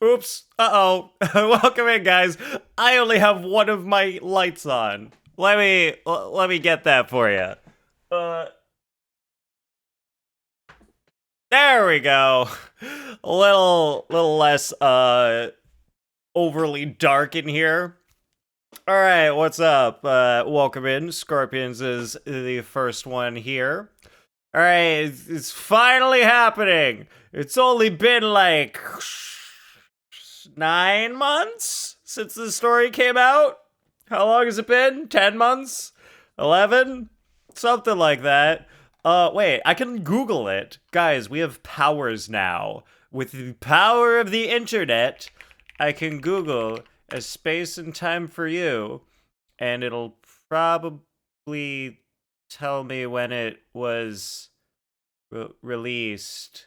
Oops. Uh-oh. Welcome in, guys. I only have one of my lights on. Let me get that for you. Uh, there we go. A little less overly dark in here. All right, what's up? Welcome in. Scorpions is the first one here. All right, it's finally happening. It's only been like 9 months since the story came out. How long has it been? 10 months? 11? Something like that. Wait, I can Google it. Guys, we have powers now. With the power of the internet, I can Google a space and time for you, and it'll probably tell me when it was released.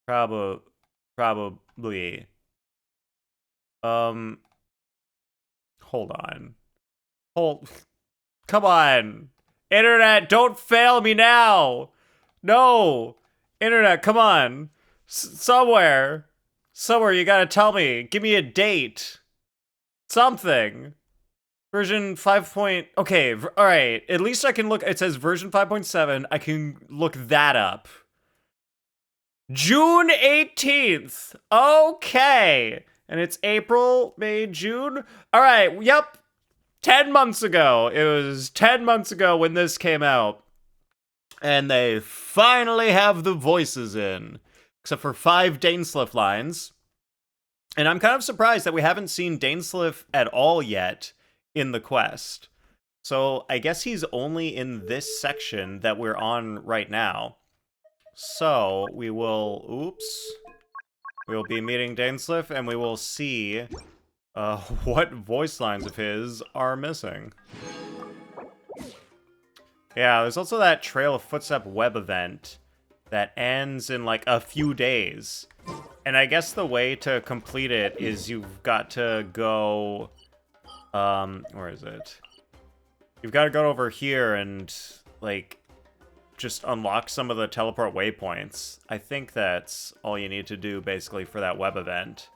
Probably. Hold on. Come on. Internet, don't fail me now. No. Internet, come on. Somewhere you gotta tell me. Give me a date. Something. Version 5. Okay, alright. At least I can look. It says version 5.7. I can look that up. June 18th. Okay. And it's April, May, June. Alright, yep. 10 months ago. It was 10 months ago when this came out. And they finally have the voices in. Except for 5 Dainsleif lines. And I'm kind of surprised that we haven't seen Dainsleif at all yet in the quest. So I guess he's only in this section that we're on right now. So we will, we'll be meeting Dainsleif and we will see what voice lines of his are missing. Yeah, there's also that Trail of Footstep web event that ends in like a few days. And I guess the way to complete it is you've got to go, where is it? You've got to go over here and like just unlock some of the teleport waypoints. I think that's all you need to do basically for that web event.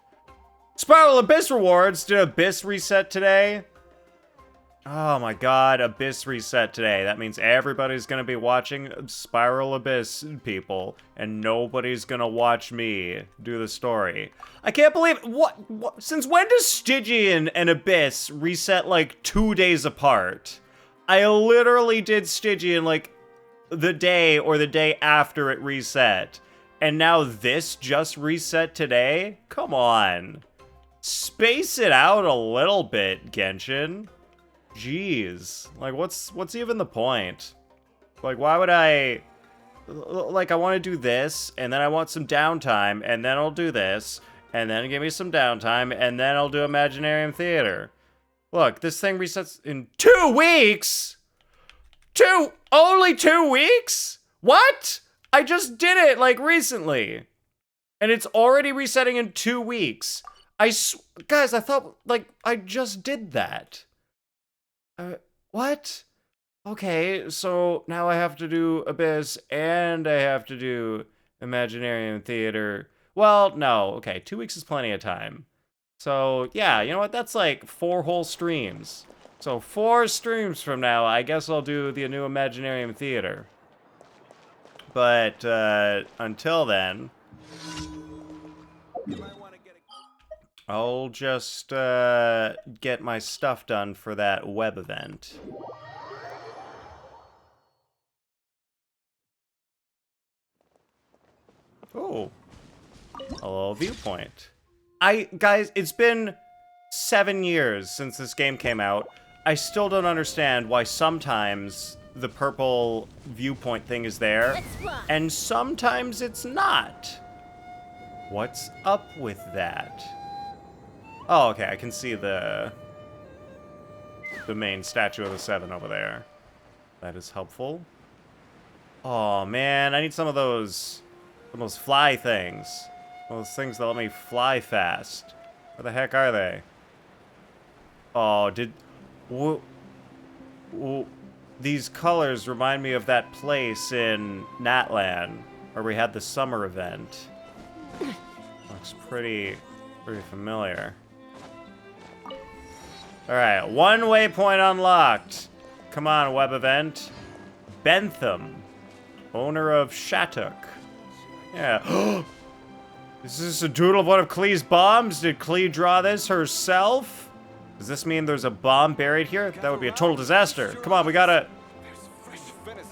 Spiral Abyss rewards! Did Abyss reset today? Oh my god, Abyss reset today. That means everybody's gonna be watching Spiral Abyss, people, and nobody's gonna watch me do the story. I can't believe what since when does Stygian and Abyss reset like 2 days apart? I literally did Stygian like the day or the day after it reset. And now this just reset today? Come on. Space it out a little bit, Genshin. Jeez. Like, what's even the point? Like, why would I... Like, I want to do this, and then I want some downtime, and then I'll do this, and then give me some downtime, and then I'll do Imaginarium Theater. Look, this thing resets in 2 weeks? Only 2 weeks? What? I just did it, like, recently. And it's already resetting in 2 weeks. Guys, I thought, like, I just did that. What? Okay, so now I have to do Abyss, and I have to do Imaginarium Theater. Well, no, okay, 2 weeks is plenty of time. So, yeah, you know what, that's like 4 whole streams. So 4 streams from now, I guess I'll do the new Imaginarium Theater. But, until then, I'll just, get my stuff done for that web event. Oh. A little viewpoint. Guys, it's been 7 years since this game came out. I still don't understand why sometimes the purple viewpoint thing is there, and sometimes it's not. What's up with that? Oh, okay, I can see the main statue of the 7 over there. That is helpful. Oh man, I need some of those fly things. Those things that let me fly fast. Where the heck are they? Oh, these colors remind me of that place in Natlan where we had the summer event. Looks pretty Pretty familiar. Alright, one waypoint unlocked. Come on, web event. Bentham, owner of Shattuck. Yeah. Is this a doodle of one of Klee's bombs? Did Klee draw this herself? Does this mean there's a bomb buried here? That would be a total disaster. Come on, we gotta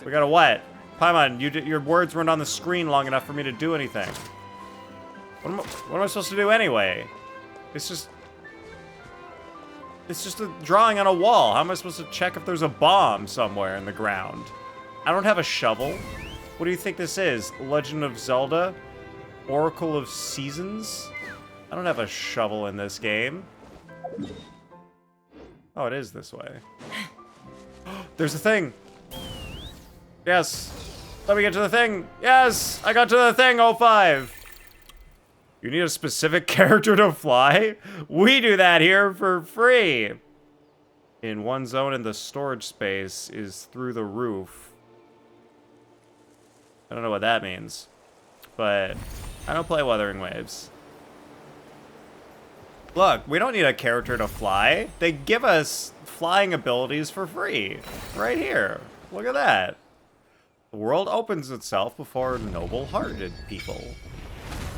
what? Paimon, your words weren't on the screen long enough for me to do anything. What am I supposed to do anyway? It's just a drawing on a wall. How am I supposed to check if there's a bomb somewhere in the ground? I don't have a shovel. What do you think this is? Legend of Zelda? Oracle of Seasons? I don't have a shovel in this game. Oh, it is this way. There's a thing. Yes. Let me get to the thing. Yes, I got to the thing, 05. You need a specific character to fly? We do that here for free. In one zone in the storage space is through the roof. I don't know what that means, but I don't play Wuthering Waves. Look, we don't need a character to fly. They give us flying abilities for free. Right here. Look at that. The world opens itself before noble-hearted people.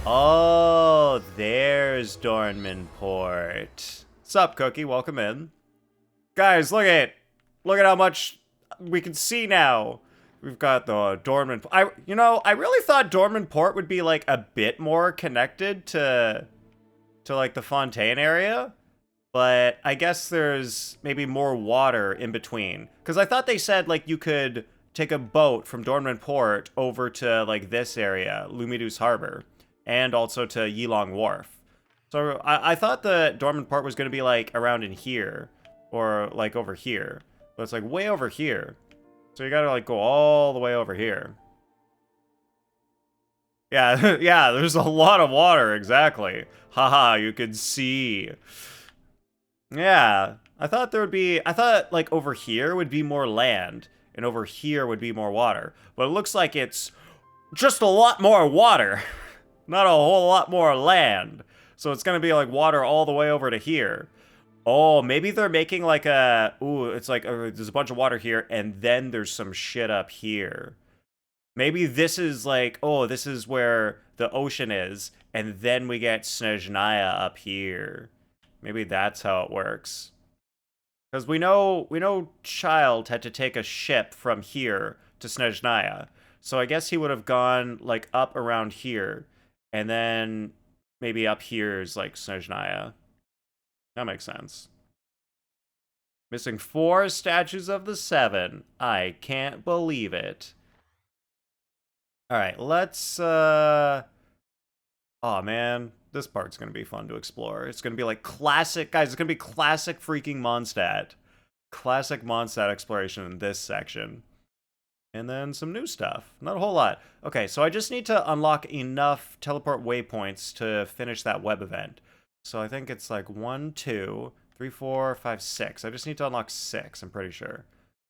Oh, there's Dornmanport. Sup, Cookie? Welcome in. Guys, look at how much we can see now. We've got the Dornmanport. I really thought Dornmanport would be like a bit more connected to like the Fontaine area, but I guess there's maybe more water in between. Because I thought they said like you could take a boat from Dornmanport over to like this area, Lumidus Harbor, and also to Yilong Wharf. So I thought the Dornmanport was going to be like around in here, or like over here, but it's like way over here. So you gotta like go all the way over here. Yeah, yeah, there's a lot of water, exactly. Haha, you could see. Yeah, I thought like over here would be more land, and over here would be more water. But it looks like it's just a lot more water, not a whole lot more land. So it's gonna be like water all the way over to here. Oh, maybe they're making like a... Ooh, it's like there's a bunch of water here, and then there's some shit up here. Maybe this is like... Oh, this is where the ocean is, and then we get Snezhnaya up here. Maybe that's how it works. Because we know Child had to take a ship from here to Snezhnaya. So I guess he would have gone like up around here, and then maybe up here is like Snezhnaya. That makes sense. Missing 4 statues of the 7. I can't believe it. Alright, let's, Oh, man. This part's gonna be fun to explore. It's gonna be like classic... Guys, it's gonna be classic freaking Mondstadt. Classic Mondstadt exploration in this section. And then some new stuff. Not a whole lot. Okay, so I just need to unlock enough teleport waypoints to finish that web event. So I think it's like 1, 2, 3, 4, 5, 6. I just need to unlock 6, I'm pretty sure.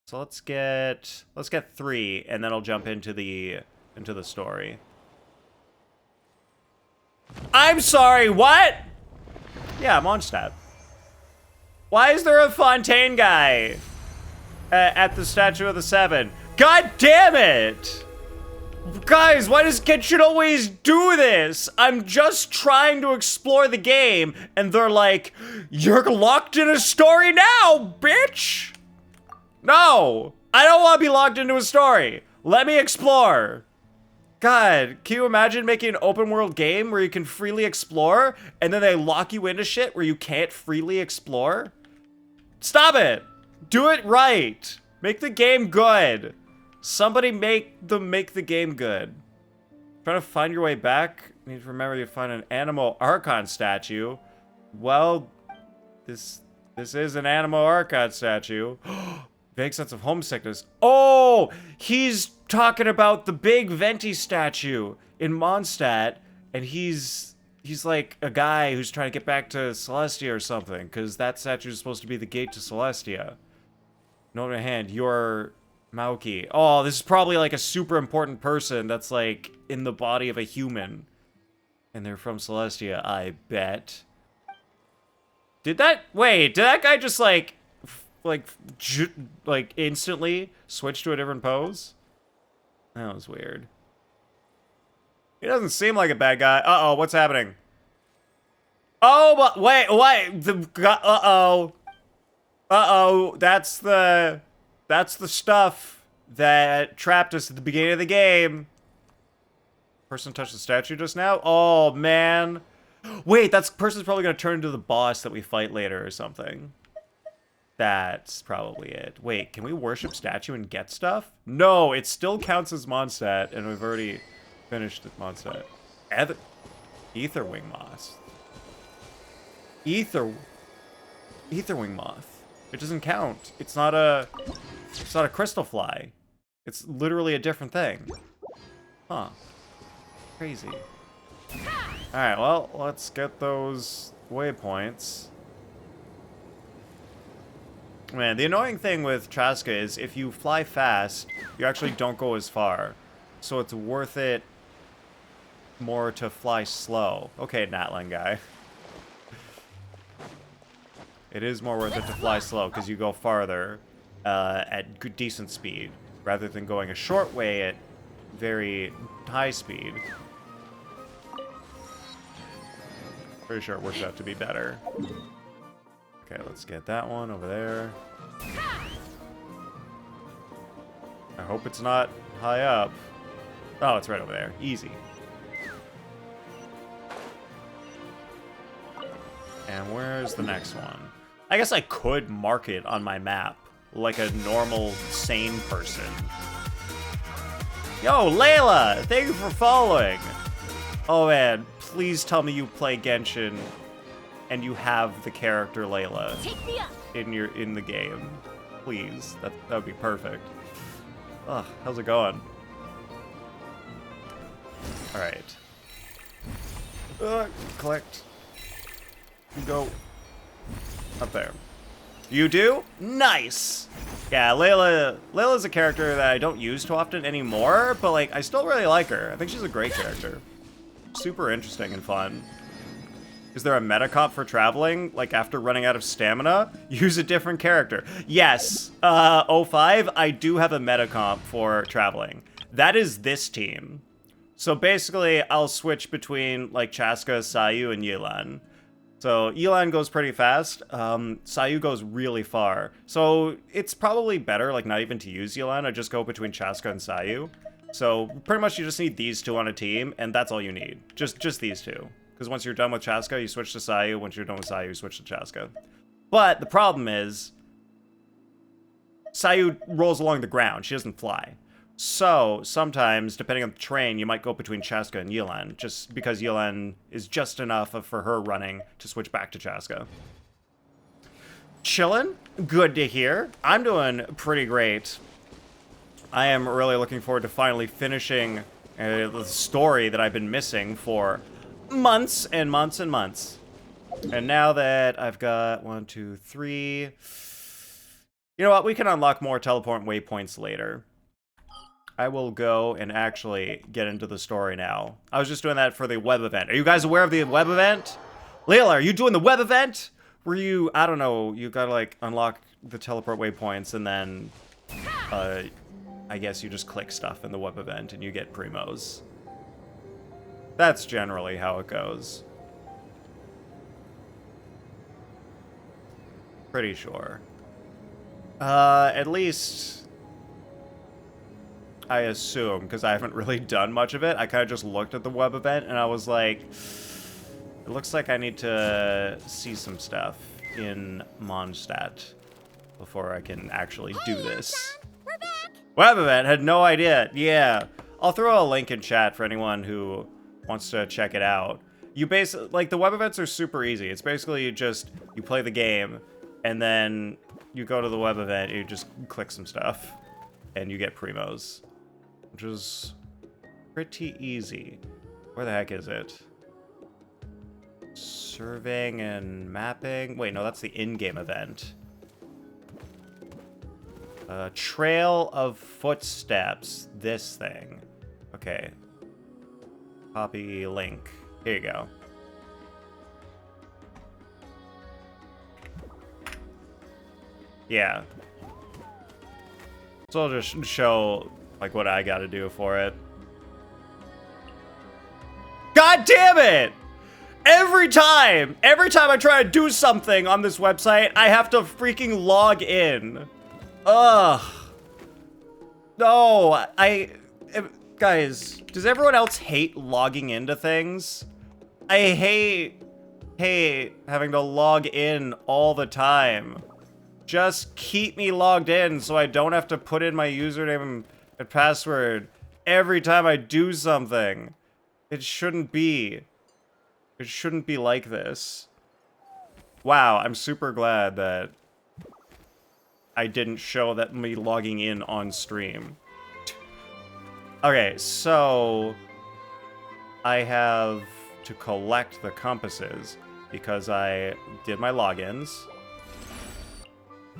So let's get 3, and then I'll jump into the story. I'm sorry, what? Yeah, Mondstadt. Why is there a Fontaine guy at the Statue of the 7? God damn it! Guys, why does Kitchen always do this? I'm just trying to explore the game, and they're like, you're locked in a story now, bitch! No! I don't want to be locked into a story. Let me explore. God, can you imagine making an open world game where you can freely explore, and then they lock you into shit where you can't freely explore? Stop it! Do it right! Make the game good! Somebody make the game good. Trying to find your way back. You need to remember you find an Anemo Archon statue. Well, this is an Anemo Archon statue. Vague sense of homesickness. Oh, he's talking about the big Venti statue in Mondstadt, and he's like a guy who's trying to get back to Celestia or something, because that statue is supposed to be the gate to Celestia. Note in hand, you're Mauki. Oh, this is probably like a super important person that's like in the body of a human. And they're from Celestia, I bet. Wait, did that guy just like instantly switch to a different pose? That was weird. He doesn't seem like a bad guy. Uh-oh, what's happening? Oh, but wait, uh-oh. Uh-oh, that's the stuff that trapped us at the beginning of the game. Person touched the statue just now? Oh, man. Wait, that person's probably gonna turn into the boss that we fight later or something. That's probably it. Wait, can we worship statue and get stuff? No, it still counts as Mondstadt, and we've already finished Mondstadt. Etherwing moth. Etherwing moth. It doesn't count. It's not a crystal fly. It's literally a different thing. Huh. Crazy. Alright, well, let's get those waypoints. Man, the annoying thing with Traska is if you fly fast, you actually don't go as far. So it's worth it more to fly slow. Okay, Natlan guy. It is more worth it to fly slow because you go farther at decent speed rather than going a short way at very high speed. Pretty sure it works out to be better. Okay, let's get that one over there. I hope it's not high up. Oh, it's right over there. Easy. And where's the next one? I guess I could mark it on my map like a normal, sane person. Yo, Layla! Thank you for following! Oh man, please tell me you play Genshin and you have the character Layla in the game. Please. That would be perfect. Ugh, how's it going? Alright. Collect. Go. Up there. You do? Nice! Yeah, Layla's a character that I don't use too often anymore, but like, I still really like her. I think she's a great character. Super interesting and fun. Is there a meta comp for traveling? Like, after running out of stamina, use a different character. Yes, 05, I do have a meta comp for traveling. That is this team. So basically, I'll switch between, like, Chaska, Sayu, and Yelan. So Yelan goes pretty fast. Sayu goes really far. So it's probably better, like, not even to use Yelan. I just go between Chaska and Sayu. So pretty much you just need these two on a team, and that's all you need. Just these two. Because once you're done with Chaska, you switch to Sayu. Once you're done with Sayu, you switch to Chaska. But the problem is, Sayu rolls along the ground. She doesn't fly. So sometimes, depending on the terrain, you might go between Chaska and Yelan, just because Yelan is just enough for her running to switch back to Chaska. Chillin'? Good to hear. I'm doing pretty great. I am really looking forward to finally finishing the story that I've been missing for months and months and months. And now that I've got 1, 2, 3... You know what? We can unlock more teleport waypoints later. I will go and actually get into the story now. I was just doing that for the web event. Are you guys aware of the web event? Layla, are you doing the web event? Where you, I don't know, you gotta like unlock the teleport waypoints and then, I guess you just click stuff in the web event and you get primos. That's generally how it goes. Pretty sure. At least I assume, because I haven't really done much of it. I kind of just looked at the web event and I was like, it looks like I need to see some stuff in Mondstadt before I can actually do this. We're back. Web event, had no idea. Yeah, I'll throw a link in chat for anyone who wants to check it out. You basically, like, the web events are super easy. It's basically you play the game and then you go to the web event, you just click some stuff and you get primos, which is pretty easy. Where the heck is it? Surveying and mapping. Wait, no, that's the in-game event. Trail of footsteps. This thing. Okay. Copy link. Here you go. Yeah. So I'll just show, like, what I gotta do for it. God damn it! Every time I try to do something on this website, I have to freaking log in. Ugh. No, guys, does everyone else hate logging into things? I hate having to log in all the time. Just keep me logged in so I don't have to put in my username and password every time I do something. It shouldn't be. It shouldn't be like this. Wow, I'm super glad that I didn't show that me logging in on stream. Okay, so I have to collect the compasses because I did my logins.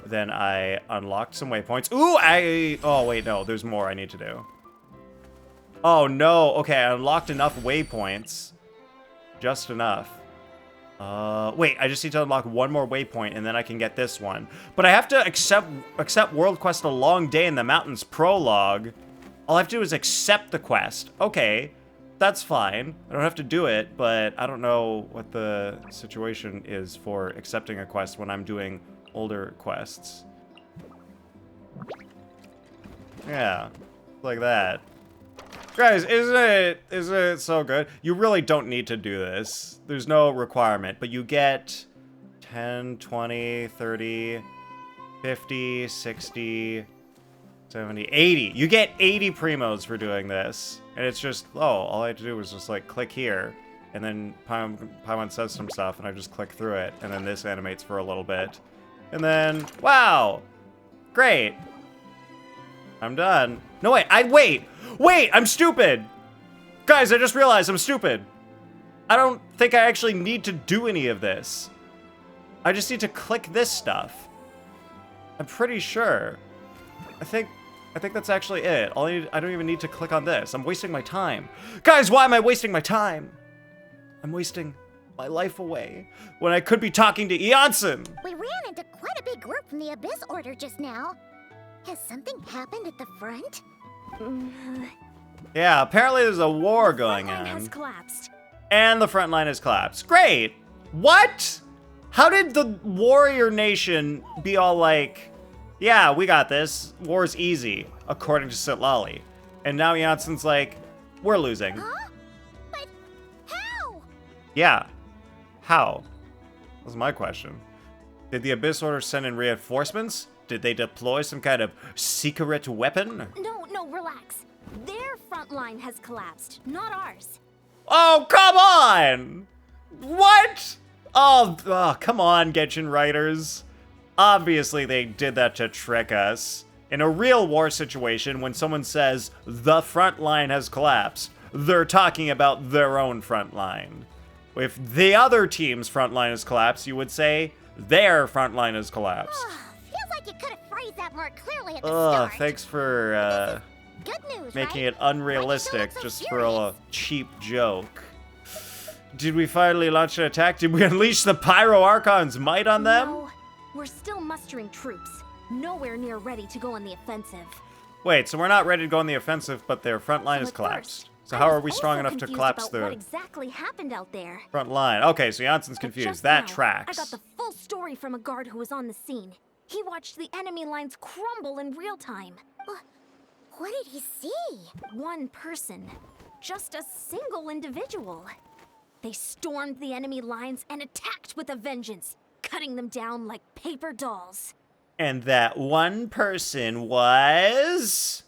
Then I unlocked some waypoints. Ooh, oh wait, no, there's more I need to do. Oh no, okay, I unlocked enough waypoints. Just enough. Wait, I just need to unlock one more waypoint and then I can get this one. But I have to accept World Quest A Long Day in the Mountains prologue. All I have to do is accept the quest. Okay, that's fine. I don't have to do it, but I don't know what the situation is for accepting a quest when I'm doing older quests. Yeah, like that. Guys, isn't it so good? You really don't need to do this. There's no requirement, but you get 10, 20, 30, 50, 60, 70, 80. You get 80 primos for doing this. And it's just, oh, all I had to do was just like click here. And then Paimon says some stuff and I just click through it. And then this animates for a little bit. And then, wow, great. I'm done. No, wait, wait, I'm stupid. Guys, I just realized I'm stupid. I don't think I actually need to do any of this. I just need to click this stuff. I'm pretty sure. I think that's actually it. I don't even need to click on this. I'm wasting my time. Guys, why am I wasting my time? I'm wasting my life away when I could be talking to Janssen. We ran into quite a big group from the Abyss Order just now. Has something happened at the front? Yeah, apparently there's a war going on. The front line has collapsed. And the front line has collapsed. Great! What? How did the warrior nation be all like, yeah, we got this. War's easy, according to Sitlali. And now Janssen's like, we're losing. Huh? But how? Yeah. How? That's my question. Did the Abyss Order send in reinforcements? Did they deploy some kind of secret weapon? No, relax. Their front line has collapsed, not ours. Oh, come on! What? Oh, come on, Genshin writers. Obviously, they did that to trick us. In a real war situation, when someone says, the front line has collapsed, they're talking about their own front line. If the other team's front line has collapsed, you would say, their front line has collapsed. Feels like you could have phrased that more clearly at the start. Thanks for, Good news, making right? it unrealistic Why'd you look so just for a serious? cheap joke. Did we finally launch an attack? Did we unleash the Pyro Archon's might on them? No, we're still mustering troops. Nowhere near ready to go on the offensive. Wait, so we're not ready to go on the offensive, but their front line So has at collapsed. first, So I how was are we strong also enough to confused collapse about what the exactly happened out there? front line? Okay, so Janssen's But confused. just That now, tracks. I got the full story from a guard who was on the scene. He watched the enemy lines crumble in real time. What did he see? One person. Just a single individual. They stormed the enemy lines and attacked with a vengeance, cutting them down like paper dolls. And that one person was...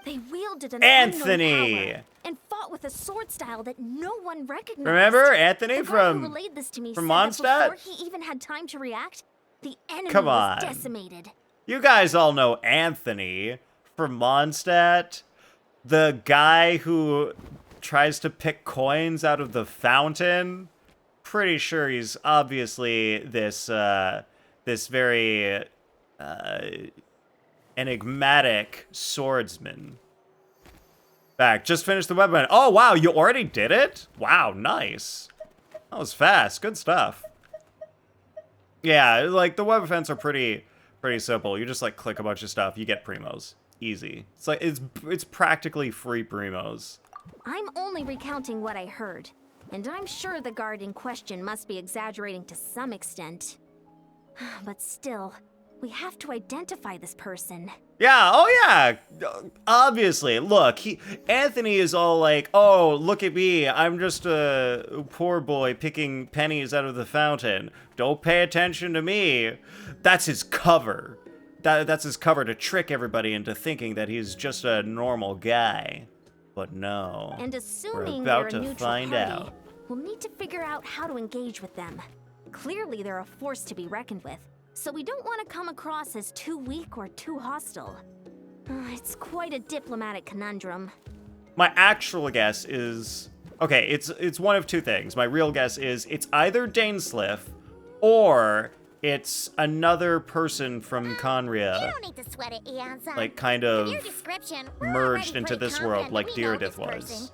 They wielded an Anthony! unknown power and fought with a sword style that no one recognized. Remember Anthony The guy who from... relayed this to me from said that Mondstadt? before he even had time to react, the enemy Come was on. decimated. You guys all know Anthony from Mondstadt. The guy who tries to pick coins out of the fountain. Pretty sure he's obviously this very enigmatic swordsman. Back, just finished the web event. Oh wow, you already did it? Wow, nice. That was fast. Good stuff. Yeah, like the web events are pretty Pretty simple. You just like click a bunch of stuff, you get primos. Easy. It's like it's practically free primos. I'm only recounting what I heard, and I'm sure the guard in question must be exaggerating to some extent. But still, we have to identify this person. Yeah, oh yeah, obviously. Look, Anthony is all like, oh, look at me, I'm just a poor boy picking pennies out of the fountain. Don't pay attention to me. That's his cover. That's his cover to trick everybody into thinking that he's just a normal guy. But no, And assuming we're they're about a to neutral find party, out. we'll need to figure out how to engage with them. Clearly, they're a force to be reckoned with, so we don't want to come across as too weak or too hostile. It's quite a diplomatic conundrum. My actual guess is, okay, it's one of two things. My real guess is it's either Dainsleif or it's another person from You Conria, don't need to sweat it, Eon-san. like kind From of your description, we're merged already into pretty this world confident like that we know Diridith this was. person.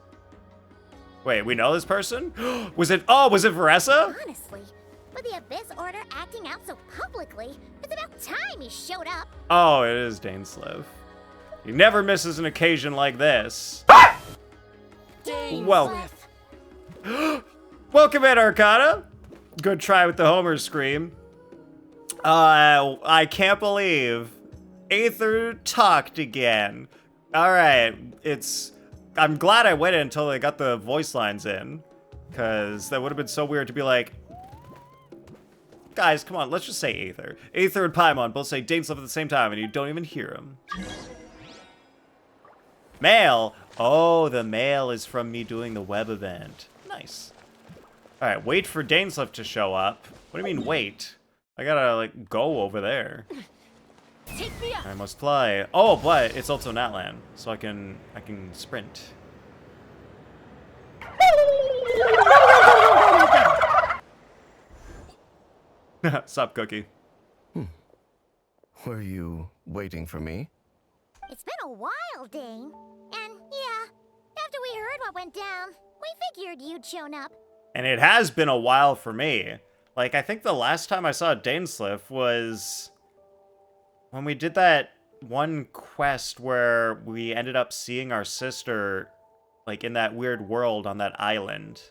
Wait, we know this person? Was it Veressa? Honestly, with the Abyss Order acting out so publicly, it's about time he showed up. Oh, it is Dainsleif. He never misses an occasion like this. Well, welcome in, Arcana. Good try with the Homer scream. I can't believe Aether talked again. Alright, I'm glad I waited until they got the voice lines in, because that would have been so weird to be like, guys, come on, let's just say Aether. Aether and Paimon both say Dainsleif at the same time, and you don't even hear him. Mail? Oh, the mail is from me doing the web event. Nice. Alright, wait for Dainsleif to show up. What do you mean, wait? I gotta, like, go over there. Take me up. I must fly. Oh, but it's also Natlan, so I can sprint. Sup, Cookie? Were you waiting for me? It's been a while, Dane. And yeah, after we heard what went down, we figured you'd shown up. And it has been a while for me. Like, I think the last time I saw Dainsleif was when we did that one quest where we ended up seeing our sister, like, in that weird world on that island.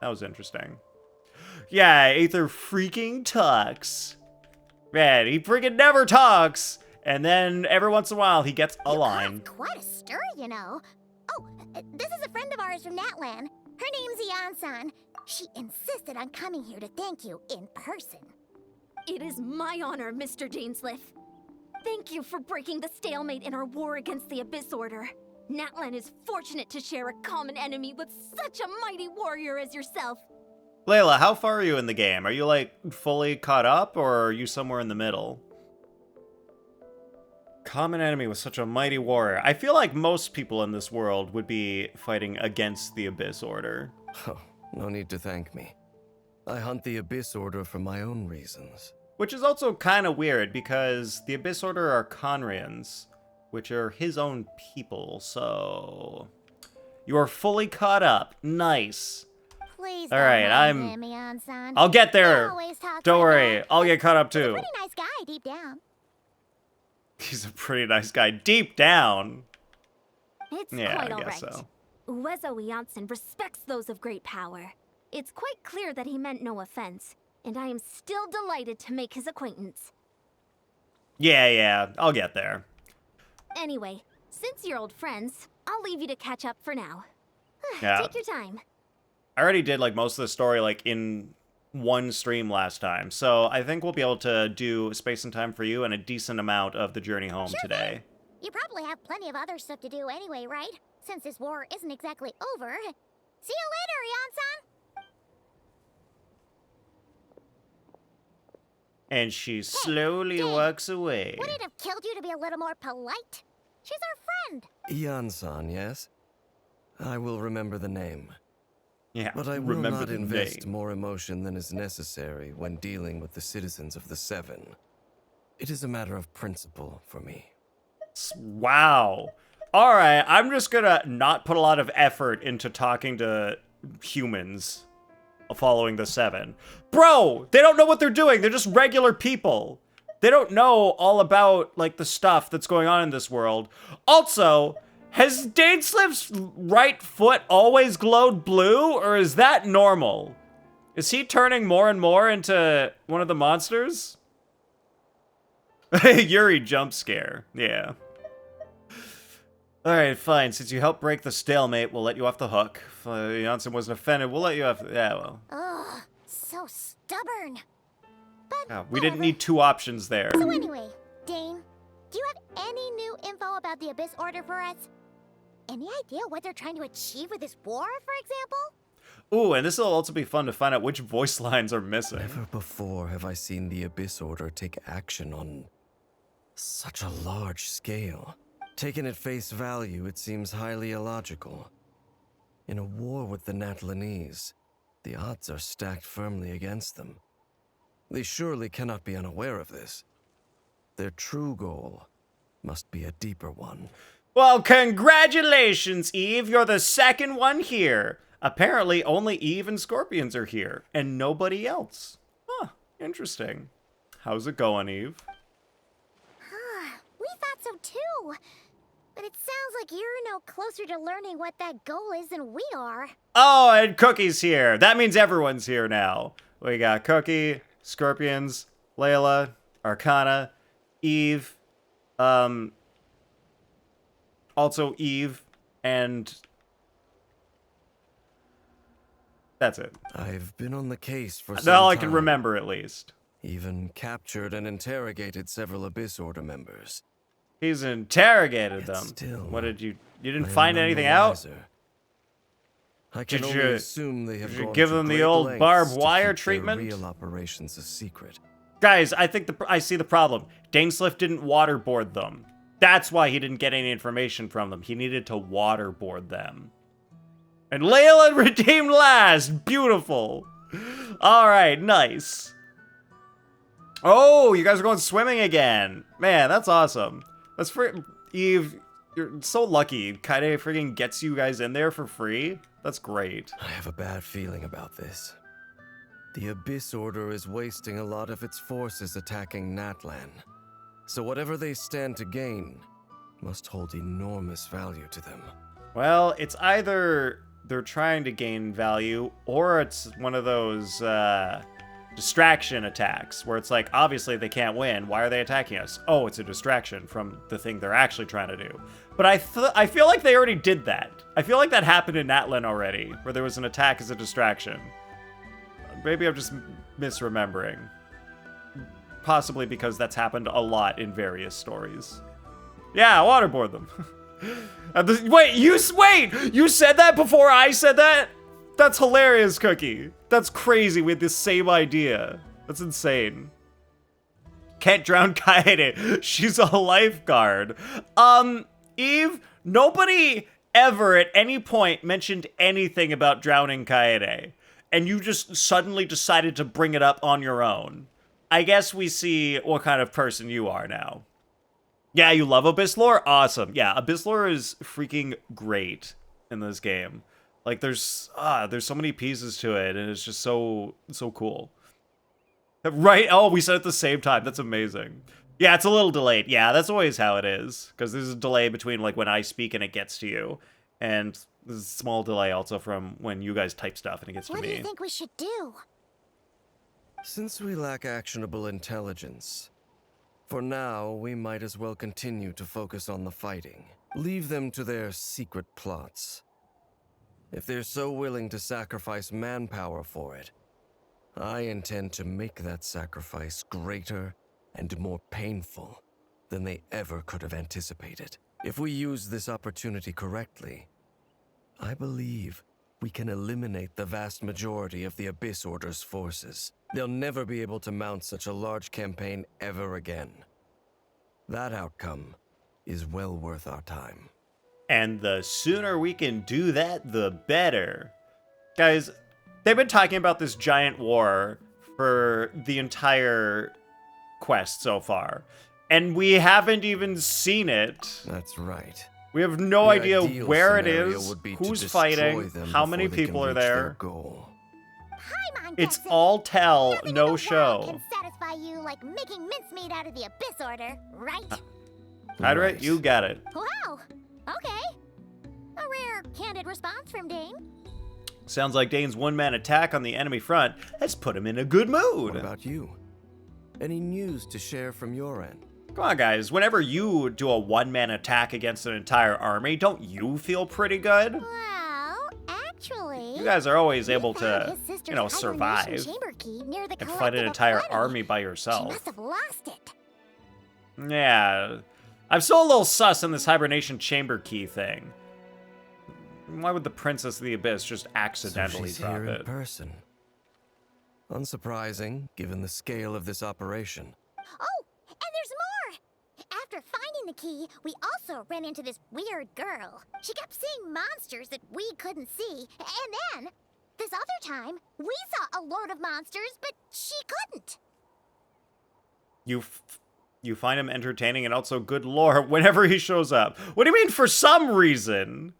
That was interesting. Yeah, Aether freaking talks. Man, he freaking never talks. And then every once in a while, he gets a line. Caused quite a stir, you know. Oh, this is a friend of ours from Natlan. Her name's Eon-san. She insisted on coming here to thank you in person. It is my honor, Mr. Dainsleif. Thank you for breaking the stalemate in our war against the Abyss Order. Natlan is fortunate to share a common enemy with such a mighty warrior as yourself. Layla, how far are you in the game? Are you, like, fully caught up, or are you somewhere in the middle? Common enemy with such a mighty warrior. I feel like most people in this world would be fighting against the Abyss Order. Oh, no need to thank me. I hunt the Abyss Order for my own reasons. Which is also kind of weird, because the Abyss Order are Conrians, which are his own people, so... You are fully caught up. Nice. Please All don't right, mind him, Eon-san. I'll get He there. always talks Don't like worry, that. I'll get caught up He's a too. pretty nice guy deep down. He's a pretty nice guy deep down. It's Yeah, quite I all guess right. so. Uezo Janssen respects those of great power. It's quite clear that he meant no offense, and I am still delighted to make his acquaintance. Yeah, I'll get there. Anyway, since you're old friends, I'll leave you to catch up for now. Yeah. Take your time. I already did, like, most of the story, like, in one stream last time, so I think we'll be able to do Space and Time for You and a decent amount of the journey home Sure today. You probably have plenty of other stuff to do anyway, right? Since this war isn't exactly over. See you later, Eon-san! And she slowly walks away. Would it have killed you to be a little more polite? She's our friend. Ian-san, yes? I will remember the name. Yeah, But I will remember not the invest name. more emotion than is necessary when dealing with the citizens of the Seven. It is a matter of principle for me. Wow. All right, I'm just gonna not put a lot of effort into talking to humans following the Seven. Bro, they don't know what they're doing. They're just regular people. They don't know all about, like, the stuff that's going on in this world. Also, has Dainsleif's right foot always glowed blue, or is that normal? Is he turning more and more into one of the monsters? Yuri jump scare. Yeah. Alright, fine. Since you helped break the stalemate, we'll let you off the hook. If Janssen wasn't offended, we'll let you off. Yeah, well. Ugh, so stubborn. But Yeah, we didn't whatever. need two options there. So anyway, Dane, do you have any new info about the Abyss Order for us? Any idea what they're trying to achieve with this war, for example? Ooh, and this will also be fun to find out which voice lines are missing. Never before have I seen the Abyss Order take action on such a large scale. Taken at face value, it seems highly illogical. In a war with the Natlanese, the odds are stacked firmly against them. They surely cannot be unaware of this. Their true goal must be a deeper one. Well, congratulations, Eve. You're the second one here. Apparently, only Eve and Scorpions are here, and nobody else. Huh, interesting. How's it going, Eve? We thought so too. But it sounds like you're no closer to learning what that goal is than we are. Oh, and Cookie's here. That means everyone's here now. We got Cookie, Scorpions, Layla, Arcana, Eve, also Eve, and that's it. I've been on the case for That's some all I time. can remember, at least. Even captured and interrogated several Abyss Order members. He's interrogated Yet them. still, What did you I didn't am find none the anything out? wiser. I can Did only you- assume they have did you gone give to them the great old lengths barbed to wire keep their treatment? real operations a secret. Guys, I think I see the problem. Dainsleif didn't waterboard them. That's why he didn't get any information from them. He needed to waterboard them. And Layla redeemed last. Beautiful. All right, nice. Oh, you guys are going swimming again. Man, that's awesome. That's for Eve. You're so lucky. Kaede friggin' gets you guys in there for free. That's great. I have a bad feeling about this. The Abyss Order is wasting a lot of its forces attacking Natlan. So whatever they stand to gain must hold enormous value to them. Well, it's either they're trying to gain value, or it's one of those distraction attacks where it's like, obviously they can't win. Why are they attacking us? Oh, it's a distraction from the thing they're actually trying to do. But I feel like they already did that. I feel like that happened in Natlan already, where there was an attack as a distraction. Maybe I'm just misremembering. Possibly because that's happened a lot in various stories. Yeah, waterboard them. Wait, you said that before I said that? That's hilarious, Cookie. That's crazy. We had the same idea. That's insane. Can't drown Kaede. She's a lifeguard. Eve, nobody ever at any point mentioned anything about drowning Kaede. And you just suddenly decided to bring it up on your own. I guess we see what kind of person you are now. Yeah, you love Abyss lore? Awesome. Yeah, Abyss lore is freaking great in this game. Like, there's so many pieces to it, and it's just so cool. Right? Oh, we said it at the same time. That's amazing. Yeah, it's a little delayed. Yeah, that's always how it is. Because there's a delay between, like, when I speak and it gets to you. And there's a small delay also from when you guys type stuff and it gets to What me. do you think we should do? Since we lack actionable intelligence, for now, we might as well continue to focus on the fighting. Leave them to their secret plots. If they're so willing to sacrifice manpower for it, I intend to make that sacrifice greater and more painful than they ever could have anticipated. If we use this opportunity correctly, I believe we can eliminate the vast majority of the Abyss Order's forces. They'll never be able to mount such a large campaign ever again. That outcome is well worth our time. And the sooner we can do that, the better. Guys, they've been talking about this giant war for the entire quest so far. And we haven't even seen it. That's right. We have no The idea ideal where it scenario is, would be to who's destroy fighting, them how before many they can people are reach their there. goal. Paimon It's gets it. all tell, Nothing in no the world show. can satisfy you like making mincemeat out of the Abyss Order, right? Hydrate, Right. you got it. Wow. Okay. A rare, candid response from Dane. Sounds like Dane's one-man attack on the enemy front has put him in a good mood. What about you? Any news to share from your end? Come on, guys. Whenever you do a one-man attack against an entire army, don't you feel pretty good? Well, actually, You guys are always we able found to, his sister's you know, hibernation survive chamber key near the and fight an collective entire of plenty. army by She yourself. must have lost it. Yeah. I'm still a little sus on this hibernation chamber key thing. Why would the Princess of the Abyss just accidentally so she's drop here in it? person. Unsurprising, given the scale of this operation. Oh, and there's more! After finding the key, we also ran into this weird girl. She kept seeing monsters that we couldn't see, and then, this other time, we saw a load of monsters, but she couldn't. You find him entertaining and also good lore whenever he shows up. What do you mean for some reason?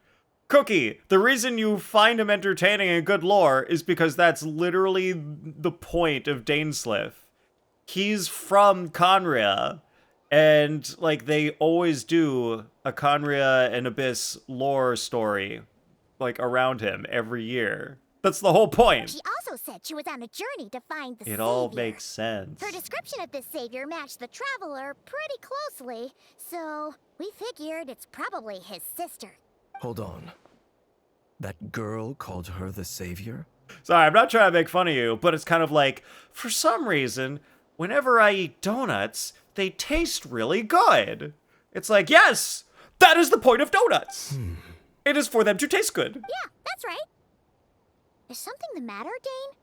Cookie, the reason you find him entertaining and good lore is because that's literally the point of Dainsleif. He's from Conria, and like they always do a Conria and Abyss lore story like around him every year. That's the whole point. She also said she was on a journey to find the It savior. all makes sense. Her description of this savior matched the traveler pretty closely, so we figured it's probably his sister. Hold on. That girl called her the savior? Sorry, I'm not trying to make fun of you, but it's kind of like, for some reason, whenever I eat donuts, they taste really good. It's like, yes, that is the point of donuts. It is for them to taste good. Yeah, that's right. Is something the matter, Dane?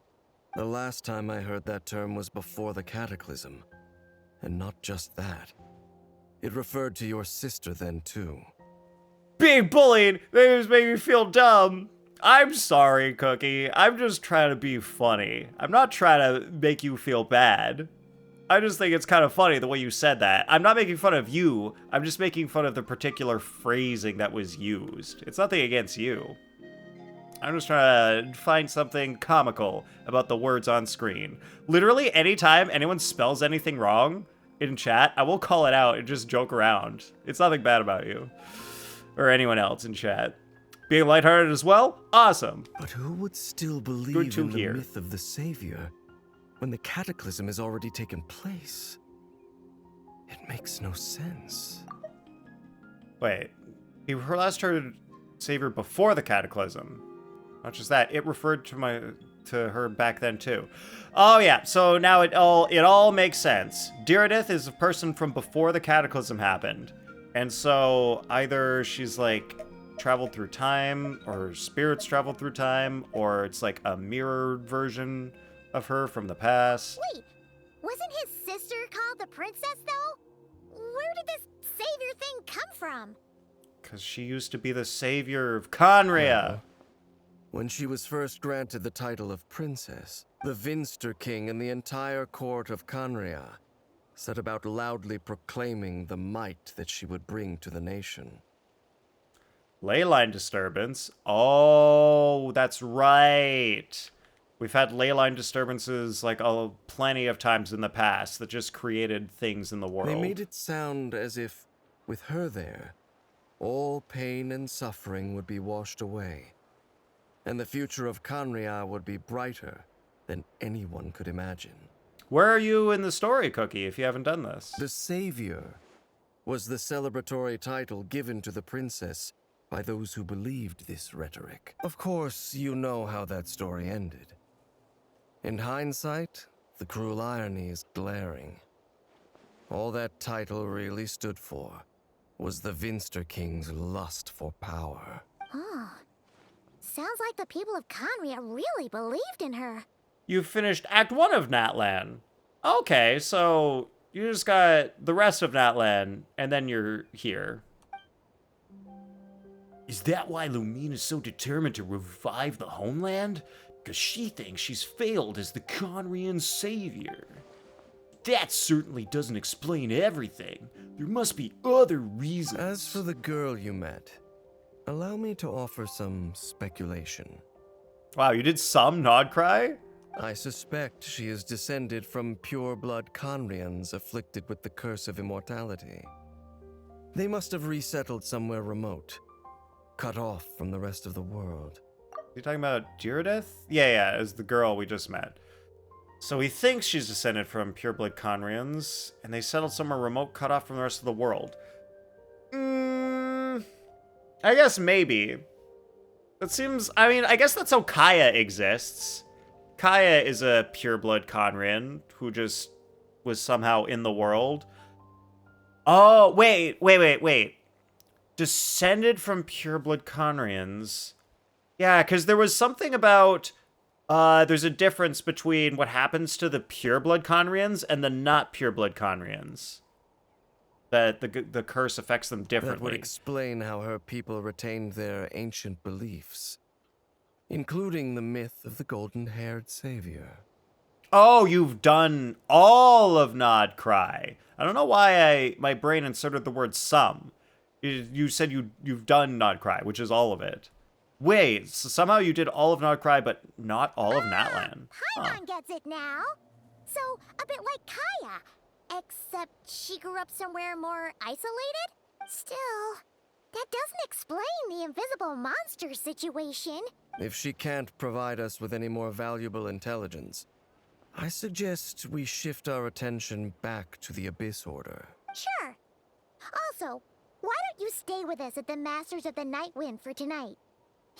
The last time I heard that term was before the Cataclysm. And not just that. It referred to your sister then, too. Being bullied, they just make me feel dumb. I'm sorry, Cookie. I'm just trying to be funny. I'm not trying to make you feel bad. I just think it's kind of funny the way you said that. I'm not making fun of you. I'm just making fun of the particular phrasing that was used. It's nothing against you. I'm just trying to find something comical about the words on screen. Literally, anytime anyone spells anything wrong in chat, I will call it out and just joke around. It's nothing bad about you. Or anyone else in chat. Being lighthearted as well? Awesome. But who would still Good believe to in the hear. myth of the savior when the Cataclysm has already taken place? It makes no sense. Wait. He last heard Savior before the Cataclysm. Not just that, it referred to her back then too. Oh yeah, so now it all makes sense. Diridith is a person from before the Cataclysm happened. And so either she's like traveled through time, or her spirits traveled through time, or it's like a mirrored version of her from the past. Wait, wasn't his sister called the princess, though? Where did this savior thing come from? Because she used to be the savior of Conria. When she was first granted the title of princess, the Vinster King and the entire court of Conria set about loudly proclaiming the might that she would bring to the nation. Leyline disturbance. Oh, that's right. We've had leyline disturbances like plenty of times in the past that just created things in the world. They made it sound as if, with her there, all pain and suffering would be washed away, and the future of Conria would be brighter than anyone could imagine. Where are you in the story, Cookie, if you haven't done this? The Savior was the celebratory title given to the princess by those who believed this rhetoric. Of course, you know how that story ended. In hindsight, the cruel irony is glaring. All that title really stood for was the Vinster King's lust for power. Oh, sounds like the people of Conria really believed in her. You finished Act 1 of Natlan. Okay, so you just got the rest of Natlan, and then you're here. Is that why Lumina's so determined to revive the homeland? Because she thinks she's failed as the Conrian savior. That certainly doesn't explain everything. There must be other reasons. As for the girl you met, allow me to offer some speculation. Wow, you did some nod cry? I suspect she is descended from pure-blood Conrians afflicted with the curse of immortality. They must have resettled somewhere remote, cut off from the rest of the world. You talking about Jirodith? Yeah, as the girl we just met. So he thinks she's descended from pureblood Conrians, and they settled somewhere remote, cut off from the rest of the world. I guess maybe. That seems... I mean, I guess that's how Kaya exists. Kaya is a pureblood Conrian who just was somehow in the world. Oh, wait. Descended from pureblood Conrians. Yeah, because there was something about... there's a difference between what happens to the pureblood Conrians and the not pureblood Conrians. That the curse affects them differently. That would explain how her people retained their ancient beliefs, including the myth of the golden-haired savior. Oh, you've done all of Nod Cry. I don't know why my brain inserted the word some. You said you've done Nod Cry, which is all of it. Wait, so somehow you did all of Nod Cry, but not all of Natlan. Paimon gets it now. So, a bit like Kaya. Except she grew up somewhere more isolated? Still, that doesn't explain the invisible monster situation. If she can't provide us with any more valuable intelligence, I suggest we shift our attention back to the Abyss Order. Sure. Also, why don't you stay with us at the Masters of the Nightwind for tonight?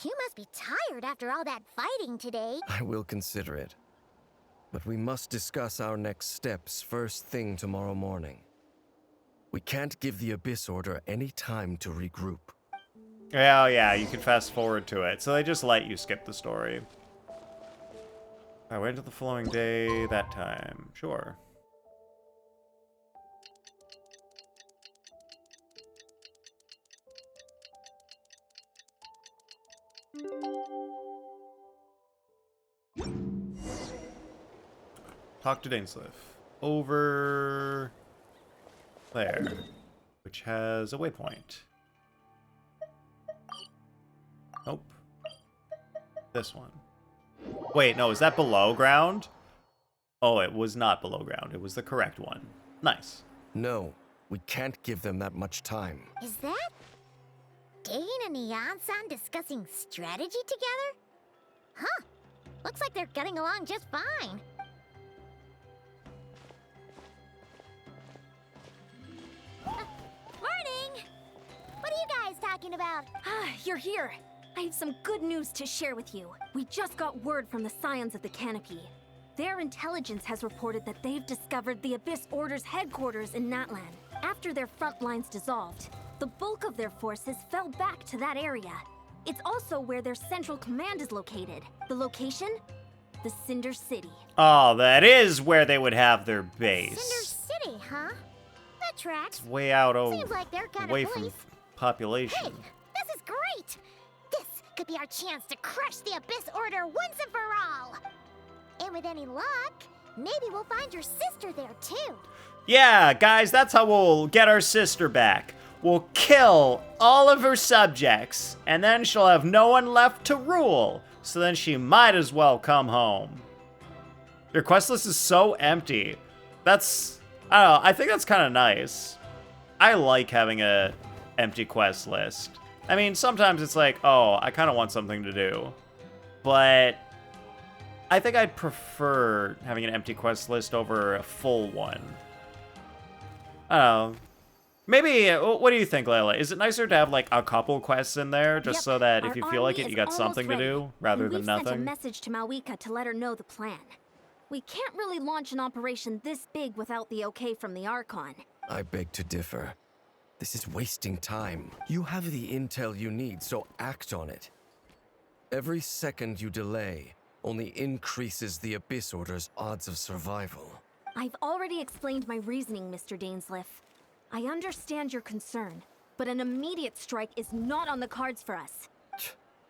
You must be tired after all that fighting today. I will consider it. But we must discuss our next steps first thing tomorrow morning. We can't give the Abyss Order any time to regroup. Oh, yeah, you can fast forward to it. So they just let you skip the story. I went to the following day that time. Sure. Talk to Dainsleif. Over there, which has a waypoint. Nope. This one. Wait, no, is that below ground? Oh, it was not below ground. It was the correct one. Nice. No, we can't give them that much time. Is that Dane and Neon-san discussing strategy together? Huh. Looks like they're getting along just fine. Morning! What are you guys talking about? You're here. I have some good news to share with you. We just got word from the Scions of the Canopy. Their intelligence has reported that they've discovered the Abyss Order's headquarters in Natlan. After their front lines dissolved, the bulk of their forces fell back to that area. It's also where their central command is located. The location? The Cinder City. Oh, that is where they would have their base. Cinder City, huh? That tracks. It's way out Seems like their kind away of from place. population. Hey, this is great! This could be our chance to crush the Abyss Order once and for all! And with any luck, maybe we'll find your sister there too. Yeah, guys, that's how we'll get our sister back. We'll kill all of her subjects, and then she'll have no one left to rule. So then she might as well come home. Your quest list is so empty. That's, I don't know, I think that's kind of nice. I like having a empty quest list. I mean, sometimes it's like, oh, I kind of want something to do. But I think I'd prefer having an empty quest list over a full one. I don't know. Maybe, what do you think, Layla? Is it nicer to have, like, a couple quests in there, just Yep, so that if our you feel like army it, you is got almost something to ready, do, rather and than we've sent a nothing? message to Malwika to let her know the plan. We can't really launch an operation this big without the okay from the Archon. I beg to differ. This is wasting time. You have the intel you need, so act on it. Every second you delay only increases the Abyss Order's odds of survival. I've already explained my reasoning, Mr. Dainsleif. I understand your concern, but an immediate strike is not on the cards for us.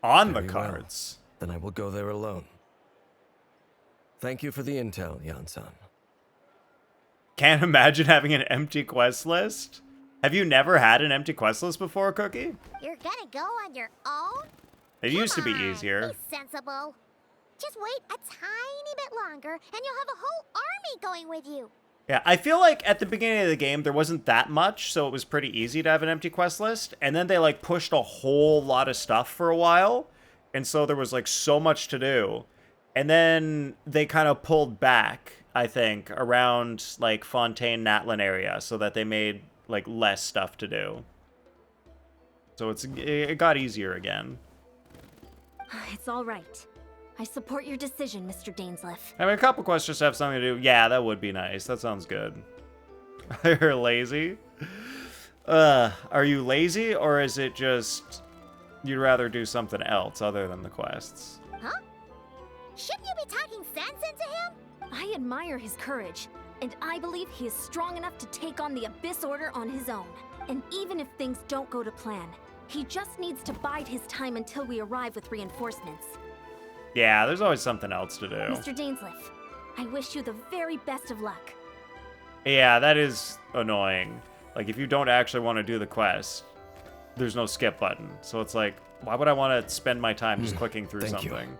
On the Very well. cards. Then I will go there alone. Thank you for the intel, Yan-san. Can't imagine having an empty quest list. Have you never had an empty quest list before, Cookie? You're gonna go on your own? It used to be Come on, easier. Be sensible. Just wait a tiny bit longer, and you'll have a whole army going with you. Yeah, I feel like at the beginning of the game, there wasn't that much, so it was pretty easy to have an empty quest list. And then they, like, pushed a whole lot of stuff for a while. And so there was, like, so much to do. And then they kind of pulled back, I think, around, like, Fontaine, Natlan area, so that they made, like, less stuff to do. So it got easier again. It's all right. I support your decision, Mr. Dainsleif. I mean, a couple quests just have something to do. Yeah, that would be nice. That sounds good. You're lazy? Are you lazy, or is it just you'd rather do something else other than the quests? Huh? Shouldn't you be talking sense into him? I admire his courage, and I believe he is strong enough to take on the Abyss Order on his own. And even if things don't go to plan, he just needs to bide his time until we arrive with reinforcements. Yeah, there's always something else to do. Mr. Dainsleif, I wish you the very best of luck. Yeah, that is annoying. Like, if you don't actually want to do the quest, there's no skip button. So it's like, why would I want to spend my time just clicking through something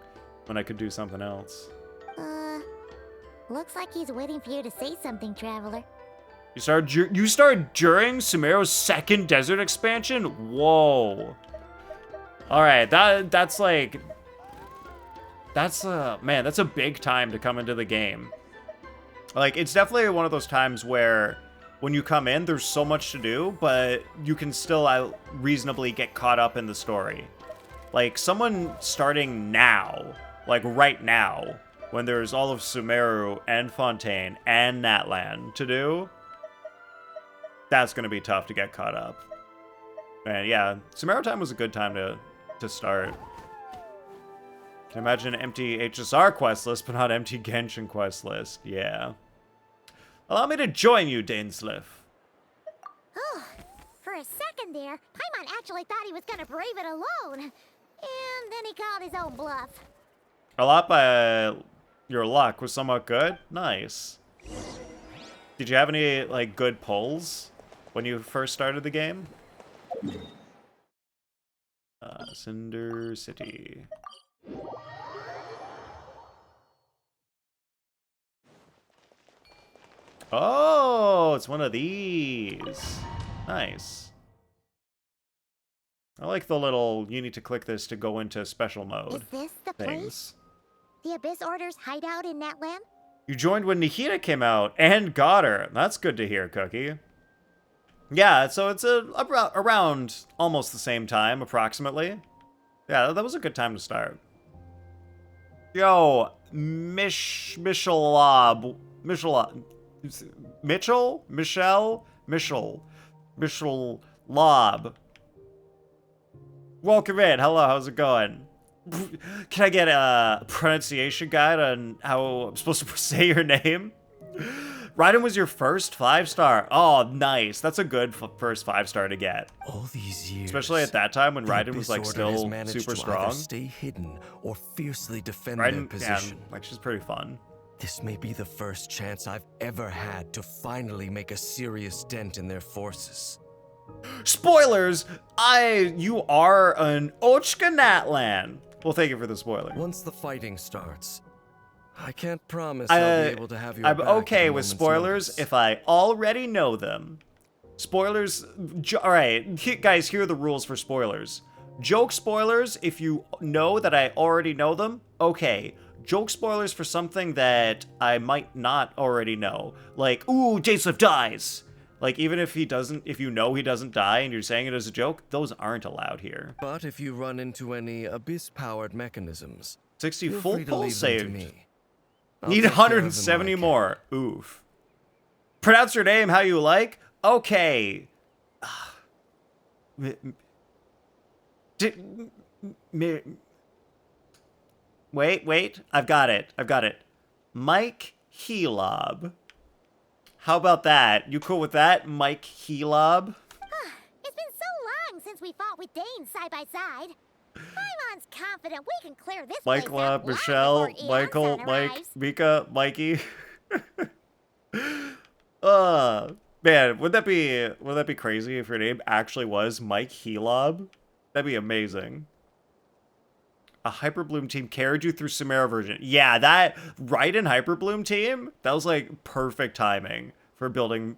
when I could do something else? Looks like he's waiting for you to say something, Traveler. You started during Sumeru's second desert expansion? Whoa. Alright, that's like... That's a big time to come into the game. Like, it's definitely one of those times where when you come in, there's so much to do, but you can still reasonably get caught up in the story. Like, someone starting now, like right now, when there's all of Sumeru and Fontaine and Natlan to do, that's going to be tough to get caught up. And yeah, Sumeru time was a good time to start. Can imagine an empty HSR quest list, but not empty Genshin quest list. Yeah. Allow me to join you, Dainsleif. Oh, for a second there, Paimon actually thought he was gonna brave it alone. And then he called his own bluff. A lot by your luck was somewhat good. Nice. Did you have any, like, good pulls when you first started the game? Cinder City. Oh, it's one of these. Nice. I like the little, you need to click this to go into special mode. Is this the place? The Abyss Order's hideout in Natlan? You joined when Nihita came out and got her. That's good to hear, Cookie. Yeah, so it's around almost the same time, approximately. Yeah, that was a good time to start. Yo, Michelle Lob. Welcome in. Hello, how's it going? Can I get a pronunciation guide on how I'm supposed to say your name? Raiden was your first 5-star. Oh, nice. That's a good first 5-star to get. All these years, especially at that time when Raiden was like still super to strong. Stay hidden or fiercely defend Raiden, their position. yeah, like she's pretty fun. This may be the first chance I've ever had to finally make a serious dent in their forces. Spoilers! You are an Ochka Natlan. Well, thank you for the spoiler. Once the fighting starts, I can't promise I'll be able to have you. I'm okay with spoilers if I already know them. Spoilers, alright, guys, here are the rules for spoilers. Joke spoilers, if you know that I already know them, okay. Joke spoilers for something that I might not already know. Like, ooh, Dainsleif dies! Like, even if you know he doesn't die and you're saying it as a joke, those aren't allowed here. But if you run into any Abyss-powered mechanisms, 60 feel full free to pulls leave saved. them to me. Need 170 more. Oof. Pronounce your name how you like? Okay. Wait. I've got it. Mike Helob. How about that? You cool with that, Mike Helob? It's been so long since we fought with Dane side by side. Paimon's confident we can clear this place out Michelle, long before Michael, Eon-san Mike, arrives. Mika, Mikey. Man, would that be crazy if your name actually was Mike Helob? That'd be amazing. A Hyperbloom team carried you through Samara version. Yeah, that Raiden Hyperbloom team, that was like perfect timing for building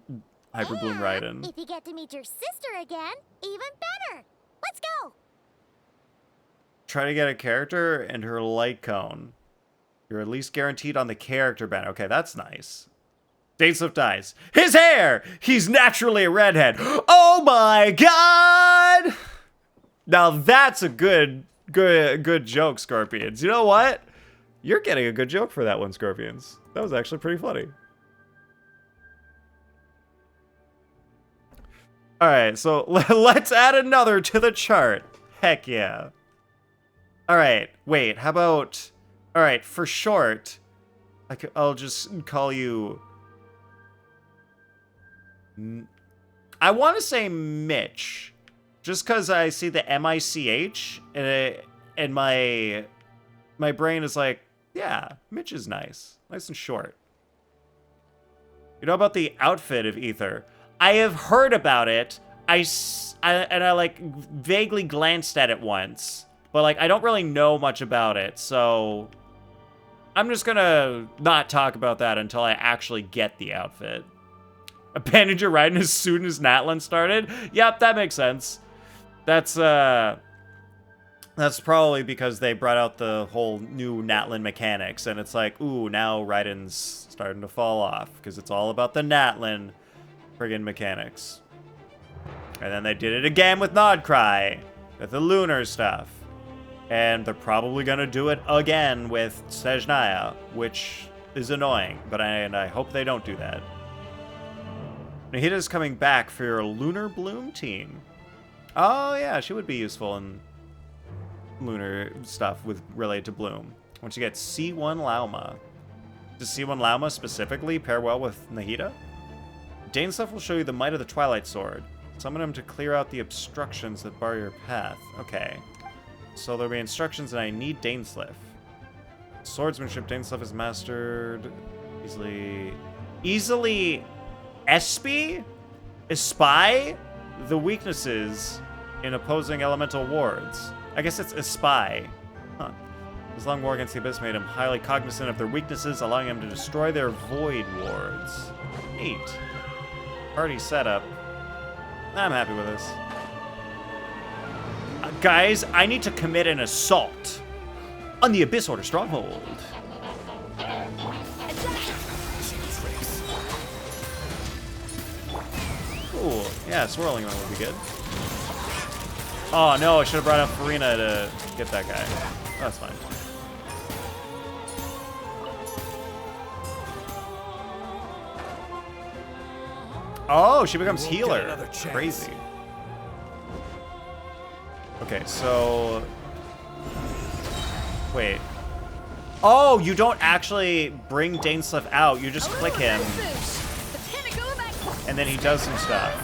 Hyperbloom Raiden. If you get to meet your sister again, even better. Let's go. Try to get a character and her light cone. You're at least guaranteed on the character banner. Okay, that's nice. Dainsleif dies. His hair! He's naturally a redhead. Oh my god! Now that's a good joke, Scorpions. You know what? You're getting a good joke for that one, Scorpions. That was actually pretty funny. Alright, so let's add another to the chart. Heck yeah. Alright, wait, how about... Alright, for short, I'll just call you... I want to say Mitch. Just because I see the M-I-C-H, and my brain is like, yeah, Mitch is nice. Nice and short. You know about the outfit of Ether? I have heard about it. I like vaguely glanced at it once. But like I don't really know much about it, so I'm just gonna not talk about that until I actually get the outfit. Abandoned your Raiden as soon as Natlan started? Yep, that makes sense. That's probably because they brought out the whole new Natlan mechanics, and it's like, ooh, now Raiden's starting to fall off, because it's all about the Natlan friggin' mechanics. And then they did it again with Nodcry, with the lunar stuff. And they're probably gonna do it again with Sejnaya, which is annoying, but I hope they don't do that. Nahida's coming back for your Lunar Bloom team. Oh yeah, she would be useful in lunar stuff with related to Bloom. Once you get C1 Lauma. Does C1 Lauma specifically pair well with Nahida? Dainsleif will show you the might of the Twilight Sword. Summon him to clear out the obstructions that bar your path. Okay. So there'll be instructions, and I need Dainsleif. Swordsmanship, Dainsleif is mastered easily espy the weaknesses in opposing elemental wards. I guess it's espy. Huh. His long war against the Abyss made him highly cognizant of their weaknesses, allowing him to destroy their void wards. Neat. Party setup. I'm happy with this. Guys, I need to commit an assault on the Abyss Order stronghold. Cool. Yeah, swirling one would be good. Oh no, I should have brought up Farina to get that guy. Oh, that's fine. Oh, she becomes healer. Crazy. Okay, so... Wait. Oh, you don't actually bring Dainsleif out. You just click him. And then he does some stuff.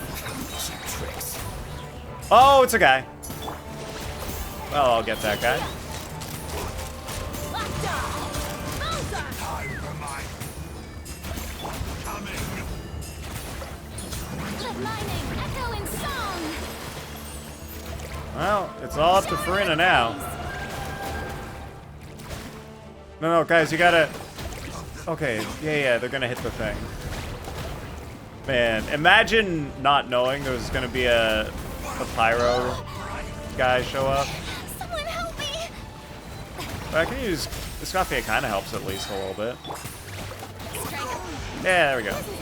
Oh, it's a guy. Well, I'll get that guy. Well, it's all up to Farina now. No, guys, you gotta... Okay, yeah, they're gonna hit the thing. Man, imagine not knowing there was gonna be a pyro guy show up. Someone help me! But I can use... This coffee kind of helps at least a little bit. Yeah, there we go. This is a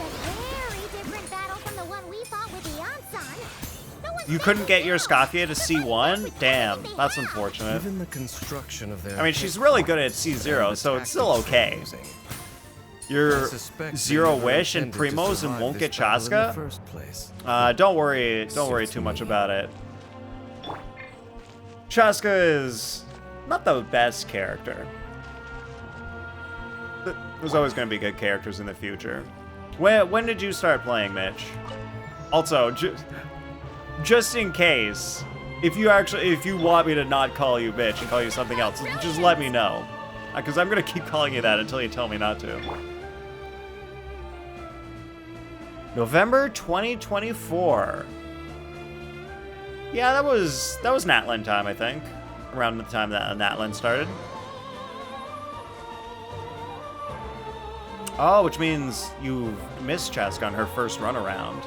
very different battle from the one we fought with the Ansan. No one's You couldn't get your Scoffia Scoffia to C1? Damn, that's unfortunate. Even the construction of their... I mean, she's really good at C0, so it's still okay. You're Zero Wish and Primos and won't get Chaska? Don't worry too much about it. Chaska is not the best character. There's always going to be good characters in the future. When did you start playing, Mitch? Also, just in case, if you want me to not call you Mitch and call you something else, just let me know. Because I'm going to keep calling you that until you tell me not to. November 2024. Yeah, that was Natlan time, I think. around the time that Natlan started. Oh, which means you missed Chaska on her first run around.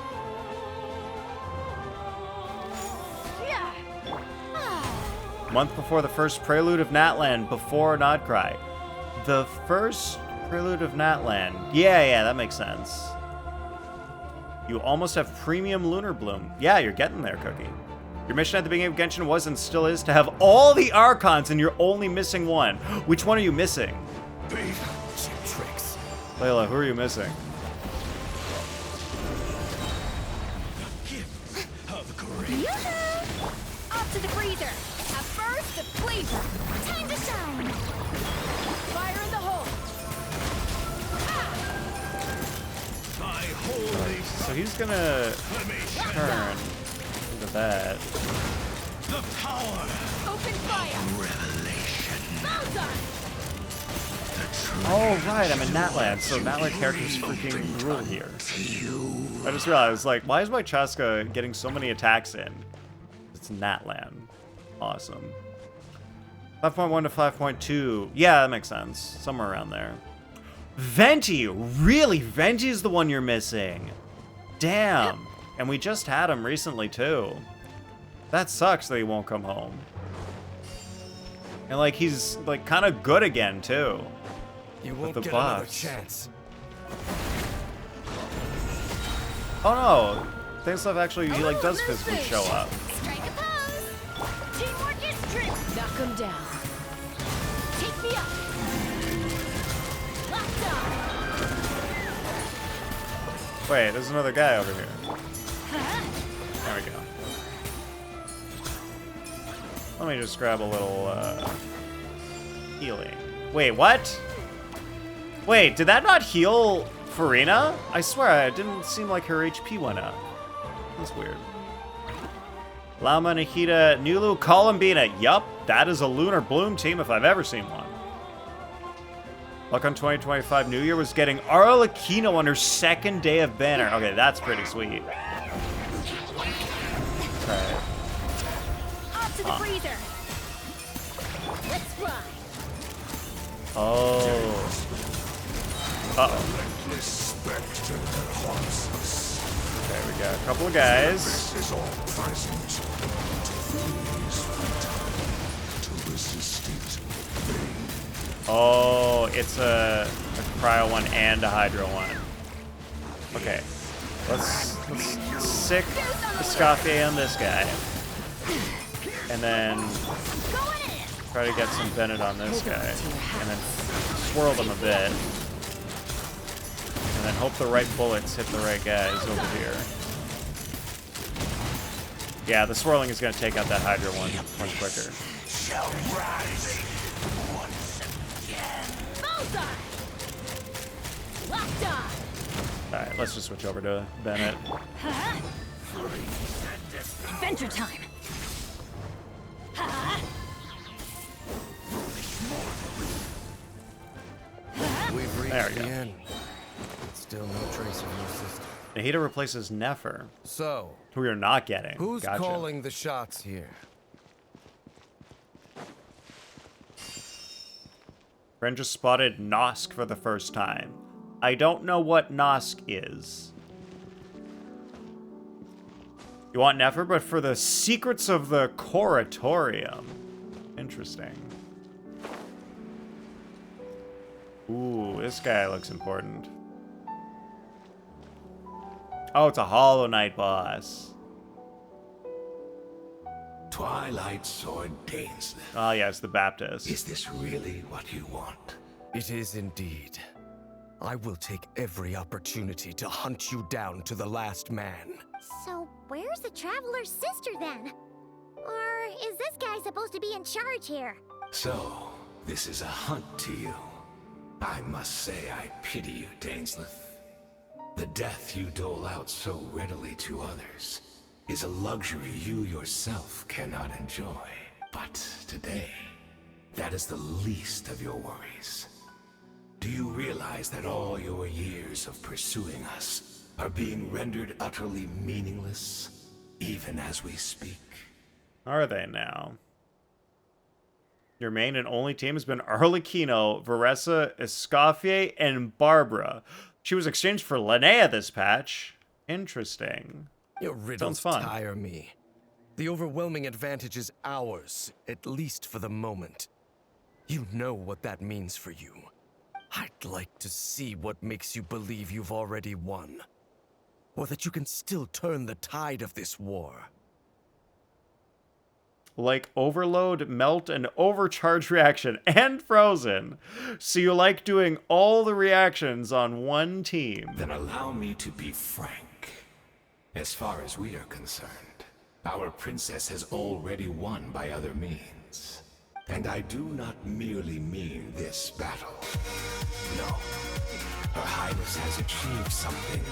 Month before the first prelude of Natlan, before Nodcry. The first prelude of Natlan. Yeah, that makes sense. You almost have premium Lunar Bloom. Yeah, you're getting there, Cookie. Your mission at the beginning of Genshin was and still is to have all the Archons, and you're only missing one. Which one are you missing? Cheap tricks. Layla, who are you missing? Yoo-hoo! Off to the freezer. A burst of flavor. Time to shine. Fire in the hole. So he's gonna turn into that. The power. Open fire. Revelation. Bullseye. Oh, right, I'm in Natlan, so Natlan character's freaking rule here. I just realized, like, why is my Chaska getting so many attacks in? It's Natlan. Awesome. 5.1 to 5.2. Yeah, that makes sense. Somewhere around there. Venti! Really? Venti's the one you're missing. Damn. And we just had him recently, too. That sucks that he won't come home. And, like, he's, like, kind of good again, too. You won't the get another buffs. chance. Oh no! Dainsleif actually, he like does physically show up. Strike a pose. Teamwork is trick. Knock him down. Take me up. Locked on. Wait, there's another guy over here. There we go. Let me just grab a little healing. Wait, what? Wait, did that not heal Farina? I swear, it didn't seem like her HP went up. That's weird. Lama, Nikita, Nulu, Columbina. Yup, that is a Lunar Bloom team if I've ever seen one. Luck on 2025 New Year was getting Arlecchino on her second day of banner. Okay, that's pretty sweet. Alright. Off to the freezer. Let's fly. Oh. Uh-oh. Okay, we got a couple of guys. Oh, it's a cryo one and a hydro one. Okay. Let's sick the Scafe on this guy. And then try to get some Bennett on this guy. And then swirl them a bit. And then hope the right bullets hit the right guys over here. Yeah, the swirling is going to take out that Hydra one much quicker. Alright, let's just switch over to Bennett. Adventure time. We've reached There we the go. end. Still no trace of your sister. Nahida replaces Nefer, So, who we are not getting. who's Gotcha. calling the shots here? Ren just spotted Nosk for the first time. I don't know what Nosk is. You want Nefer, but for the secrets of the Coratorium. Interesting. Ooh, this guy looks important. Oh, it's a Hollow Knight boss. Twilight Sword Dainsleif. Oh, yeah, it's the Baptist. Is this really what you want? It is indeed. I will take every opportunity to hunt you down to the last man. So, where's the Traveler's sister then? Or is this guy supposed to be in charge here? So, this is a hunt to you. I must say I pity you, Dainsleif. The death you dole out so readily to others is a luxury you yourself cannot enjoy. But today, that is the least of your worries. Do you realize that all your years of pursuing us are being rendered utterly meaningless, even as we speak? Are they now? Your main and only team has been Arlecchino, Varessa, Escoffier, and Barbara. She was exchanged for Linnea this patch. Interesting. Your riddles fun. tire me. The overwhelming advantage is ours, at least for the moment. You know what that means for you. I'd like to see what makes you believe you've already won. Or that you can still turn the tide of this war. Like overload, melt, and overcharge reaction, and frozen. So you like doing all the reactions on one team. Then allow me to be frank. As far as we are concerned, our princess has already won by other means. And I do not merely mean this battle. No. Her Highness has achieved something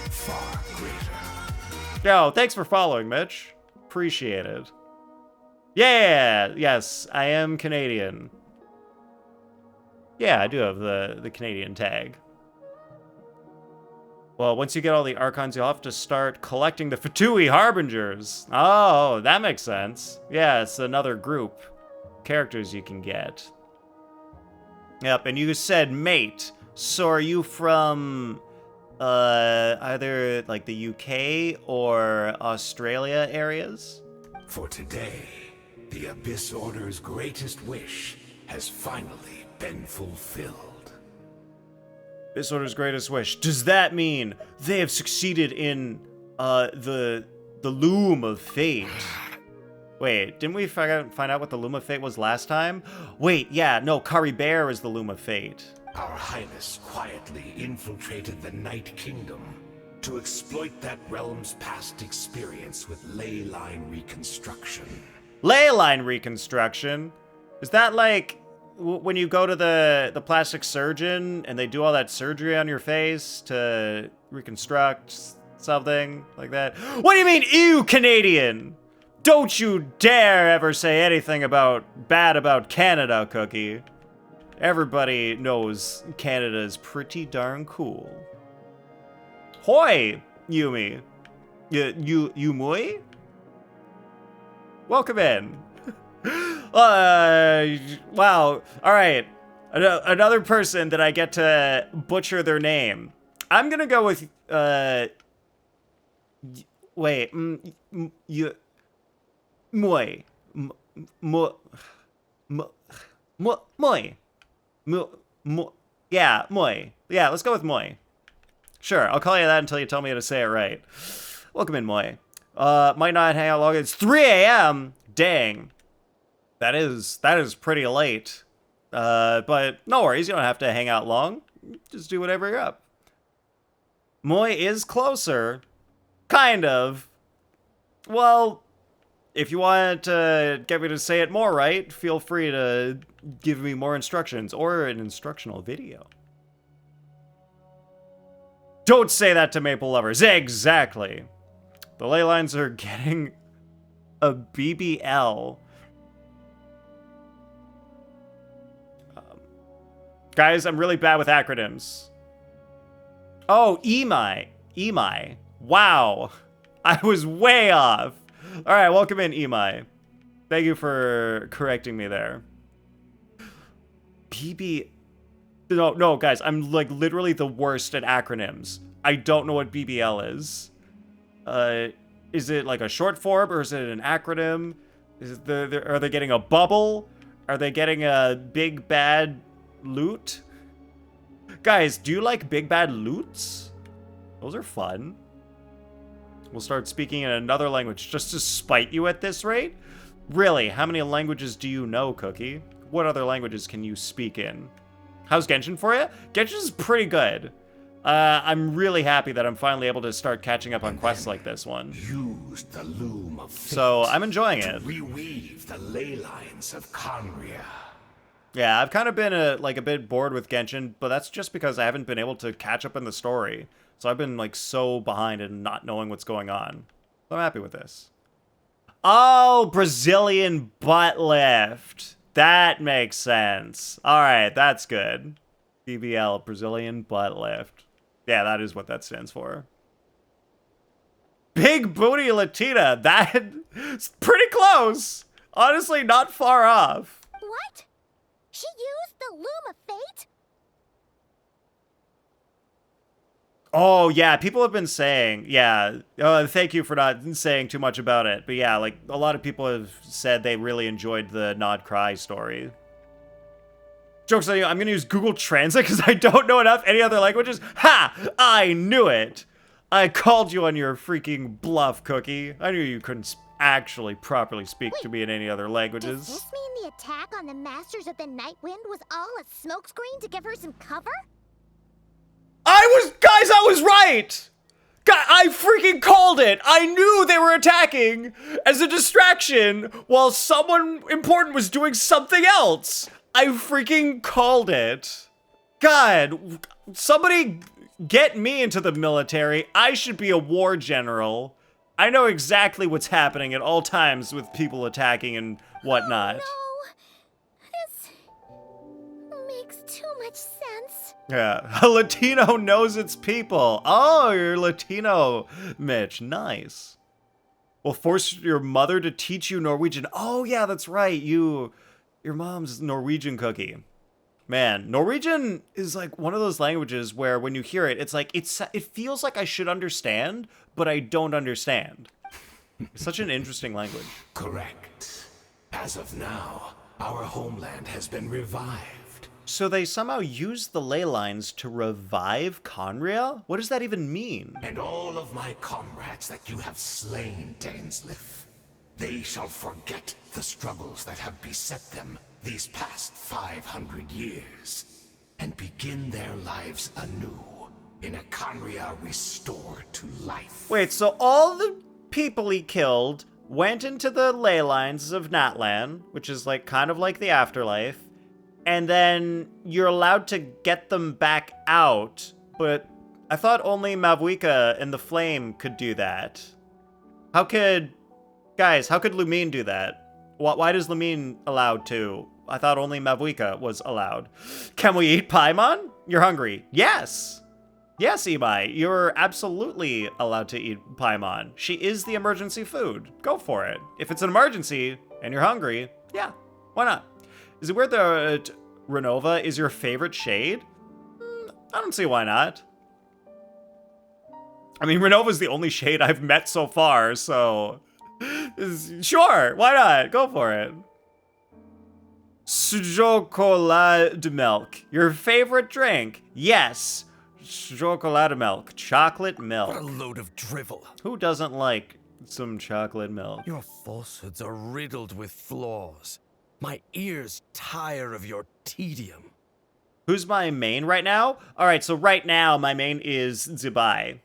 far greater. Yo, thanks for following, Mitch. Appreciate it. Yeah, yes, I am Canadian. Yeah, I do have the Canadian tag. Well, once you get all the Archons, you'll have to start collecting the Fatui Harbingers. Oh, that makes sense. Yeah, it's another group. Characters you can get. Yep, and you said mate. So are you from either like the UK or Australia areas? For today, the Abyss Order's greatest wish has finally been fulfilled. Abyss Order's greatest wish. Does that mean they have succeeded in the Loom of Fate? Wait, didn't we find out what the Loom of Fate was last time? Wait, yeah, no, Kari Bear is the Loom of Fate. Our Highness quietly infiltrated the Night Kingdom to exploit that realm's past experience with ley line reconstruction. Ley line reconstruction? Is that like when you go to the plastic surgeon and they do all that surgery on your face to reconstruct something like that? What do you mean, ew, Canadian? Don't you dare ever say anything bad about Canada, Cookie. Everybody knows Canada is pretty darn cool. Hoi, Yumi. Yumui? Welcome in. Wow. All right. Another person that I get to butcher their name. I'm gonna go with wait. Moi. Yeah, Moi. Yeah, let's go with Moi. Sure, I'll call you that until you tell me how to say it right. Welcome in, Moi. Might not hang out long. It's 3 a.m. Dang. That is pretty late. But no worries, you don't have to hang out long. Just do whatever you're up. Moi is closer. Kind of. Well, if you want to get me to say it more right, feel free to give me more instructions or an instructional video. Don't say that to Maple lovers. Exactly. The ley lines are getting a BBL. Guys, I'm really bad with acronyms. Oh, EMI. EMI. Wow. I was way off. All right, welcome in, EMI. Thank you for correcting me there. No, guys, I'm like literally the worst at acronyms. I don't know what BBL is. Is it like a short form or is it an acronym? Are they getting a bubble? Are they getting a big bad loot? Guys, do you like big bad loots? Those are fun. We'll start speaking in another language just to spite you at this rate? Really, how many languages do you know, Cookie? What other languages can you speak in? How's Genshin for you? Genshin's pretty good. I'm really happy that I'm finally able to start catching up on quests like this one. Use the loom of fate So I'm enjoying to it. reweave the ley lines of Conria. Yeah, I've kind of been a bit bored with Genshin, but that's just because I haven't been able to catch up in the story. So I've been like so behind and not knowing what's going on. So I'm happy with this. Oh, Brazilian butt lift. That makes sense. All right, that's good. BBL, Brazilian butt lift. Yeah, that is what that stands for. Big booty Latina. That's pretty close. Honestly, not far off. What? She used the Loom of Fate? Oh, yeah, people have been saying, yeah, thank you for not saying too much about it. But yeah, like, a lot of people have said they really enjoyed the Nod Cry story. Joke's on you, I'm gonna use Google Translate because I don't know enough any other languages. Ha! I knew it! I called you on your freaking bluff, Cookie. I knew you couldn't actually properly speak to me in any other languages. Does this mean the attack on the Masters of the Night Wind was all a smokescreen to give her some cover? Guys, I was right! I freaking called it! I knew they were attacking as a distraction while someone important was doing something else! I freaking called it. God, somebody get me into the military. I should be a war general. I know exactly what's happening at all times with people attacking and whatnot. Oh, no. This makes too much sense. Yeah, a Latino knows its people. Oh, you're Latino, Mitch. Nice. Will force your mother to teach you Norwegian. Oh, yeah, that's right. Your mom's Norwegian, Cookie. Man, Norwegian is like one of those languages where when you hear it, it's like, it feels like I should understand, but I don't understand. It's such an interesting language. Correct. As of now, our homeland has been revived. So they somehow used the ley lines to revive Conria? What does that even mean? And all of my comrades that you have slain, Dainsleif, they shall forget the struggles that have beset them these past 500 years, and begin their lives anew in a Conria restored to life. Wait, so all the people he killed went into the ley lines of Natlan, which is like kind of like the afterlife, and then you're allowed to get them back out, but I thought only Mavuika and the Flame could do that. Guys, how could Lumine do that? Why does Lumine allowed to? I thought only Mavuika was allowed. Can we eat Paimon? You're hungry. Yes! Yes, Imai, you're absolutely allowed to eat Paimon. She is the emergency food. Go for it. If it's an emergency and you're hungry, yeah, why not? Is it weird that Renova is your favorite shade? I don't see why not. I mean, Renova's the only shade I've met so far, so... Sure, why not? Go for it. Chocolat milk. Your favorite drink? Yes. Chocolat milk. Chocolate milk. What a load of drivel. Who doesn't like some chocolate milk? Your falsehoods are riddled with flaws. My ears tire of your tedium. Who's my main right now? Alright, so right now my main is Zibai.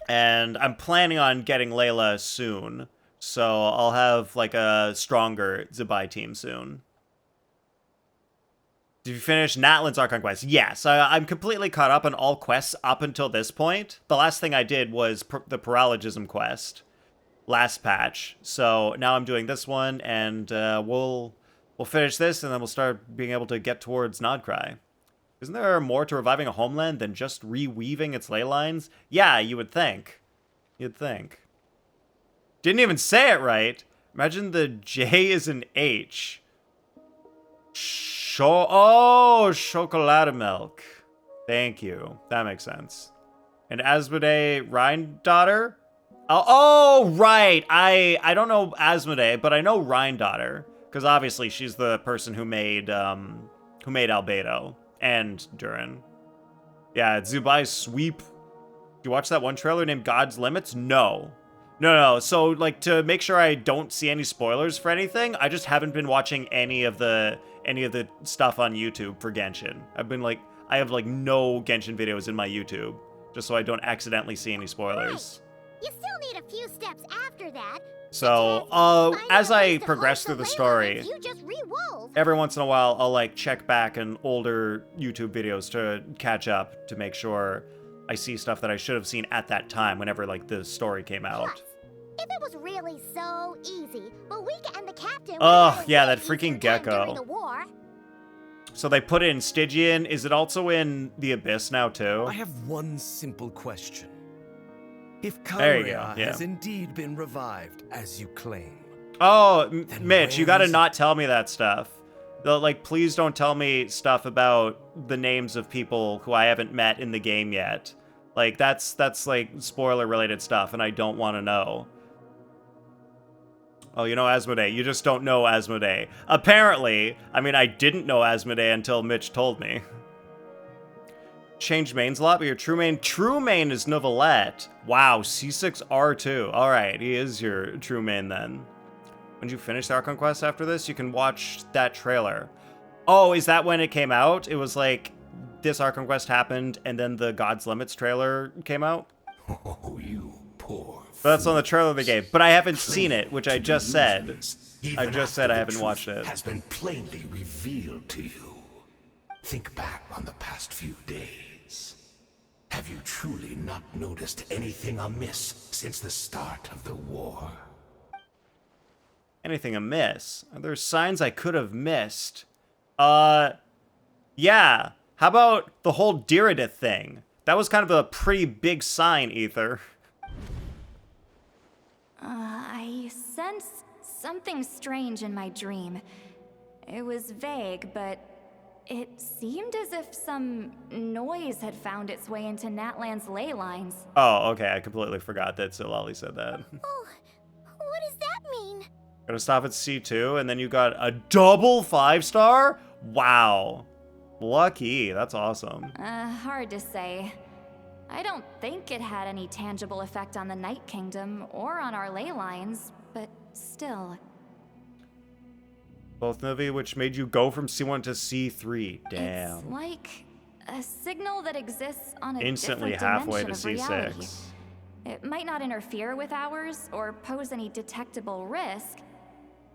And I'm planning on getting Layla soon. So I'll have like a stronger Zibai team soon. Did you finish Natlan's Archon quest? Yes, I'm completely caught up on all quests up until this point. The last thing I did was the Paralogism quest. Last patch. So now I'm doing this one, and we'll finish this, and then we'll start being able to get towards Nodcry. Isn't there more to reviving a homeland than just reweaving its ley lines? Yeah, you would think. You'd think. Didn't even say it right. Imagine the J is an H. Chocolate milk. Thank you. That makes sense. And Asmodee Rhine-daughter? Oh, right. I don't know Asmodee, but I know Rhine-daughter. Because obviously she's the person who made Albedo and Durin. Yeah, Zubai's sweep. Did you watch that one trailer named God's Limits? No. No. So, like, to make sure I don't see any spoilers for anything, I just haven't been watching any of the stuff on YouTube for Genshin. I have no Genshin videos in my YouTube, just so I don't accidentally see any spoilers. Right. You still need a few steps after that. So, as I progress through the story, you just re-wove. every once in a while, I'll, like, check back in older YouTube videos to catch up, to make sure I see stuff that I should have seen at that time, whenever, like, the story came out. Yes. If it was really so easy, Mavuika and the captain... Oh, yeah, that freaking during gecko. the war. So they put it in Stygian. Is it also in the Abyss now, too? I have one simple question. If There you go, Conria yeah. has indeed been revived, as you claim, Oh, Then Mitch, you where gotta is not tell me that stuff. Like, please don't tell me stuff about the names of people who I haven't met in the game yet. Like, that's like spoiler-related stuff, and I don't want to know. Oh, you know Asmodee. You just don't know Asmodee. Apparently, I mean, I didn't know Asmodee until Mitch told me. Changed mains a lot, but your true main is Novelette. Wow, C6R2. All right, he is your true main then. When you finish the Archon Quest after this, you can watch that trailer. Oh, is that when it came out? It was like, this Archon Quest happened, and then the God's Limits trailer came out? Oh, you poor. But that's on the trailer they gave. But I haven't seen it, which I just said. I just said I haven't watched it. Has been plainly revealed to you. Think back on the past few days. Have you truly not noticed anything amiss since the start of the war? Anything amiss? Are there signs I could have missed? Yeah. How about the whole Diridith thing? That was kind of a pretty big sign, Ether. I sensed something strange in my dream. It was vague, but it seemed as if some noise had found its way into Natlan's ley lines. Oh, okay. I completely forgot that Silali said that. Oh, what does that mean? Gonna stop at C2, and then you got a double 5-star? Wow. Lucky. That's awesome. Hard to say. I don't think it had any tangible effect on the Night Kingdom or on our ley lines, but still. Both Novi, which made you go from C1 to C3. Damn. It's like a signal that exists on a Instantly different halfway to dimension of reality. C6. It might not interfere with ours or pose any detectable risk,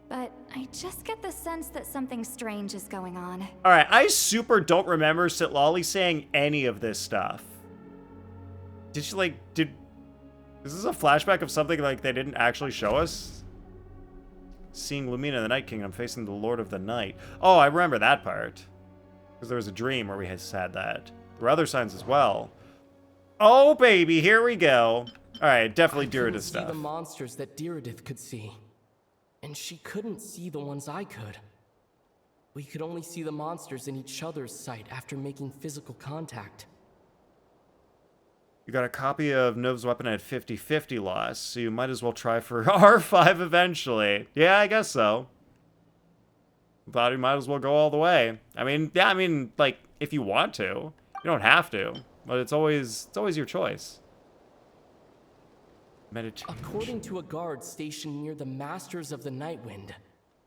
but I just get the sense that something strange is going on. All right, I super don't remember Sitlali saying any of this stuff. Did she is this a flashback of something like they didn't actually show us? Seeing Lumina the Night Kingdom facing the Lord of the Night. Oh, I remember that part. Because there was a dream where we had said that. There were other signs as well. Oh, baby, here we go. All right, definitely Diridith See stuff. the monsters that Diridith could see. And she couldn't see the ones I could. We could only see the monsters in each other's sight after making physical contact. You got a copy of Nov's weapon at 50-50 loss, so you might as well try for R5 eventually. Yeah, I guess so. Thought you might as well go all the way. I mean, yeah, like, if you want to. You don't have to, but it's always your choice. Meditation. According to a guard stationed near the Masters of the Nightwind,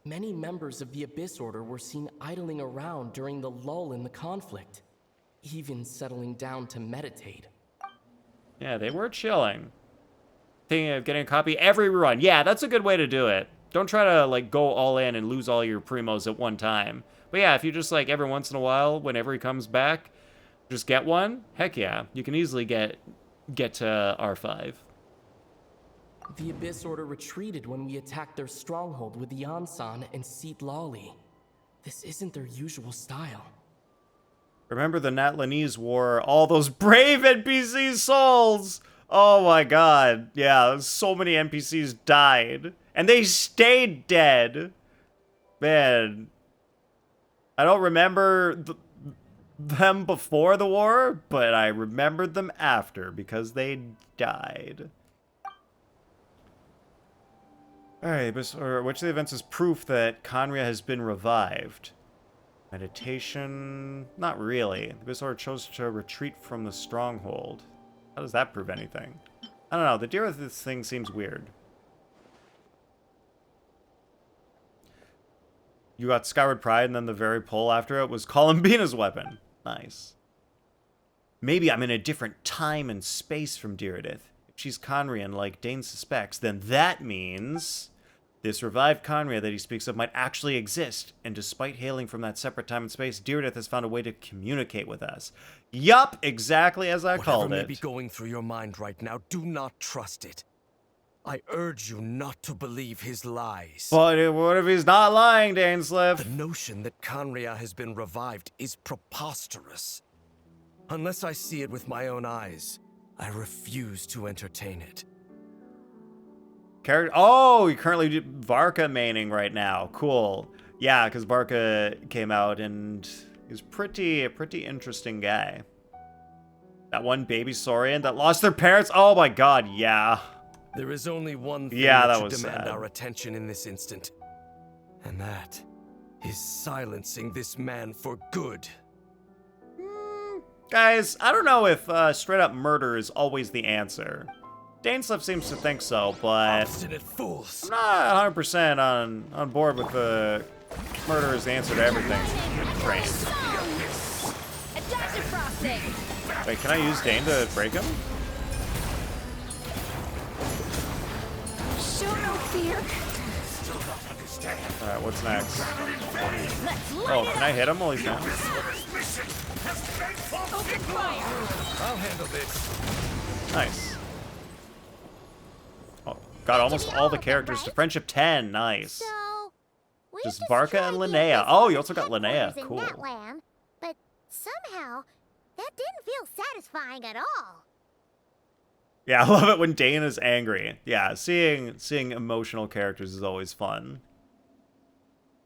many members of the Abyss Order were seen idling around during the lull in the conflict, even settling down to meditate. Yeah, they were chilling. Thinking of getting a copy every run. Yeah, that's a good way to do it. Don't try to, like, go all in and lose all your primos at one time. But yeah, if you just, like, every once in a while, whenever he comes back, just get one, heck yeah. You can easily get to R5. The Abyss Order retreated when we attacked their stronghold with Yansan and Seat Lawley. This isn't their usual style. Remember the Natlanese War, all those brave NPC souls! Oh my god, yeah, so many NPCs died. And they stayed dead. Man, I don't remember them before the war, but I remembered them after because they died. Alright, which of the events is proof that Conria has been revived? Meditation? Not really. The Abyss Order chose to retreat from the stronghold. How does that prove anything? I don't know. The deal with this thing seems weird. You got Skyward Pride, and then the very pull after it was Columbina's weapon. Nice. Maybe I'm in a different time and space from Diridith. If she's Conrian like Dane suspects, then that means this revived Conria that he speaks of might actually exist, and despite hailing from that separate time and space, Diridith has found a way to communicate with us. Yup, exactly as I called Whatever it. may be going through your mind right now, do not trust it. I urge you not to believe his lies. But what if he's not lying, The Dainsleif? notion that Conria has been revived is preposterous. Unless I see it with my own eyes, I refuse to entertain it. Oh, you're currently Varka maining right now. Cool. Yeah, because Varka came out and he's a pretty interesting guy. That one baby Saurian that lost their parents. Oh my god, yeah. There is only one thing Yeah, that that should was demand sad. our attention in this instant. And that is silencing this man for good. Guys, I don't know if straight up murder is always the answer. Dainsleif seems to think so, but Obstinate fools. I'm not 100% on board with the murder is the answer to everything train. Adaptive frosting. Wait, can I use Dane to break him? Show no fear. Alright, what's next? Let's light Oh, it can I hit him while he's down? up. Open fire. I'll handle this. Nice. Oh, got almost all the characters to friendship 10. Nice. So, we Just destroyed Varka and the Linnea. Abyss Oh, you Warden's also got Linnea. headquarters in Cool. that land, but somehow, that didn't feel satisfying at all. Yeah, I love it when Dane is angry. Yeah, seeing emotional characters is always fun.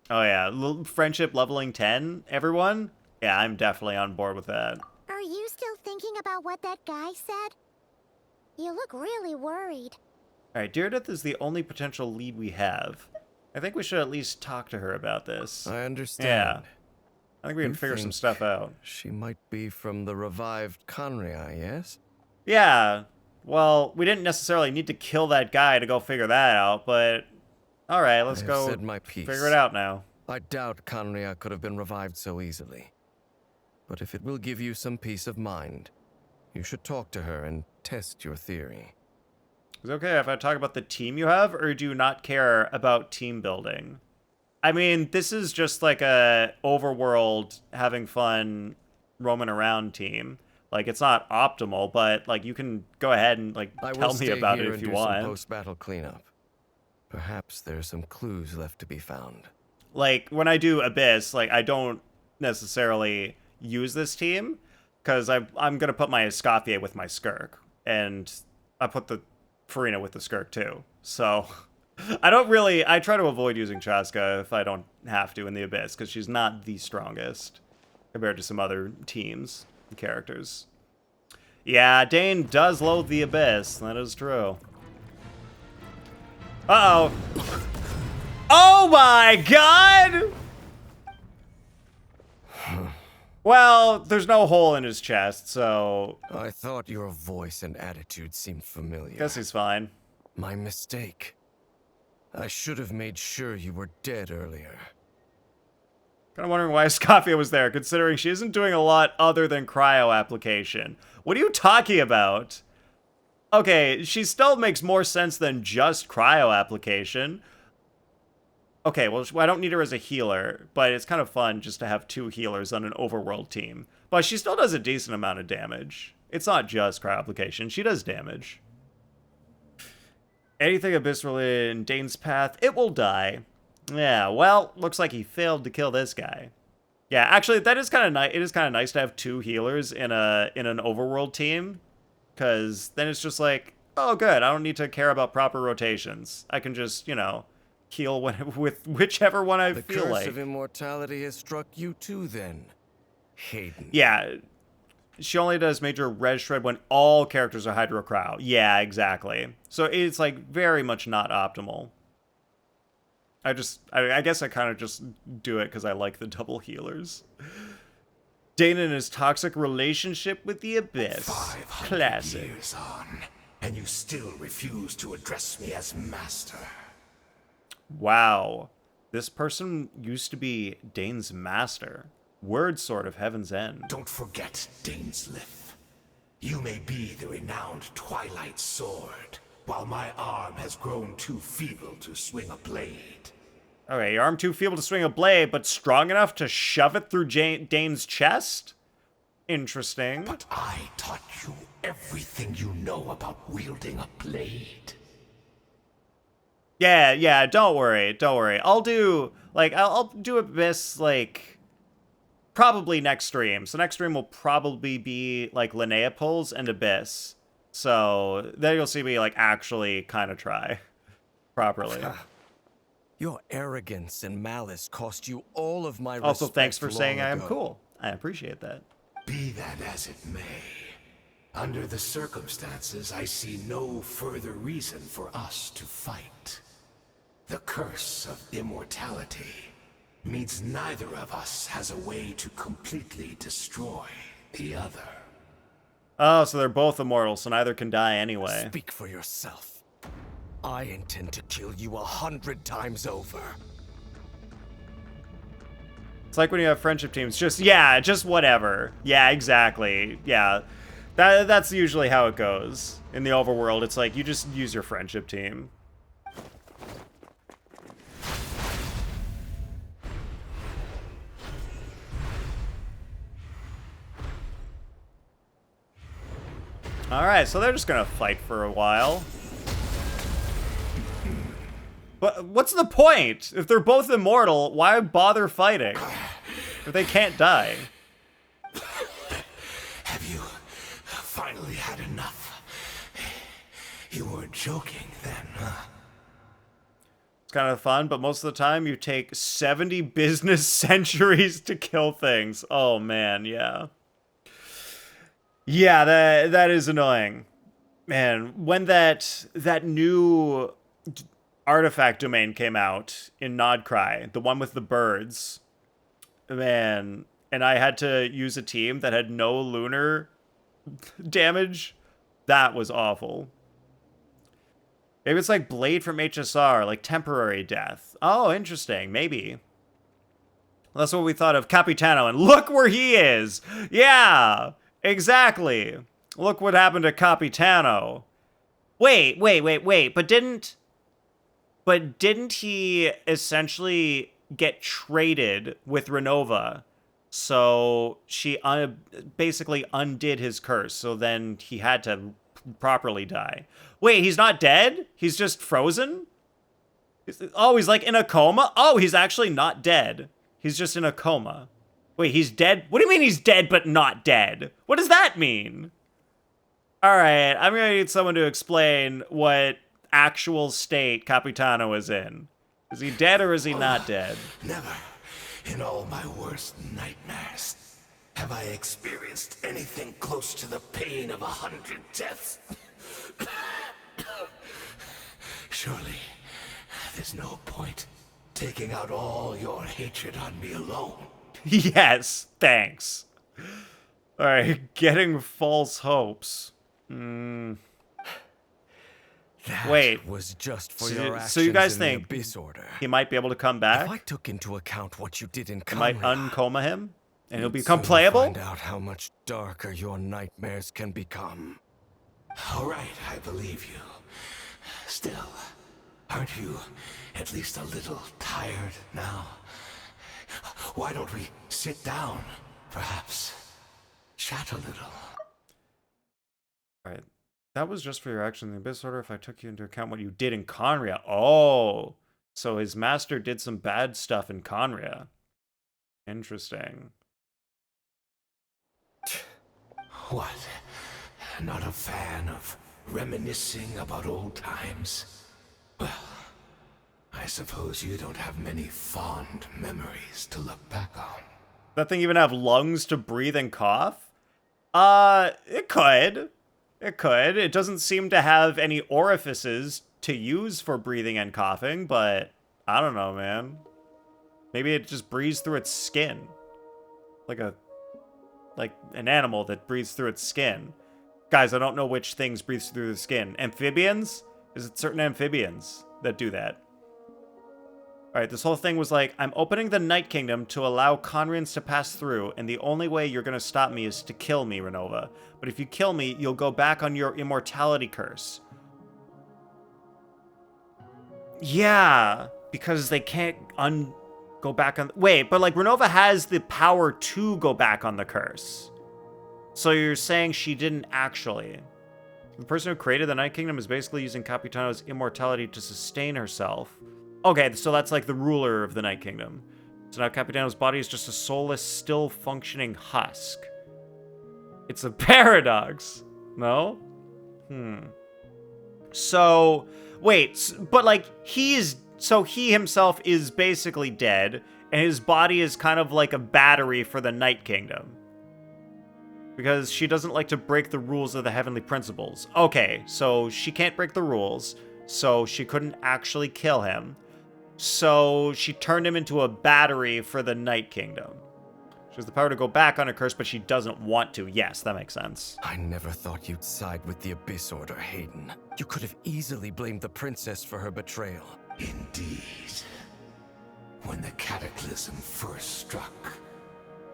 Oh yeah, friendship leveling 10, everyone? Yeah, I'm definitely on board with that. Are you still thinking about what that guy said? You look really worried. Alright, Deardith is the only potential lead we have. I think we should at least talk to her about this. I understand. Yeah. I think we can You figure some think stuff out. She might be from the revived Conria, yes? Yeah, well, we didn't necessarily need to kill that guy to go figure that out, but... Alright, let's I have go said my piece. figure it out now. I doubt Conria could have been revived so easily. But if it will give you some peace of mind, you should talk to her and test your theory. Is it okay if I talk about the team you have, or do you not care about team building? I mean, this is just like a overworld, having fun, roaming around team. Like, it's not optimal, but, like, you can go ahead and, like, I tell will me stay about here it if and you do some want. post-battle cleanup. Perhaps there are some clues left to be found. Like, when I do Abyss, like, I don't necessarily use this team, because I'm going to put my Escoffier with my Skirk, and I put the Farina with the Skirk, too. So, I try to avoid using Chaska if I don't have to in the Abyss, because she's not the strongest, compared to some other teams and characters. Yeah, Dane does loathe the Abyss, that is true. Uh-oh. Oh my god! Well, there's no hole in his chest, so I thought your voice and attitude seemed familiar. guess he's fine. My mistake. I should have made sure you were dead earlier. Kind of wondering why Escoffier was there, considering she isn't doing a lot other than cryo application. What are you talking about? Okay, she still makes more sense than just cryo application. Okay, well, I don't need her as a healer, but it's kind of fun just to have two healers on an overworld team. But she still does a decent amount of damage. It's not just cryo application, she does damage. Anything abyssal in Dane's path, it will die. Yeah, well, looks like he failed to kill this guy. Yeah, actually, that is kind of nice. It is kind of nice to have two healers in an overworld team, because then it's just like, oh, good. I don't need to care about proper rotations. I can just, you know, heal with whichever one I feel The like. curse of immortality has struck you too, then, Hayden. Yeah, she only does major res shred when all characters are hydrocryo. Yeah, exactly. So it's like very much not optimal. I guess I kind of just do it because I like the double healers. Dane and his toxic relationship with the Abyss. 500 Classic. years on, and you still refuse to address me as master. Wow. This person used to be Dane's master. Word sword of Heaven's End. Don't forget, Dainsleif. You may be the renowned Twilight Sword, while my arm has grown too feeble to swing a blade. Okay, your arm too feeble to swing a blade, but strong enough to shove it through Dane's chest? Interesting. But I taught you everything you know about wielding a blade. Yeah, don't worry. I'll do, like, I'll do Abyss, like, probably next stream. So next stream will probably be, like, Linnea pulls and Abyss. So there you'll see me, like, actually kind of try. properly. Your arrogance and malice cost you all of my Also, respect thanks for saying long I am ago. cool. I appreciate that. Be that as it may, under the circumstances, I see no further reason for us to fight. The curse of immortality means neither of us has a way to completely destroy the other. Oh, so they're both immortal, so neither can die anyway. Speak for yourself. I intend to kill you 100 times over. It's like when you have friendship teams. Just whatever. Yeah, exactly. Yeah. That's usually how it goes. In the overworld, it's like, you just use your friendship team. Alright, so they're just gonna fight for a while. But what's the point? If they're both immortal, why bother fighting? If they can't die. Have you finally had enough? You weren't joking then, huh? It's kind of fun, but most of the time you take 70 business centuries to kill things. Oh man, yeah. Yeah, that is annoying. Man, when that new artifact domain came out in Nodcry, the one with the birds, man, and I had to use a team that had no lunar damage, that was awful. Maybe it's like Blade from HSR, like temporary death. Oh, interesting, maybe. That's what we thought of Capitano, and look where he is! Yeah! Exactly. Look what happened to Capitano. Wait, but didn't he essentially get traded with Renova? So she basically undid his curse, so then he had to properly die. Wait, he's not dead? He's just frozen? Oh, he's like in a coma? Oh, he's actually not dead. He's just in a coma. Wait, he's dead? What do you mean he's dead but not dead? What does that mean? Alright, I'm gonna need someone to explain what actual state Capitano is in. Is he dead or is he not dead? Never, in all my worst nightmares, have I experienced anything close to the pain of 100 deaths. Surely, there's no point taking out all your hatred on me alone. Yes, thanks. Alright, getting false hopes. That Wait, was just for so your you- actions so you guys in think the Abyss Order. He might be able to come If back? I took into account what you did in It might Conrad, uncoma him? And he'll you'd become soon playable? Find out how much darker your nightmares can become. All right, I believe you. Still, aren't you at least a little tired now? Why don't we sit down, perhaps? Chat a little. Alright. That was just for your action in the Abyss Order if I took you into account what you did in Conria. Oh! So his master did some bad stuff in Conria. Interesting. What? Not a fan of reminiscing about old times? Well, I suppose you don't have many fond memories to look back on. That thing even have lungs to breathe and cough? It could. It could. It doesn't seem to have any orifices to use for breathing and coughing, but I don't know, man. Maybe it just breathes through its skin. Like an animal that breathes through its skin. Guys, I don't know which things breathe through the skin. Amphibians? Is it certain amphibians that do that? Alright, this whole thing was like, I'm opening the Night Kingdom to allow Conrians to pass through, and the only way you're gonna stop me is to kill me, Renova. But if you kill me, you'll go back on your immortality curse. Yeah, because they can't go back on... Wait, but like, Renova has the power to go back on the curse. So you're saying she didn't actually. The person who created the Night Kingdom is basically using Capitano's immortality to sustain herself. Okay, so that's like the ruler of the Night Kingdom. So now Capitano's body is just a soulless, still functioning husk. It's a paradox. No? So, Wait, but like so he himself is basically dead, and his body is kind of like a battery for the Night Kingdom. Because she doesn't like to break the rules of the heavenly principles. Okay, so she can't break the rules, so she couldn't actually kill him. So she turned him into a battery for the Night Kingdom. She has the power to go back on her curse, but she doesn't want to. Yes, that makes sense. I never thought you'd side with the Abyss Order, Hayden. You could have easily blamed the princess for her betrayal. Indeed. When the cataclysm first struck,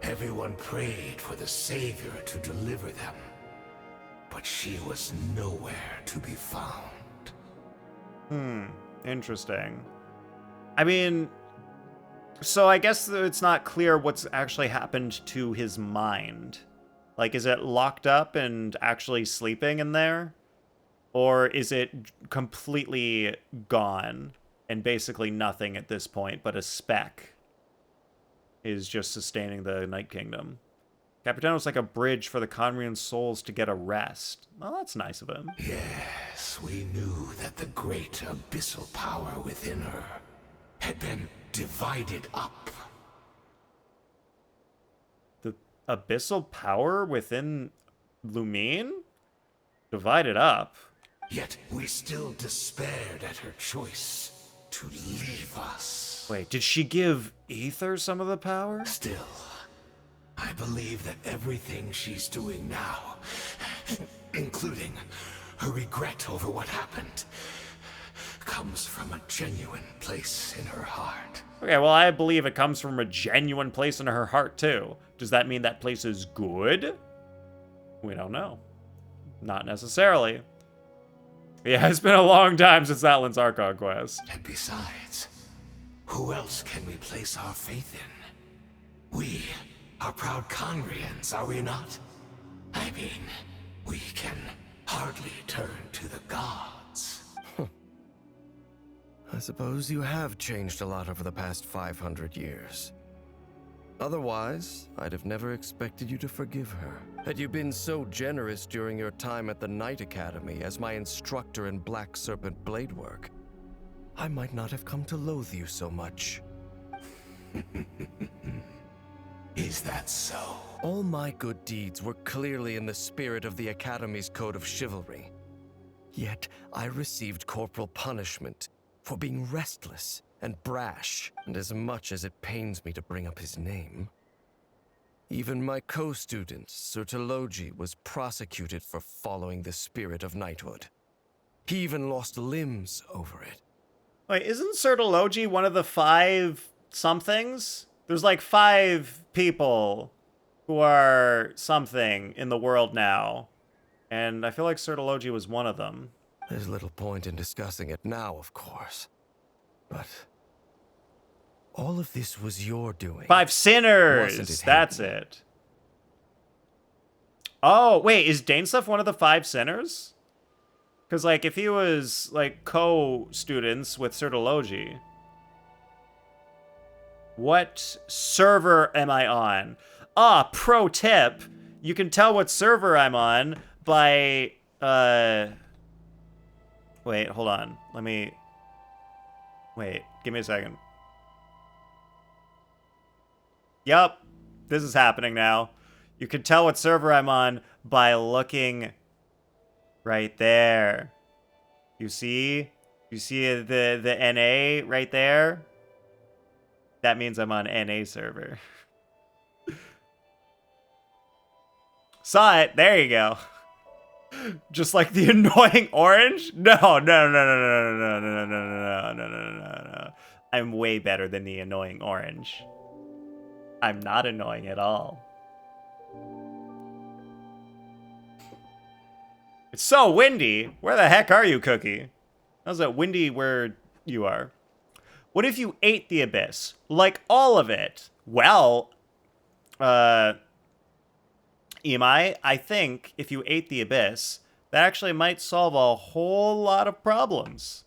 everyone prayed for the Savior to deliver them. But she was nowhere to be found. Interesting. I mean, so I guess it's not clear what's actually happened to his mind. Like, is it locked up and actually sleeping in there? Or is it completely gone and basically nothing at this point, but a speck is just sustaining the Night Kingdom? Capitan was like a bridge for the Conrian souls to get a rest. Well, that's nice of him. Yes, we knew that the great abyssal power within her had been divided up. The abyssal power within Lumine? Divided up? Yet we still despaired at her choice to leave us. Wait, did she give Ether some of the power? Still, I believe that everything she's doing now, including her regret over what happened, comes from a genuine place in her heart. Okay, well, I believe it comes from a genuine place in her heart, too. Does that mean that place is good? We don't know. Not necessarily. Yeah, it's been a long time since that Lin's Archon quest. And besides, who else can we place our faith in? We are proud Conrians, are we not? I mean, we can hardly turn to the gods. I suppose you have changed a lot over the past 500 years. Otherwise, I'd have never expected you to forgive her. Had you been so generous during your time at the Knight Academy as my instructor in Black Serpent blade work, I might not have come to loathe you so much. Is that so? All my good deeds were clearly in the spirit of the Academy's code of chivalry. Yet, I received corporal punishment for being restless and brash, and as much as it pains me to bring up his name, even my co-student, Sir Tologi, was prosecuted for following the spirit of knighthood. He even lost limbs over it. Wait, isn't Sertologi one of the 5 somethings? There's like 5 people who are something in the world now, and I feel like Sertologi was one of them. There's little point in discussing it now, of course. But all of this was your doing. 5 sinners! Wasn't it, That's Hayden? it. Oh, wait, is Dainsleif one of the 5 sinners? Because, like, if he was, like, co-students with Sertologi, what server am I on? Ah, pro tip. You can tell what server I'm on by, wait, hold on. Wait, give me a second. Yup, this is happening now. You can tell what server I'm on by looking right there. You see? You see the NA right there? That means I'm on NA server. Saw it. There you go. Just like the annoying orange? No. I'm way better than the annoying orange. I'm not annoying at all. It's so windy. Where the heck are you, Cookie? How's it windy where you are? What if you ate the abyss? Like all of it? Well, Imai, I think if you ate the abyss, that actually might solve a whole lot of problems.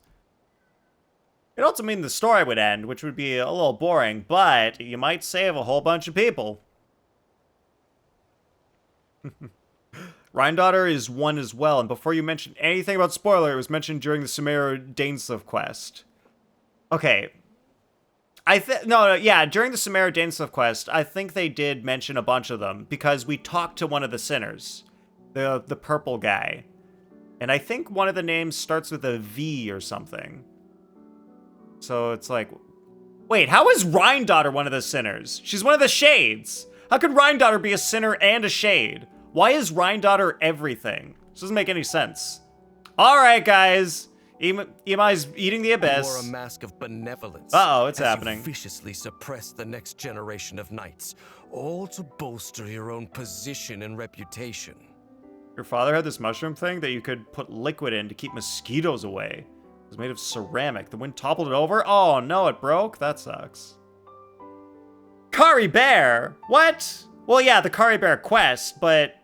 It also mean the story would end, which would be a little boring, but you might save a whole bunch of people. Rhine-Daughter is one as well, and before you mention anything about spoiler, it was mentioned during the Sumeru Dainsleif quest. Okay. During the Sumeru Dainsleif quest, I think they did mention a bunch of them, because we talked to one of the sinners. The purple guy. And I think one of the names starts with a V or something. So it's like... Wait, how is Rhine-Daughter one of the sinners? She's one of the shades! How could Rhine-Daughter be a sinner and a shade? Why is Rhine-Daughter everything? This doesn't make any sense. Alright, guys. Imai's eating the abyss. You wore a mask of benevolence. Uh-oh, it's as happening. You viciously suppress the next generation of knights, all to bolster your own position and reputation. Your father had this mushroom thing that you could put liquid in to keep mosquitoes away. It was made of ceramic. The wind toppled it over. Oh, no, it broke? That sucks. Kari Bear? What? Well, yeah, the Kari Bear quest, but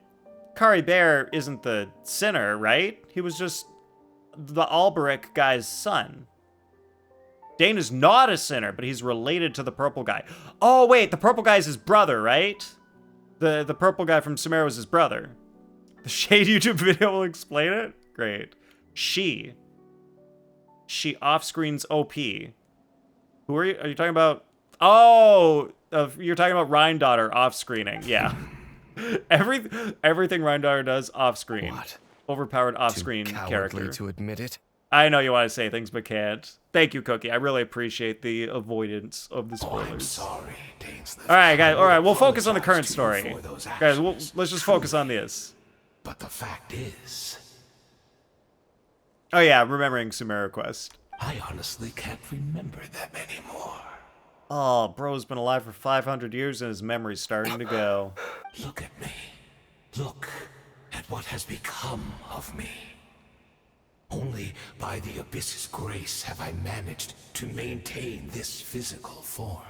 Kari Bear isn't the sinner, right? He was just the Alberic guy's son. Dane is not a sinner, but he's related to the purple guy. Oh, wait, the purple guy's his brother, right? The purple guy from Sumeru was his brother. The Shade YouTube video will explain it? Great. She off-screens OP. Who are you? Are you talking about? Oh, you're talking about Rhine-Daughter off-screening. Yeah. Everything Rhine-Daughter does off-screen. What? Overpowered off-screen Too cowardly character. to admit it? I know you want to say things but can't. Thank you, Cookie. I really appreciate the avoidance of the spoilers. I'm sorry, Dainsleif. All right, guys. All right, we'll focus on the Apologize current to you story. for those Guys, actions. let's just focus on this. But the fact is, Oh yeah, remembering Sumeru quest. I honestly can't remember them anymore. Oh, bro's been alive for 500 years and his memory's starting to go. Look at me. Look at what has become of me. Only by the Abyss's grace have I managed to maintain this physical form.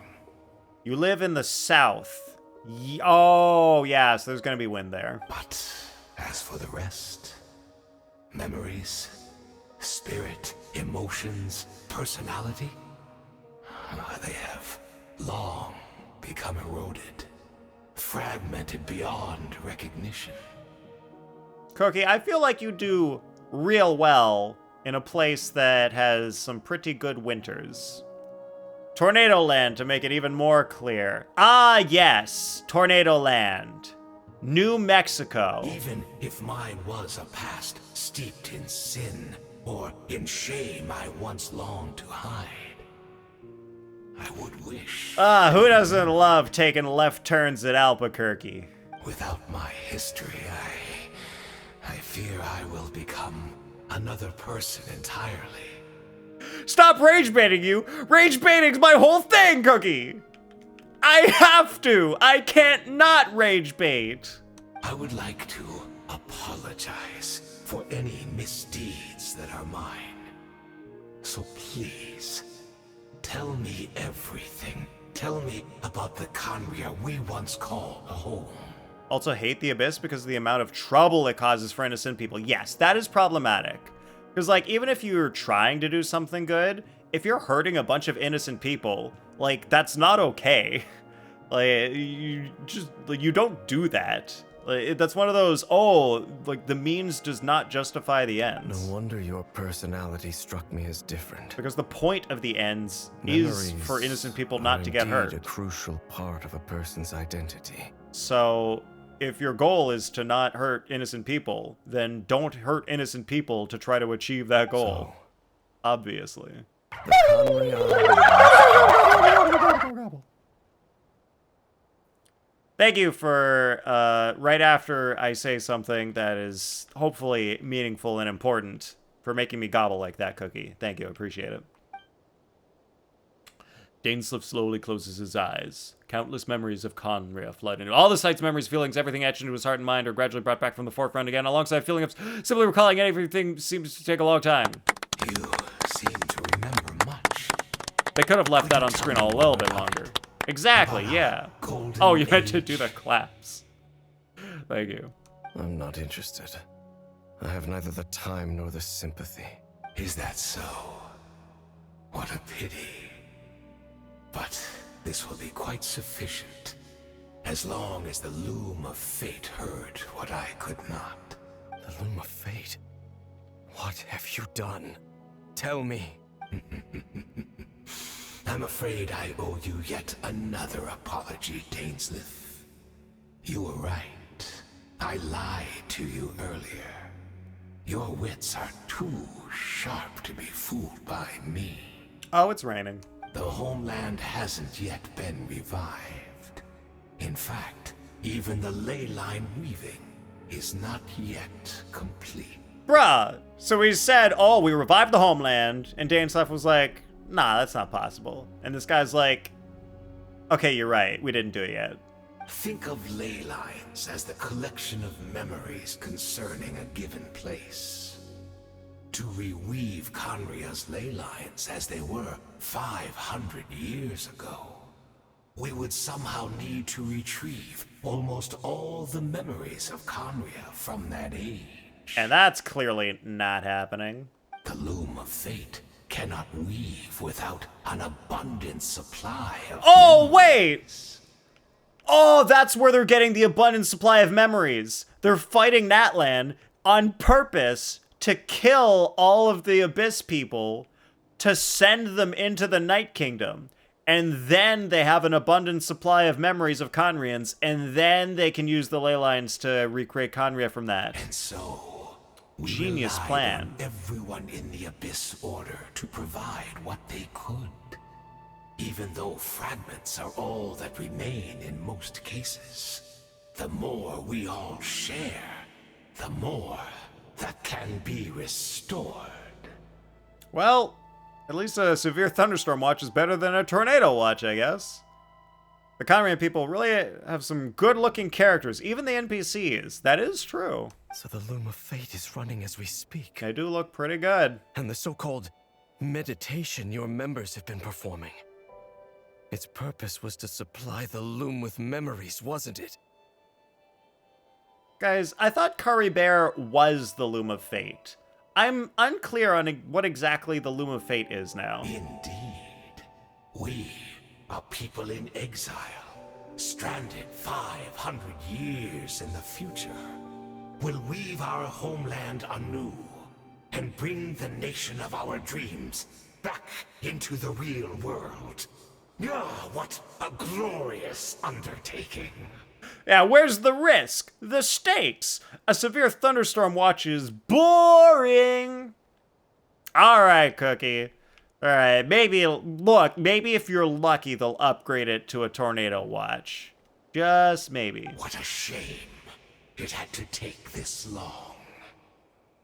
You live in the south. Oh, yeah, so there's gonna be wind there. But as for the rest, memories, spirit, emotions, personality, they have long become eroded, fragmented beyond recognition. Cookie, I feel like you do real well in a place that has some pretty good winters. Tornado Land, to make it even more clear. Ah, yes, Tornado Land. New Mexico. Even if mine was a past steeped in sin or in shame I once longed to hide, I would wish. Who doesn't love taking left turns at Albuquerque? Without my history, I fear I will become another person entirely. Stop rage baiting you! Rage baiting's my whole thing, Cookie! I have to! I can't not rage bait! I would like to apologize for any misdeeds that are mine. So please, tell me everything. Tell me about the Conria we once called home. Also hate the Abyss because of the amount of trouble it causes for innocent people. Yes, that is problematic. Because, like, even if you're trying to do something good, if you're hurting a bunch of innocent people, like, that's not okay. Like, you don't do that. Like, that's one of those, like, the means does not justify the ends. No wonder your personality struck me as different. Because the point of the ends is for innocent people not to get hurt. A crucial part of a person's identity. So, if your goal is to not hurt innocent people, then don't hurt innocent people to try to achieve that goal. So, obviously. Thank you for, right after I say something that is hopefully meaningful and important, for making me gobble like that, Cookie. Thank you, appreciate it. Dainsleif slowly closes his eyes. Countless memories of Conria flood into all the sights, memories, feelings, everything etched into his heart and mind are gradually brought back from the forefront again, alongside a feeling of simply recalling everything seems to take a long time. You seem to remember much. They could have left that on screen a little bit longer. Exactly, yeah. Oh, you meant to do the claps. Thank you. I'm not interested. I have neither the time nor the sympathy. Is that so? What a pity. But this will be quite sufficient, as long as the loom of fate heard what I could not. Loom of Fate. What have you done? Tell me. I'm afraid I owe you yet another apology, Dainsleif. You were right. I lied to you earlier. Your wits are too sharp to be fooled by me. Oh, it's raining. The homeland hasn't yet been revived. In fact, even the ley line weaving is not yet complete. Bruh! So we said, oh, we revived the homeland, and Dainsleif was like, nah, that's not possible. And this guy's like, okay, you're right, we didn't do it yet. Think of ley lines as the collection of memories concerning a given place. To reweave Conria's ley lines as they were 500 years ago, we would somehow need to retrieve almost all the memories of Conria from that age. And that's clearly not happening. The Loom of Fate cannot weave without an abundant supply of Oh, wait! Oh, that's where they're getting the abundant supply of memories. They're fighting Natlan on purpose to kill all of the Abyss people, to send them into the Night Kingdom. And then they have an abundant supply of memories of Conrians, and then they can use the ley lines to recreate Conria from that. And so, we Genius relied plan. on everyone in the Abyss Order to provide what they could. Even though fragments are all that remain in most cases, the more we all share, the more that can be restored. Well, at least a severe thunderstorm watch is better than a tornado watch, I guess. The Conrian people really have some good-looking characters, even the NPCs. That is true. So the Loom of Fate is running as we speak. They do look pretty good. And the so-called meditation your members have been performing. Its purpose was to supply the Loom with memories, wasn't it? Guys, I thought Curry Bear was the Loom of Fate. I'm unclear on what exactly the Loom of Fate is now. Indeed, we are people in exile, stranded 500 years in the future. Will weave our homeland anew and bring the nation of our dreams back into the real world. Ah, what a glorious undertaking. Yeah, where's the risk? The stakes? A severe thunderstorm watch is boring. All right, Cookie. All right, maybe if you're lucky, they'll upgrade it to a tornado watch. Just maybe. What a shame it had to take this long.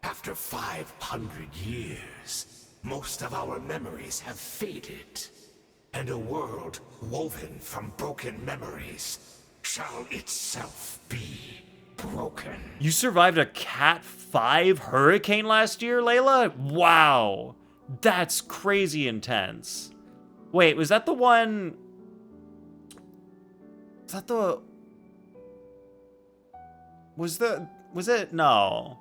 After 500 years, most of our memories have faded, and a world woven from broken memories shall itself be broken. You survived a Cat 5 hurricane last year, Layla? Wow. That's crazy intense. Wait, was that the one... Is that the... Was it? No.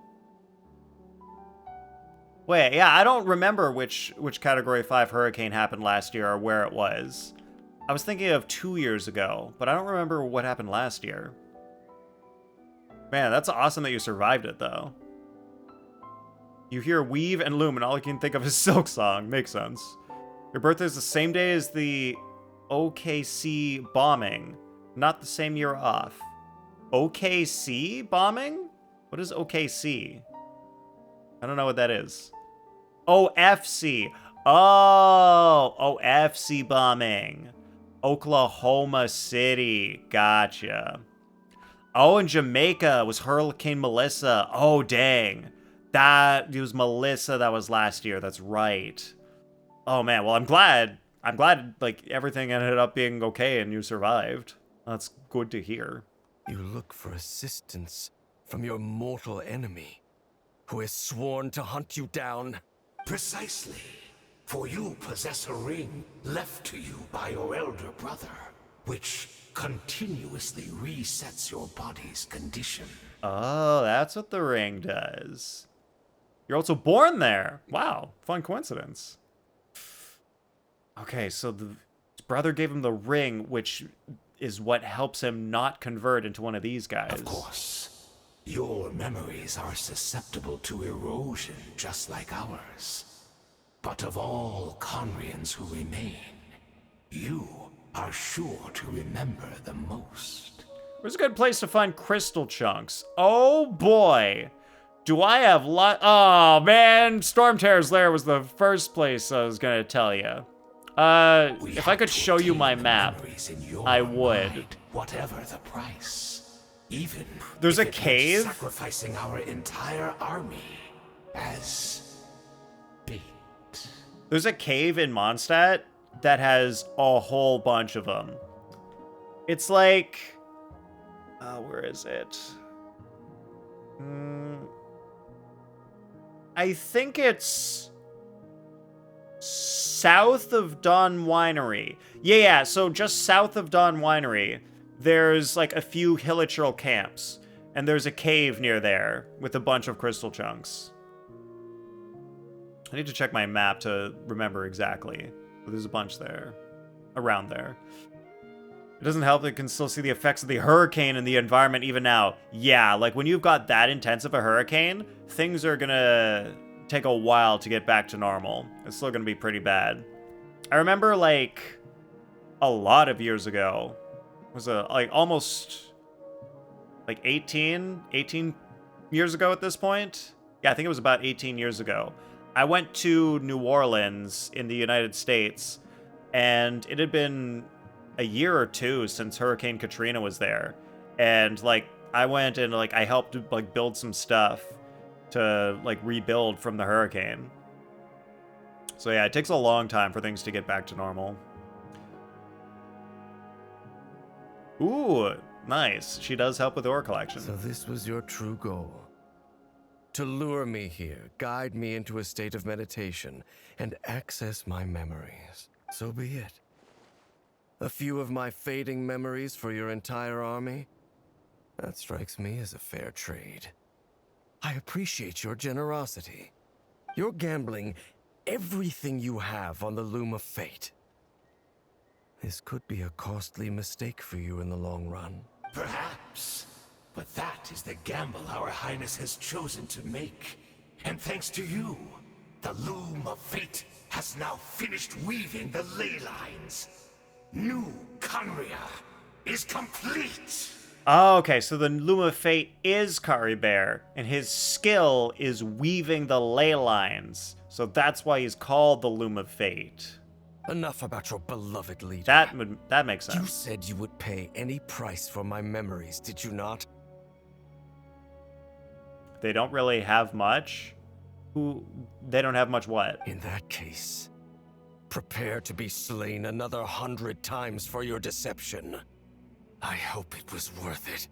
Wait, yeah, I don't remember which Category 5 hurricane happened last year or where it was. I was thinking of 2 years ago, but I don't remember what happened last year. Man, that's awesome that you survived it, though. You hear Weave and Loom, and all you can think of is Silk Song. Makes sense. Your birthday is the same day as the OKC bombing, not the same year off. OKC bombing? What is OKC? I don't know what that is. OFC. Oh, OFC bombing. Oklahoma City. Gotcha. Oh, in Jamaica was Hurricane Melissa. Oh, dang. It was Melissa that was last year. That's right. Oh, man. Well, I'm glad, like, everything ended up being okay and you survived. That's good to hear. You look for assistance from your mortal enemy, who has sworn to hunt you down. Precisely. For you possess a ring left to you by your elder brother, which continuously resets your body's condition. Oh, that's what the ring does. You're also born there. Wow, fun coincidence. Okay, so his brother gave him the ring, which is what helps him not convert into one of these guys. Of course. Your memories are susceptible to erosion just like ours. But of all Conrians who remain, you are sure to remember the most. Where's a good place to find crystal chunks? Oh boy. Do I have Oh man, Storm Terror's Lair was the first place I was gonna tell you. If I could show you my map, I would. Mind, whatever the price. Even There's if a it meant cave? sacrificing our entire army as bait. There's a cave in Mondstadt that has a whole bunch of them. It's like... where is it? I think it's south of Dawn Winery. Yeah, so just south of Dawn Winery, there's like a few hilichurl camps, and there's a cave near there with a bunch of crystal chunks. I need to check my map to remember exactly, but there's a bunch there, around there. It doesn't help that you can still see the effects of the hurricane in the environment even now. Yeah, like when you've got that intense of a hurricane, things are gonna take a while to get back to normal. It's still gonna be pretty bad. I remember like a lot of years ago, like almost like 18 years ago at this point. Yeah, I think it was about 18 years ago. I went to New Orleans in the United States, and it had been a year or two since Hurricane Katrina was there. And like I went and like I helped like build some stuff to like rebuild from the hurricane. So yeah, it takes a long time for things to get back to normal. Ooh, nice. She does help with ore collection. So this was your true goal. To lure me here, guide me into a state of meditation, and access my memories. So be it. A few of my fading memories for your entire army? That strikes me as a fair trade. I appreciate your generosity. You're gambling everything you have on the loom of fate. This could be a costly mistake for you in the long run. Perhaps. But that is the gamble our Highness has chosen to make. And thanks to you, the loom of fate has now finished weaving the ley lines. New Conria is complete! Oh, okay, so the Loom of Fate is Kari Bear, and his skill is weaving the ley lines. So that's why he's called the Loom of Fate. Enough about your beloved leader. That makes sense. You said you would pay any price for my memories, did you not? They don't really have much. They don't have much what? In that case, prepare to be slain another 100 times for your deception. I hope it was worth it.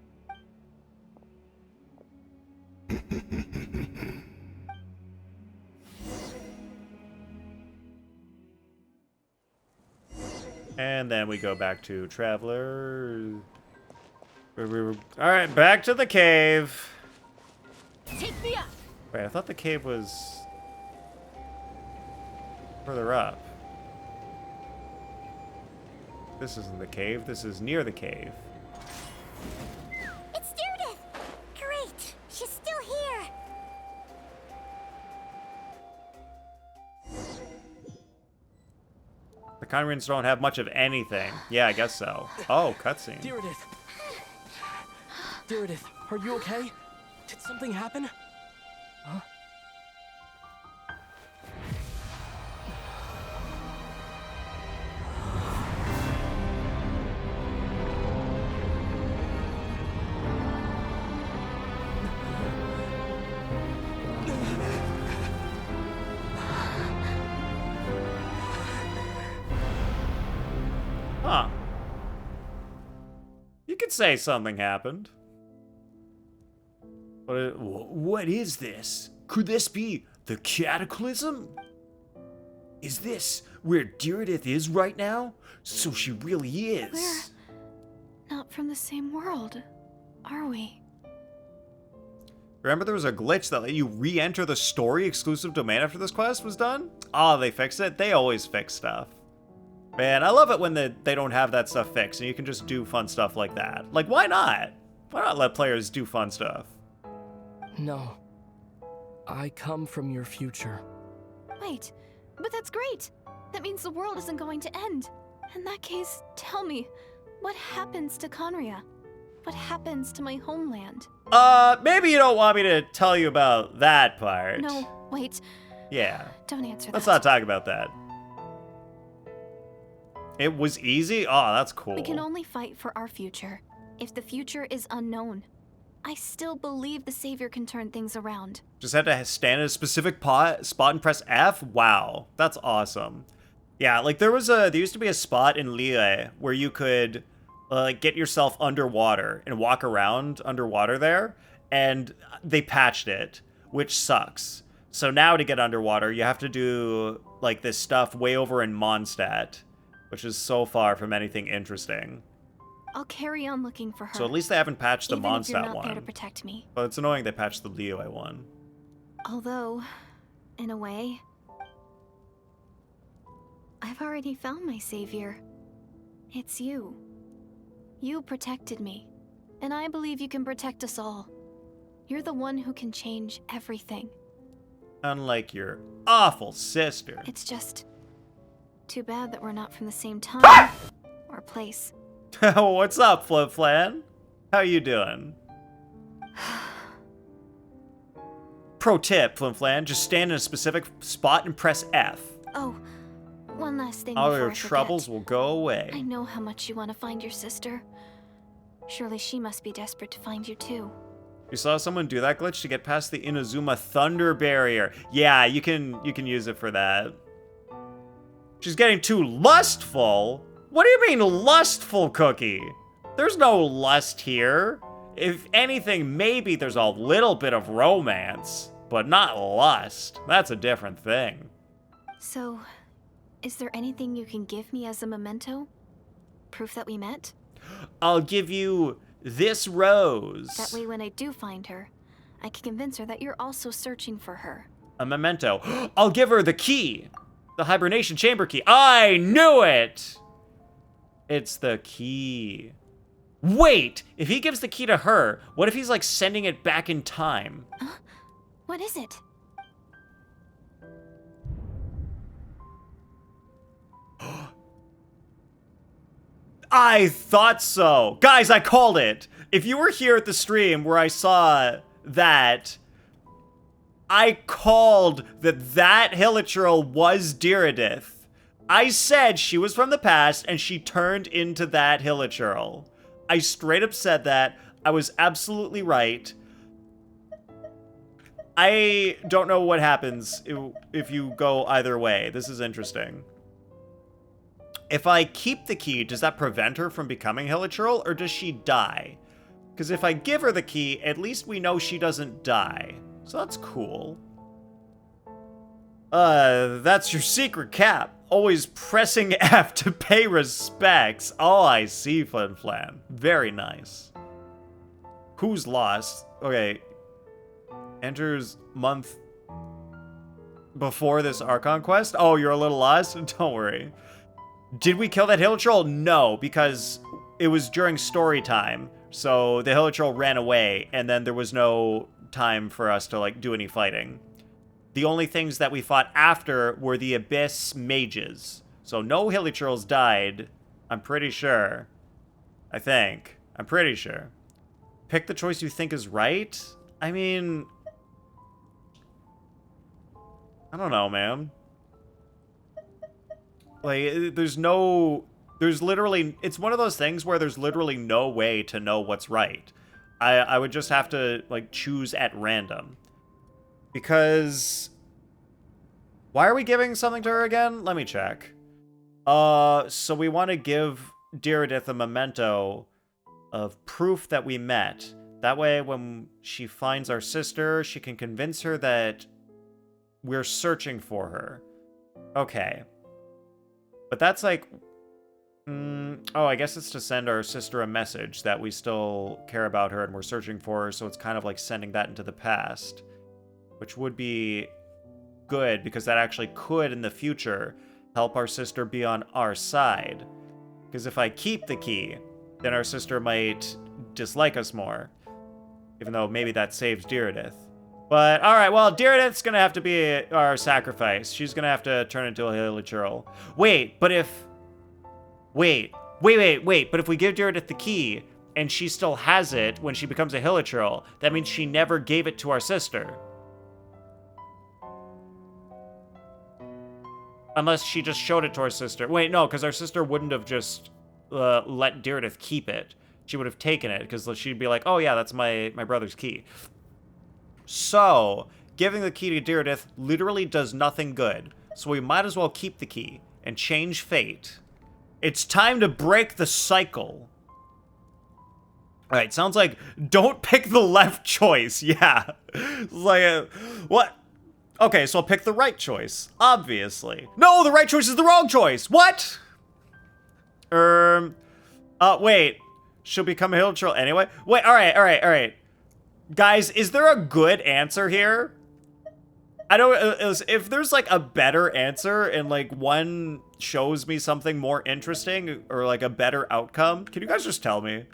And then we go back to Traveler. Alright, back to the cave. Take me up! Wait, I thought the cave was further up. This isn't the cave, this is near the cave. It's Judith! Great! She's still here! The Conrians don't have much of anything. Yeah, I guess so. Oh, cutscene. Diridith! Diridith, are you okay? Did something happen? Huh? Huh. You could say something happened. But what is this? Could this be the Cataclysm? Is this where Diridith is right now? So she really is. We're not from the same world, are we? Remember there was a glitch that let you re-enter the story exclusive domain after this quest was done? Oh, they fixed it? They always fix stuff. Man, I love it when they don't have that stuff fixed and you can just do fun stuff like that. Like, why not? Why not let players do fun stuff? No. I come from your future. Wait, but that's great. That means the world isn't going to end. In that case, tell me, what happens to Conria? What happens to my homeland? Maybe you don't want me to tell you about that part. No, wait. Yeah. Don't answer Let's that. not talk about that. It was easy? Oh, that's cool. We can only fight for our future. If the future is unknown, I still believe the Savior can turn things around. Just had to stand at a specific spot and press F? Wow, that's awesome. Yeah, like there used to be a spot in Lille where you could get yourself underwater and walk around underwater there, and they patched it, which sucks. So now to get underwater, you have to do like this stuff way over in Mondstadt, which is so far from anything interesting. I'll carry on looking for her. So at least they haven't patched the even if you're Mondstadt not one. there to protect me. But it's annoying they patched the Lille one. Although, in a way, I've already found my savior. It's you. You protected me, and I believe you can protect us all. You're the one who can change everything. Unlike your awful sister. It's just too bad that we're not from the same time or place. What's up, Flip Flan? How you doing? Pro tip, Flim Flan, just stand in a specific spot and press F. Oh, one last thing All before your I forget. troubles will go I away. know how much you want to find your sister. Surely she must be desperate to find you too. You saw someone do that glitch to get past the Inazuma Thunder Barrier. Yeah, you can use it for that. She's getting too lustful? What do you mean lustful, Cookie? There's no lust here. If anything, maybe there's a little bit of romance, but not lust. That's a different thing. So, is there anything you can give me as a memento? Proof that we met? I'll give you this rose. That way when I do find her, I can convince her that you're also searching for her. A memento. I'll give her the key. The hibernation chamber key. I knew it! It's the key. Wait! If he gives the key to her, what if he's like sending it back in time? What is it? I thought so. Guys, I called it. If you were here at the stream where I saw that, I called that Hilichurl was Diridith. I said she was from the past and she turned into that Hilichurl. I straight up said that. I was absolutely right. I don't know what happens if you go either way. This is interesting. If I keep the key, does that prevent her from becoming Hilichurl, or does she die? Because if I give her the key, at least we know she doesn't die. So that's cool. That's your secret cap. Always pressing F to pay respects. Oh, I see, Flim Flam. Very nice. Who's lost? Okay. Enters month before this Archon quest? Oh, you're a little lost? Don't worry. Did we kill that Hilichurl? No, because it was during story time. So the Hilichurl ran away, and then there was no time for us to, like, do any fighting. The only things that we fought after were the Abyss mages. So no Hilichurls died, I'm pretty sure. I think. I'm pretty sure. Pick the choice you think is right? I mean... I don't know, man. Like, there's literally... It's one of those things where there's literally no way to know what's right. I would just have to, like, choose at random. Because... Why are we giving something to her again? Let me check. So we want to give Diridith a memento of proof that we met. That way, when she finds our sister, she can convince her that we're searching for her. Okay. But that's like... oh, I guess it's to send our sister a message that we still care about her and we're searching for her, so it's kind of like sending that into the past. Which would be good, because that actually could, in the future, help our sister be on our side. Because if I keep the key, then our sister might dislike us more. Even though maybe that saves Diridith. But, alright, well, Deirdith's gonna have to be our sacrifice. She's gonna have to turn into a hilichurl. Wait, but if... Wait. But if we give Deirdith the key, and she still has it when she becomes a hilichurl, that means she never gave it to our sister. Unless she just showed it to our sister. Wait, no, because our sister wouldn't have just let Deirdith keep it. She would have taken it, because she'd be like, oh yeah, that's my brother's key. So, giving the key to Deirdith literally does nothing good. So we might as well keep the key and change fate. It's time to break the cycle. Alright, sounds like don't pick the left choice. Yeah. It's like, what? Okay, so I'll pick the right choice. Obviously. No, the right choice is the wrong choice. What? Wait. She'll become a hilichurl anyway? Wait, alright. Guys, is there a good answer here? I don't, if there's like a better answer and like one shows me something more interesting or like a better outcome, can you guys just tell me?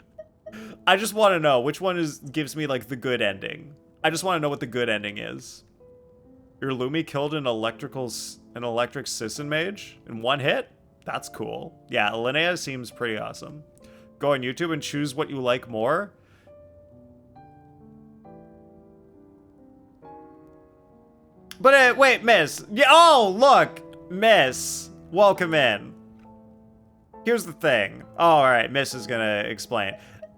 I just want to know which one gives me like the good ending. I just want to know what the good ending is. Your Lumi killed an electric Sisson mage in one hit? That's cool. Yeah, Linnea seems pretty awesome. Go on YouTube and choose what you like more. But wait, miss. Yeah, oh, look, miss. Welcome in. Here's the thing. Oh, all right, miss is gonna explain.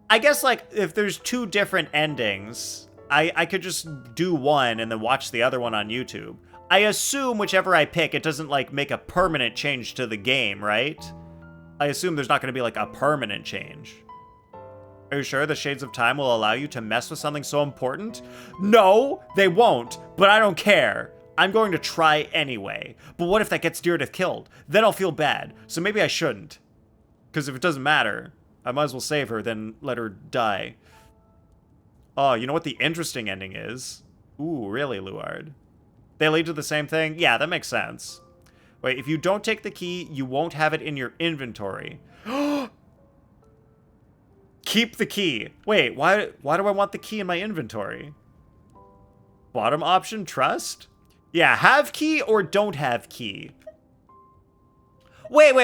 I guess, like, if there's two different endings, I could just do one and then watch the other one on YouTube. I assume whichever I pick, it doesn't, like, make a permanent change to the game, right? I assume there's not gonna be, like, a permanent change. Are you sure the Shades of Time will allow you to mess with something so important? No, they won't, but I don't care. I'm going to try anyway. But what if that gets Deirdith killed? Then I'll feel bad, so maybe I shouldn't. Because if it doesn't matter, I might as well save her than let her die. Oh, you know what the interesting ending is? Ooh, really, Luard? They lead to the same thing? Yeah, that makes sense. Wait, if you don't take the key, you won't have it in your inventory. Keep the key. Wait, why do I want the key in my inventory? Bottom option, trust? Yeah, have key or don't have key. Wait.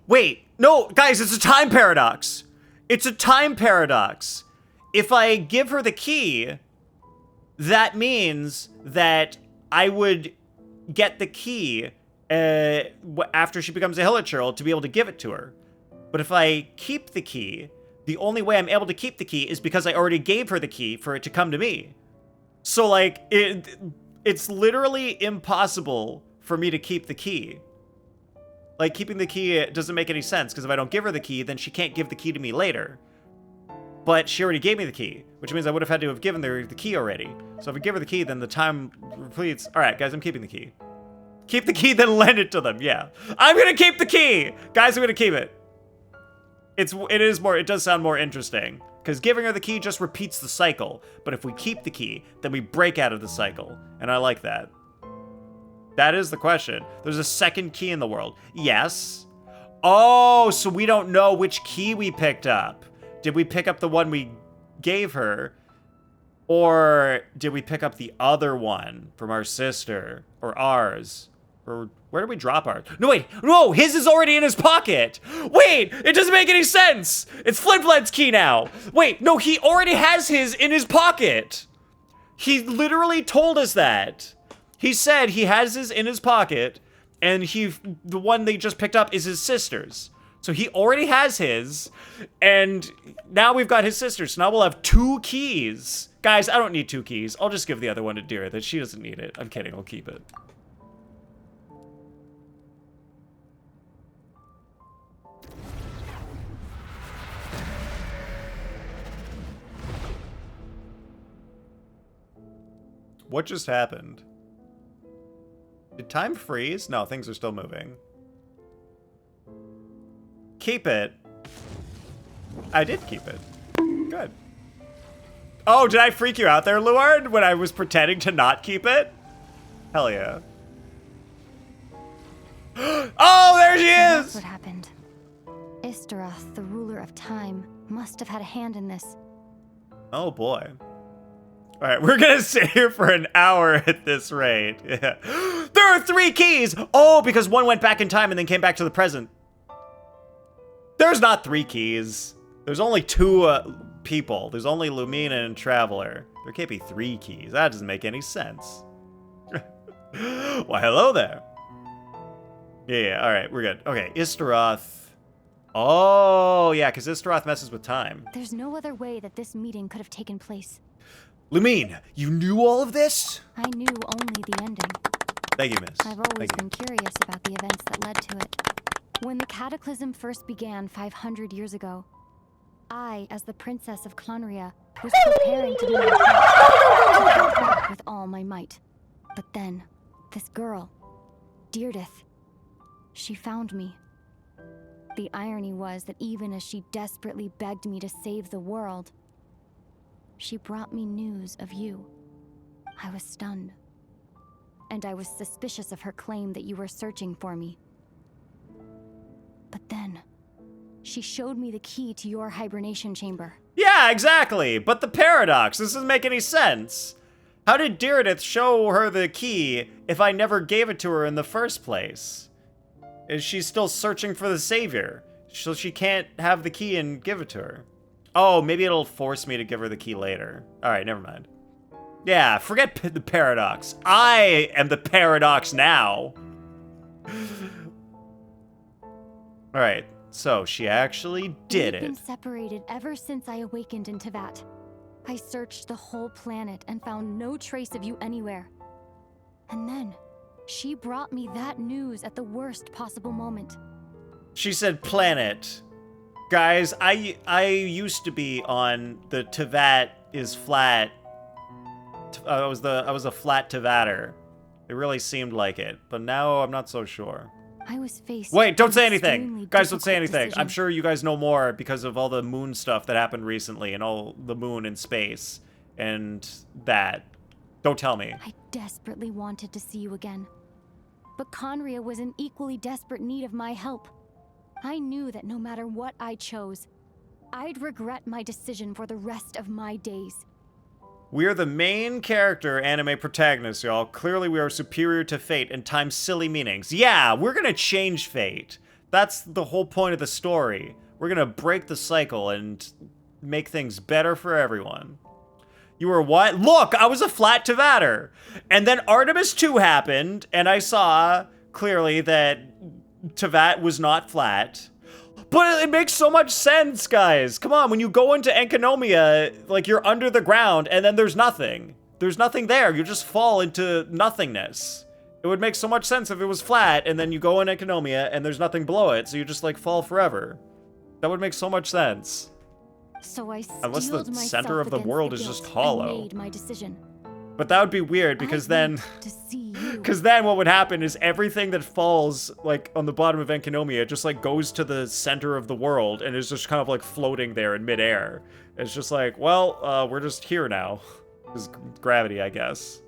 Wait, no, guys, it's a time paradox. It's a time paradox. If I give her the key, that means that I would get the key after she becomes a hilichurl to be able to give it to her. But if I keep the key, the only way I'm able to keep the key is because I already gave her the key for it to come to me. So, like, it's literally impossible for me to keep the key. Like, keeping the key doesn't make any sense, because if I don't give her the key, then she can't give the key to me later. But she already gave me the key, which means I would have had to have given her the key already. So if I give her the key, then the time completes. All right, guys, I'm keeping the key. Keep the key, then lend it to them, yeah. I'm gonna keep the key! Guys, I'm gonna keep it. It does sound more interesting. Because giving her the key just repeats the cycle. But if we keep the key, then we break out of the cycle. And I like that. That is the question. There's a second key in the world. Yes. Oh, so we don't know which key we picked up. Did we pick up the one we gave her? Or did we pick up the other one from our sister? Or ours? Or where did we drop ours? No, wait. No, his is already in his pocket. Wait, it doesn't make any sense. It's Flinflet's key now. Wait, no, he already has his in his pocket. He literally told us that. He said he has his in his pocket, and the one they just picked up is his sister's. So he already has his, and now we've got his sister's. So now we'll have 2 keys. Guys, I don't need 2 keys. I'll just give the other one to Deirdith. She doesn't need it. I'm kidding. I'll keep it. What just happened? Did time freeze? No, things are still moving. Keep it. I did keep it. Good. Oh, did I freak you out there, Luard, when I was pretending to not keep it? Hell yeah. Oh, there she That's is! what happened. Istaroth, the ruler of time, must have had a hand in this. Oh boy. All right, we're gonna sit here for an hour at this rate. Yeah. There are 3 keys! Oh, because one went back in time and then came back to the present. There's not 3 keys. There's only 2 people. There's only Lumina and Traveler. There can't be 3 keys. That doesn't make any sense. Why, hello there. Yeah, all right, we're good. Okay, Istaroth. Oh, yeah, because Istaroth messes with time. There's no other way that this meeting could have taken place. Lumine, you knew all of this? I knew only the ending. Thank you, miss. I've always Thank you. been curious about the events that led to it. When the cataclysm first began 500 years ago, I, as the princess of Clonria, was preparing to do my part with all my might. But then, this girl, Deirdith, she found me. The irony was that even as she desperately begged me to save the world, she brought me news of you. I was stunned. And I was suspicious of her claim that you were searching for me. But then, she showed me the key to your hibernation chamber. Yeah, exactly. But the paradox, this doesn't make any sense. How did Deirdith show her the key if I never gave it to her in the first place? Is she still searching for the savior? So she can't have the key and give it to her. Oh, maybe it'll force me to give her the key later. All right, never mind. Yeah, forget the paradox. I am the paradox now. All right, so she actually did We've it. been separated ever since I awakened in Tevat. I searched the whole planet and found no trace of you anywhere. And then, she brought me that news at the worst possible moment. She said planet. Guys, I used to be on the Tevat is flat. I was a flat Tevater. It really seemed like it, but now I'm not so sure. I was faced Wait, don't with say an anything. extremely Guys, don't say difficult anything. I'm decision. sure you guys know more because of all the moon stuff that happened recently and all the moon in space and that. Don't tell me. I desperately wanted to see you again. But Conria was in equally desperate need of my help. I knew that no matter what I chose, I'd regret my decision for the rest of my days. We're the main character anime protagonists, y'all. Clearly we are superior to fate and time's silly meanings. Yeah, we're gonna change fate. That's the whole point of the story. We're gonna break the cycle and make things better for everyone. You were what? Look, I was a flat Tevater. And then Artemis 2 happened, and I saw clearly that Tevat was not flat. But it makes so much sense, guys. Come on, when you go into Enkonomia, like, you're under the ground, and then there's nothing. There's nothing there. You just fall into nothingness. It would make so much sense if it was flat, and then you go in Enkonomia, and there's nothing below it, so you just, like, fall forever. That would make so much sense. So I Unless the steeled myself center of the against world the is just guilt hollow. and made my decision. But that would be weird, because I then... went to see you. Because then what would happen is everything that falls, like, on the bottom of Enkonomia just, like, goes to the center of the world and is just kind of, like, floating there in midair. It's just like, well, we're just here now. It's gravity, I guess.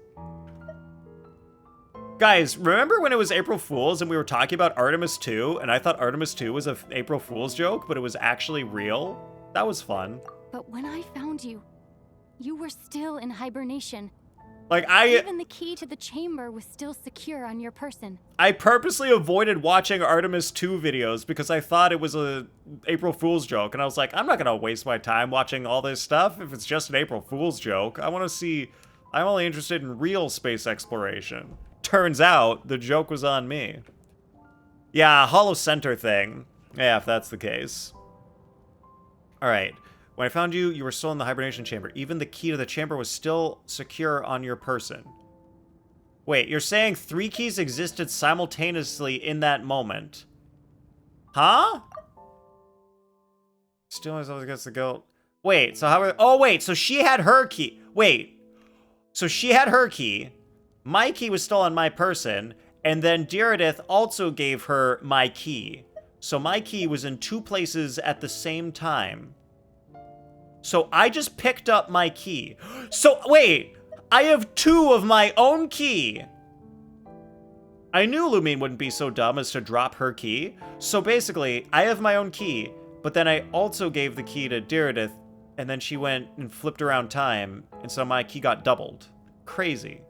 Guys, remember when it was April Fool's and we were talking about Artemis 2, and I thought Artemis 2 was an April Fool's joke, but it was actually real? That was fun. But when I found you, you were still in hibernation. Like, Even the key to the chamber was still secure on your person. I purposely avoided watching Artemis 2 videos because I thought it was a April Fool's joke, and I was like, I'm not gonna waste my time watching all this stuff if it's just an April Fool's joke. I'm only interested in real space exploration. Turns out, the joke was on me. Yeah, hollow center thing. Yeah, if that's the case. Alright. When I found you, you were still in the hibernation chamber. Even the key to the chamber was still secure on your person. Wait, you're saying 3 keys existed simultaneously in that moment? Huh? Still myself against the guilt. Wait, so how are... Oh, wait, so she had her key. Wait. So she had her key. My key was still on my person. And then Deirdith also gave her my key. So my key was in 2 places at the same time. So I just picked up my key. So, wait, I have 2 of my own key. I knew Lumine wouldn't be so dumb as to drop her key. So basically, I have my own key, but then I also gave the key to Deirdith and then she went and flipped around time, and so my key got doubled. Crazy.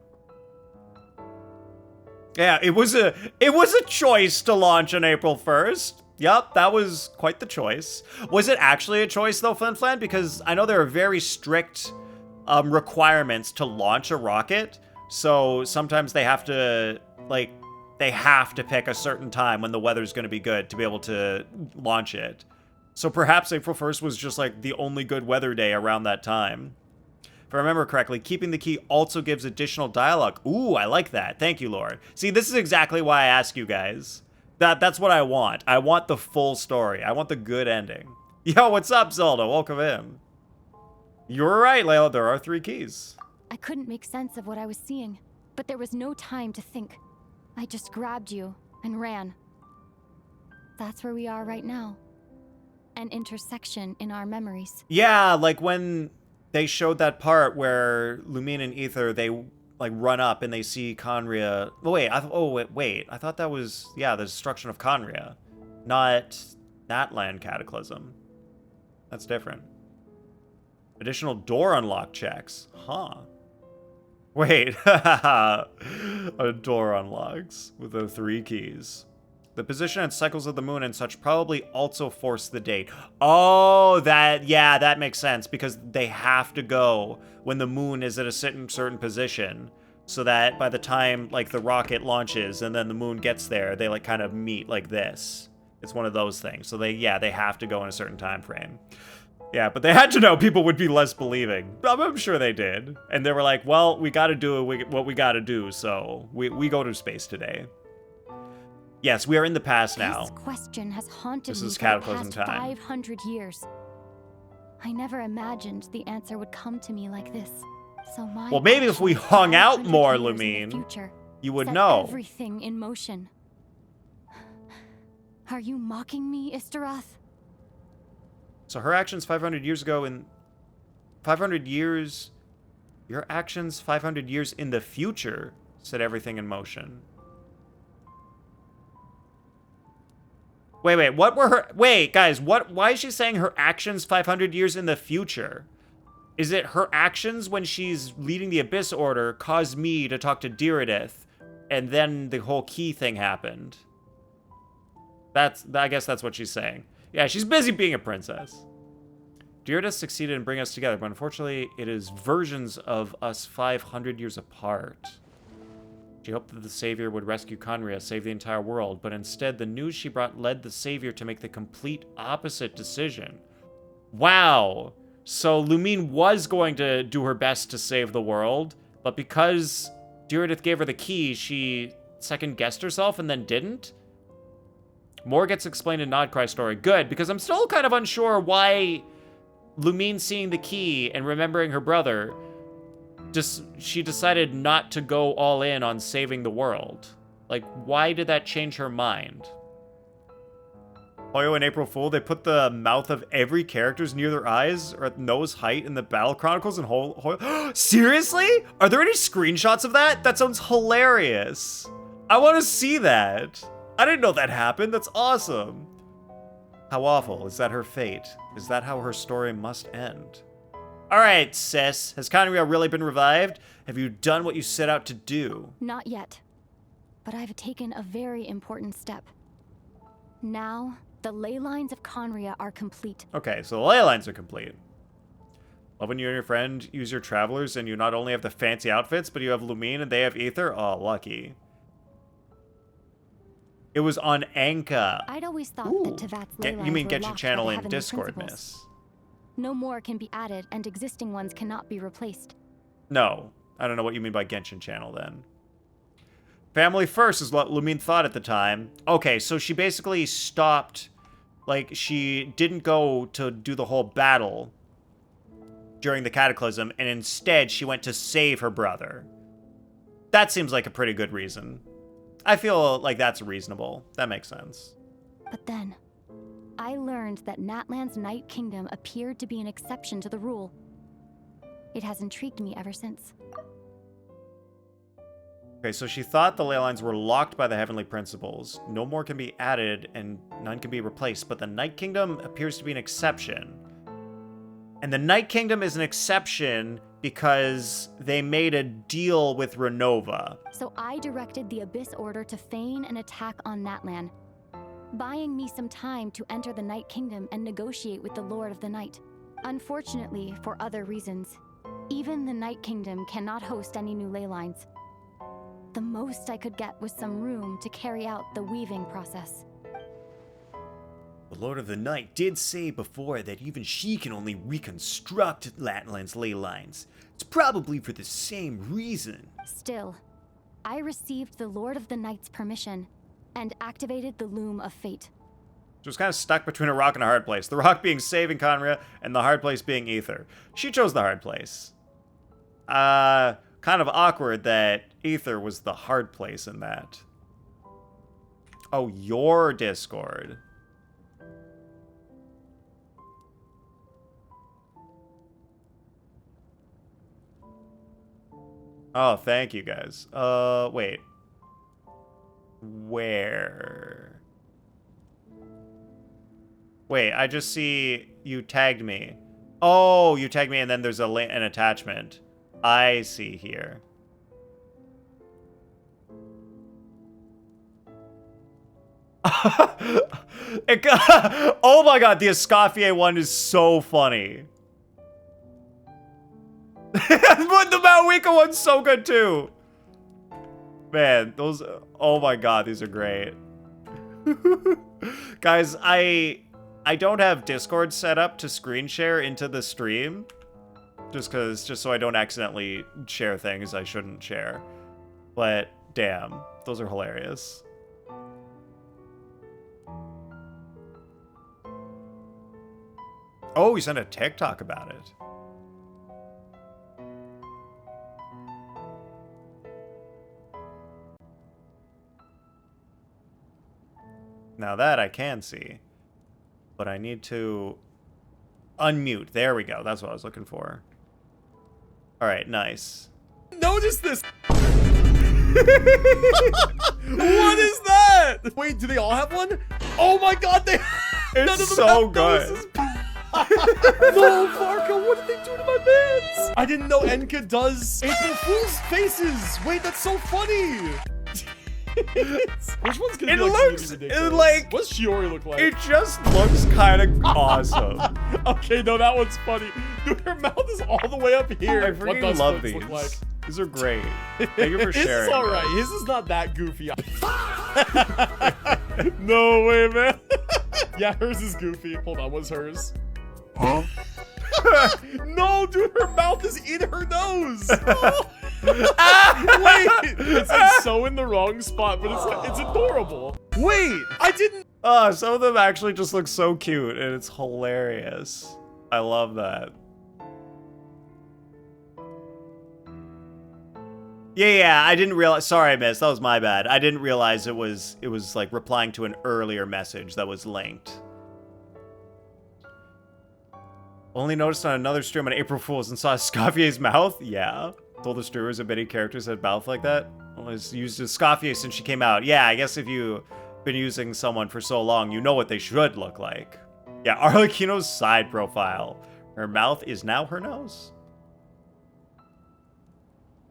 Yeah, it was a choice to launch on April 1st. Yep, that was quite the choice. Was it actually a choice though, Flin Flan? Because I know there are very strict requirements to launch a rocket. So sometimes they have to pick a certain time when the weather's going to be good to be able to launch it. So perhaps April 1st was just like the only good weather day around that time. If I remember correctly, keeping the key also gives additional dialogue. Ooh, I like that. Thank you, Lord. See, this is exactly why I ask you guys. That's what I want. I want the full story. I want the good ending. Yo, what's up, Zelda? Welcome in. You're right, Layla. There are 3 keys. I couldn't make sense of what I was seeing, but there was no time to think. I just grabbed you and ran. That's where we are right now. An intersection in our memories. Yeah, like when they showed that part where Lumine and Aether, they like run up and they see Conria. Oh, wait. I thought that was, yeah, the destruction of Conria, not Natlan Cataclysm. That's different. Additional door unlock checks. Huh. Wait. A door unlocks with the 3 keys. The position and cycles of the moon and such probably also force the date. Oh, that makes sense, because they have to go when the moon is at a certain position, so that by the time like the rocket launches and then the moon gets there, they like kind of meet like this. It's one of those things. So they have to go in a certain time frame. Yeah, but they had to know people would be less believing. I'm sure they did. And they were like, well, we got to do what we got to do, so we go to space today. Yes, we are in the past now. This question has haunted This me is for the Cataclysm past time. 500 years. I never imagined the answer would come to me like this. So my Well, maybe if we actions hung out 500 more, years in the Lumine, future you would set know. everything in motion. Are you mocking me, Istaroth? So her actions 500 years ago in 500 years, your actions 500 years in the future set everything in motion. Wait, guys, why is she saying her actions 500 years in the future? Is it her actions when she's leading the Abyss Order caused me to talk to Diridith, and then the whole key thing happened? I guess that's what she's saying. Yeah, she's busy being a princess. Diridith succeeded in bringing us together, but unfortunately, it is versions of us 500 years apart. She hoped that the Savior would rescue Conria, save the entire world, but instead, the news she brought led the Savior to make the complete opposite decision. Wow! So Lumine was going to do her best to save the world, but because Diridith gave her the key, she second-guessed herself and then didn't? More gets explained in Nodcry's story. Good, because I'm still kind of unsure why Lumine seeing the key and remembering her brother, she decided not to go all in on saving the world. Like, why did that change her mind? Hoyo and April Fool, they put the mouth of every character's near their eyes or at nose height in the Battle Chronicles and Hoyo. Seriously? Are there any screenshots of that? That sounds hilarious. I want to see that. I didn't know that happened. That's awesome. How awful. Is that her fate? Is that how her story must end? Alright, sis. Has Conria really been revived? Have you done what you set out to do? Not yet. But I've taken a very important step. Now, the ley lines of Conria are complete. Okay, so the ley lines are complete. Love when you and your friend use your travelers and you not only have the fancy outfits, but you have Lumine and they have Aether? Oh, lucky. It was on Anka. I'd always thought Ooh. that Tevat's ley lines You mean were get your locked channel by the in heavenly Discord, principles. miss. No more can be added, and existing ones cannot be replaced. No. I don't know what you mean by Genshin channel, then. Family first is what Lumine thought at the time. Okay, so she basically stopped. Like, she didn't go to do the whole battle during the Cataclysm, and instead she went to save her brother. That seems like a pretty good reason. I feel like that's reasonable. That makes sense. But then, I learned that Natlan's Night Kingdom appeared to be an exception to the rule. It has intrigued me ever since. Okay, so she thought the ley lines were locked by the heavenly principles. No more can be added and none can be replaced, but the Night Kingdom appears to be an exception. And the Night Kingdom is an exception because they made a deal with Renova. So I directed the Abyss Order to feign an attack on Natlan, buying me some time to enter the Night Kingdom and negotiate with the Lord of the Night. Unfortunately, for other reasons, even the Night Kingdom cannot host any new ley lines. The most I could get was some room to carry out the weaving process. The Lord of the Night did say before that even she can only reconstruct Latland's ley lines. It's probably for the same reason. Still, I received the Lord of the Night's permission and activated the Loom of Fate. She was kind of stuck between a rock and a hard place. The rock being saving Conria, and the hard place being Aether. She chose the hard place. Kind of awkward that Aether was the hard place in that. Oh, your Discord. Oh, thank you guys. Wait. Where? Wait, I just see you tagged me. Oh, you tagged me and then there's an attachment. I see here. Oh my god, the Escoffier one is so funny. But the Malwika one's so good too. Man, those, oh my god, these are great. Guys, I don't have Discord set up to screen share into the stream. Just so I don't accidentally share things I shouldn't share. But damn, those are hilarious. Oh, he sent a TikTok about it. Now that I can see. But I need to unmute. There we go. That's what I was looking for. Alright, nice. Notice this! What is that? Wait, do they all have one? Oh my god, they It's so good. No, Farka, what did they do to my mans? I didn't know Enka does April Fool's faces. Wait, that's so funny. Which one's gonna be ridiculous? like What's Shiori look like? It just looks kind of awesome. Okay, no, that one's funny. Dude, her mouth is all the way up here. I What freaking does love Flips these. look like? These are great. Thank you for His sharing. is alright. His is not that goofy. No way, man. Yeah, hers is goofy. Hold on, what's hers? Huh? No, dude, her mouth is in her nose. Wait, it's like so in the wrong spot, but it's adorable. Wait, I didn't. Some of them actually just look so cute, and it's hilarious. I love that. Yeah, I didn't realize. Sorry, miss. That was my bad. I didn't realize it was like replying to an earlier message that was linked. Only noticed on another stream on April Fool's and saw Scoffier's mouth? Yeah. Told the streamers that many characters had mouth like that. Well, it's used as Scoffier since she came out. Yeah, I guess if you've been using someone for so long, you know what they should look like. Yeah, Arlecchino's side profile. Her mouth is now her nose.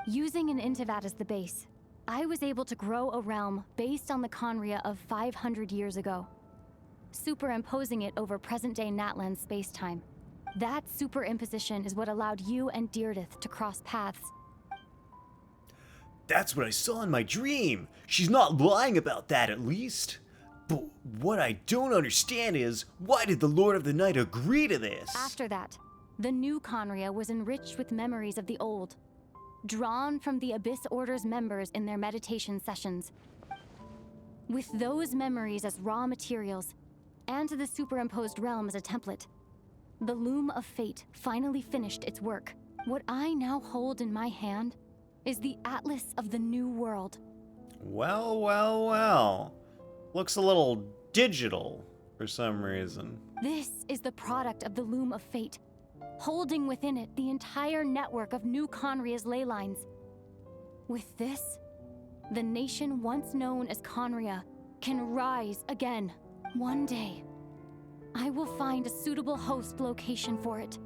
Using an Intivat as the base, I was able to grow a realm based on the Conria of 500 years ago, superimposing it over present-day Natlan space-time. That superimposition is what allowed you and Deirdith to cross paths. That's what I saw in my dream. She's not lying about that, at least. But what I don't understand is, why did the Lord of the Night agree to this? After that, the new Conria was enriched with memories of the old, drawn from the Abyss Order's members in their meditation sessions. With those memories as raw materials, and the superimposed realm as a template, the Loom of Fate finally finished its work. What I now hold in my hand is the Atlas of the New World. Well, well, well. Looks a little digital for some reason. This is the product of the Loom of Fate, holding within it the entire network of New Conria's ley lines. With this, the nation once known as Conria can rise again. One day, I will find a suitable host location for it,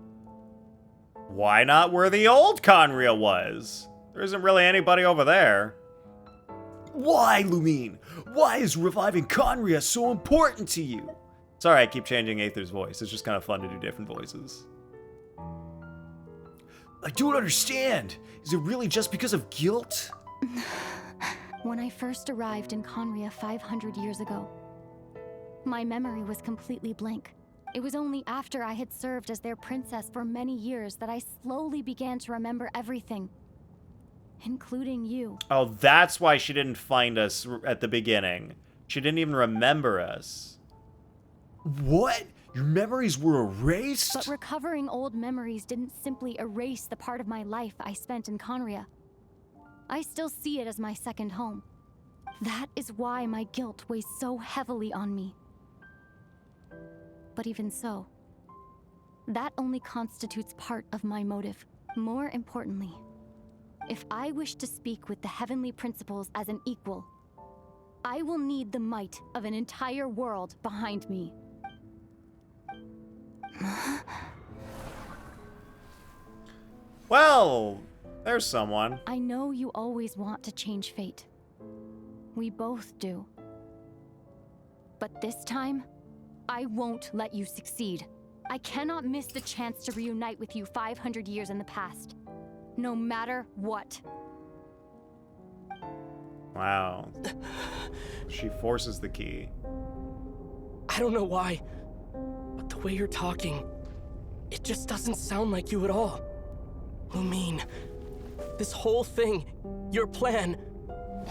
Why not where the old Conria was? There isn't really anybody over there. Why, Lumine? Why is reviving Conria so important to you? Sorry, I keep changing Aether's voice. It's just kind of fun to do different voices. I don't understand. Is it really just because of guilt? When I first arrived in Conria 500 years ago, my memory was completely blank. It was only after I had served as their princess for many years that I slowly began to remember everything, including you. Oh, that's why she didn't find us at the beginning. She didn't even remember us. What? Your memories were erased? But recovering old memories didn't simply erase the part of my life I spent in Conria. I still see it as my second home. That is why my guilt weighs so heavily on me. But even so, that only constitutes part of my motive. More importantly, if I wish to speak with the heavenly principles as an equal, I will need the might of an entire world behind me. Well, there's someone. I know you always want to change fate. We both do. But this time, I won't let you succeed. I cannot miss the chance to reunite with you 500 years in the past. No matter what. Wow. She forces the key. I don't know why, but the way you're talking, it just doesn't sound like you at all. Lumine, this whole thing, your plan,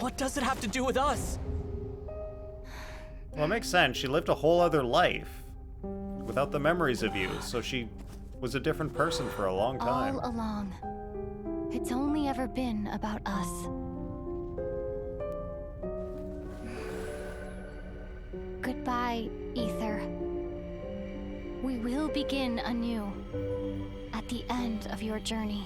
what does it have to do with us? Well, it makes sense. She lived a whole other life without the memories of you, so she was a different person for a long time. All along. It's only ever been about us. Goodbye, Ether. We will begin anew at the end of your journey.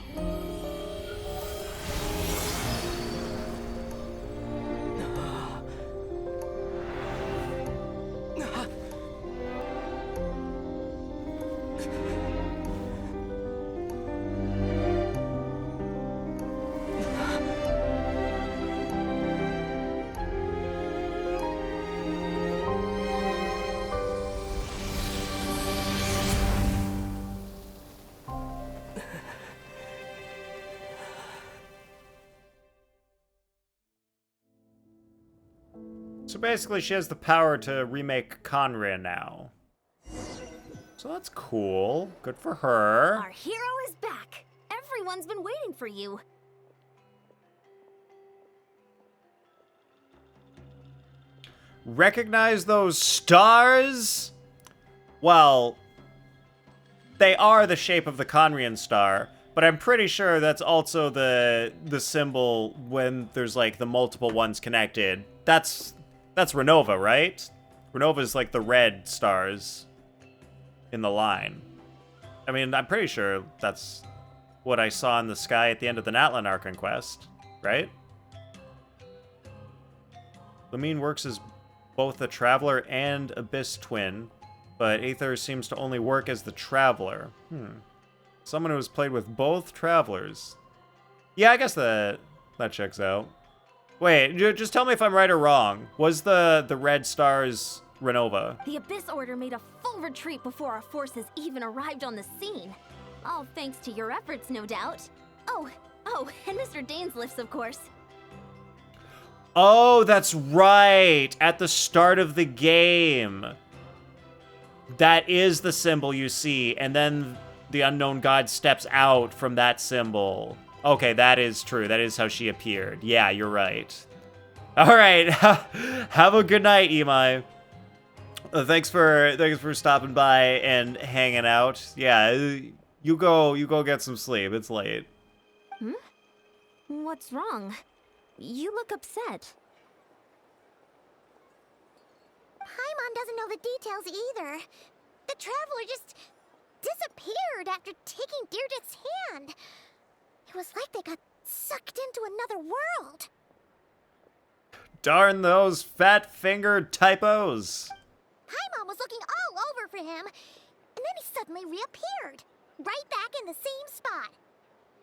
So basically, she has the power to remake Conria now. So that's cool. Good for her. Our hero is back. Everyone's been waiting for you. Recognize those stars? Well, they are the shape of the Conrian star, but I'm pretty sure that's also the symbol when there's like the multiple ones connected. That's Renova, right? Renova's like the red stars in the line. I mean, I'm pretty sure that's what I saw in the sky at the end of the Natlan Archon quest, right? Lumine works as both the Traveler and Abyss Twin, but Aether seems to only work as the Traveler. Someone who has played with both Travelers. Yeah, I guess that checks out. Wait, just tell me if I'm right or wrong. Was the red stars Renova? The Abyss Order made a full retreat before our forces even arrived on the scene. All thanks to your efforts, no doubt. Oh, and Mr. Dainsleif's, of course. Oh, that's right. At the start of the game. That is the symbol you see, and then the unknown god steps out from that symbol. Okay, that is true. That is how she appeared. Yeah, you're right. All right. Have a good night, Imai. Thanks for stopping by and hanging out. Yeah, you go get some sleep. It's late. What's wrong? You look upset. Paimon doesn't know the details either. The Traveler just disappeared after taking Deirdre's hand. It was like they got sucked into another world. Darn those fat-fingered typos. Paimon was looking all over for him, and then he suddenly reappeared. right back in the same spot,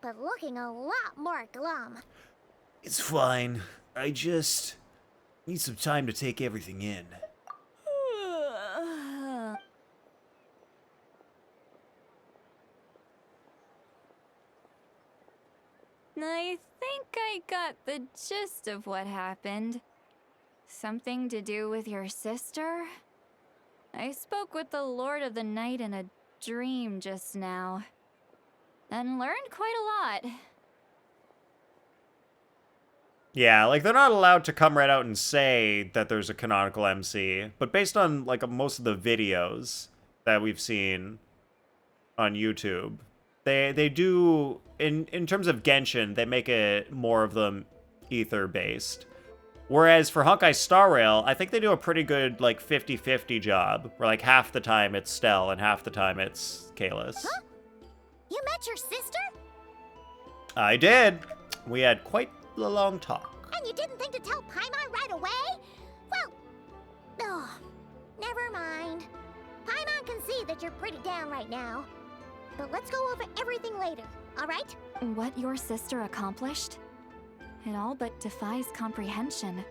but looking a lot more glum. It's fine. I just need some time to take everything in. I think I got the gist of what happened. Something to do with your sister? I spoke with the Lord of the Night in a dream just now, and learned quite a lot. Yeah, like, they're not allowed to come right out and say that there's a canonical MC, but based on, like, most of the videos that we've seen on YouTube, they do, in terms of Genshin, they make it more of them ether-based. Whereas for Honkai Star Rail, I think they do a pretty good, like, 50-50 job, where, like, half the time it's Stell and half the time it's Kalis. Huh? You met your sister? I did. We had quite a long talk. And you didn't think to tell Paimon right away? Well, oh, never mind. Paimon can see that you're pretty down right now. But let's go over everything later, all right? What your sister accomplished? It all but defies comprehension.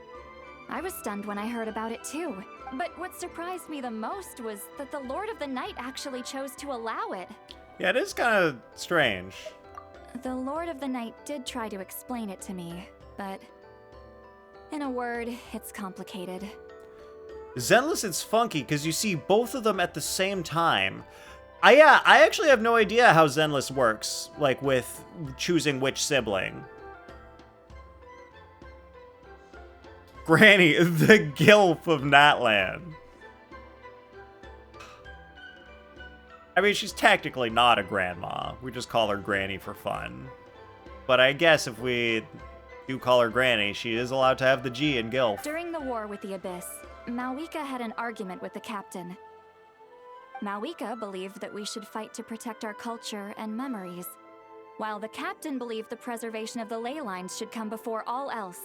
I was stunned when I heard about it too. But what surprised me the most was that the Lord of the Night actually chose to allow it. Yeah, it is kind of strange. The Lord of the Night did try to explain it to me, but in a word, it's complicated. Zenless, it's funky because you see both of them at the same time. I actually have no idea how Zenless works, like with choosing which sibling. Granny, the gilf of Natlan. I mean, she's technically not a grandma. We just call her Granny for fun. But I guess if we do call her Granny, she is allowed to have the G in gilf. During the war with the Abyss, Malwika had an argument with the captain. Malwika believed that we should fight to protect our culture and memories, while the captain believed the preservation of the ley lines should come before all else.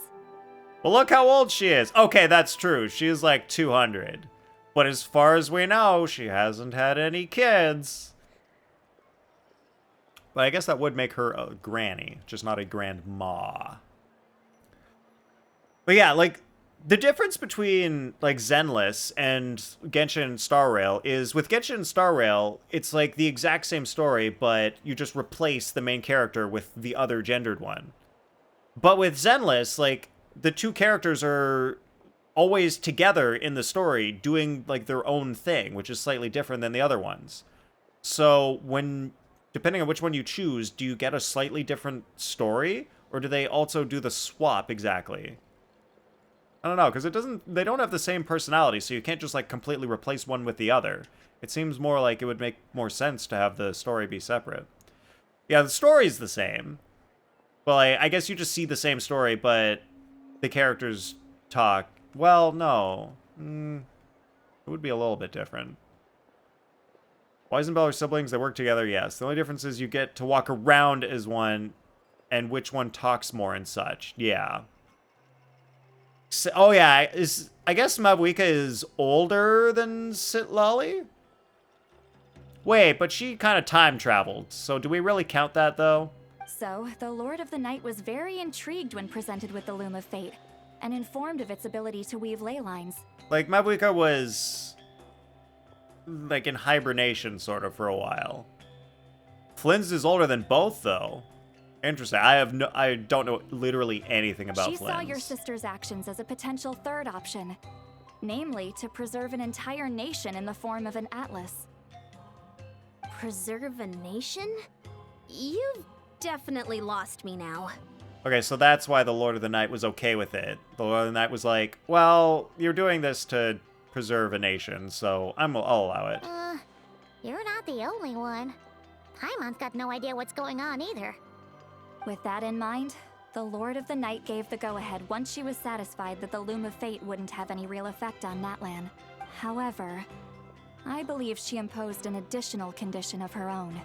Well, look how old she is. Okay, that's true. She is like 200. But as far as we know, she hasn't had any kids. But I guess that would make her a granny, just not a grandma. But yeah, like, the difference between, like, Zenless and Genshin Star Rail is, with Genshin Star Rail, it's like the exact same story, but you just replace the main character with the other gendered one. But with Zenless, like, the two characters are always together in the story doing, like, their own thing, which is slightly different than the other ones. So when, depending on which one you choose, do you get a slightly different story? Or do they also do the swap exactly? I don't know, because they don't have the same personality, so you can't just, like, completely replace one with the other. It seems more like it would make more sense to have the story be separate. Yeah, the story's the same. Well, I guess you just see the same story, but the characters talk. Well, no. It would be a little bit different. Weisenbell are siblings, they work together, yes. The only difference is you get to walk around as one, and which one talks more and such. Yeah. So, oh yeah, I guess Mabuika is older than Sitlali? Wait, but she kind of time traveled, so do we really count that though? So, the Lord of the Night was very intrigued when presented with the Loom of Fate, and informed of its ability to weave ley lines. Like, Mabuika was, like, in hibernation, sort of, for a while. Flynn's is older than both, though. Interesting. I don't know literally anything about Flynn's. She saw your sister's actions as a potential third option. Namely, to preserve an entire nation in the form of an atlas. Preserve a nation? You've definitely lost me now. Okay, so that's why the Lord of the Night was okay with it. The Lord of the Night was like, well, you're doing this to preserve a nation, so I'll allow it. You're not the only one. Paimon's got no idea what's going on either. With that in mind, the Lord of the Night gave the go-ahead once she was satisfied that the Loom of Fate wouldn't have any real effect on Natlan. However, I believe she imposed an additional condition of her own.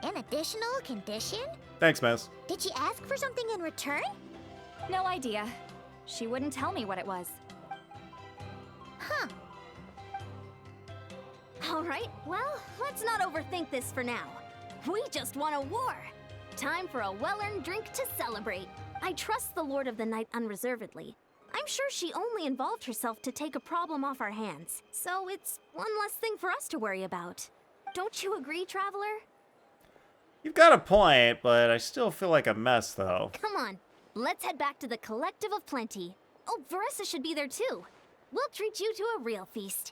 An additional condition? Thanks, Miss. Did she ask for something in return? No idea. She wouldn't tell me what it was. Huh. All right, well, let's not overthink this for now. We just won a war! Time for a well-earned drink to celebrate. I trust the Lord of the Night unreservedly. I'm sure she only involved herself to take a problem off our hands. So it's one less thing for us to worry about. Don't you agree, Traveler? You've got a point, but I still feel like a mess, though. Come on, let's head back to the Collective of Plenty. Oh, Veressa should be there too. We'll treat you to a real feast.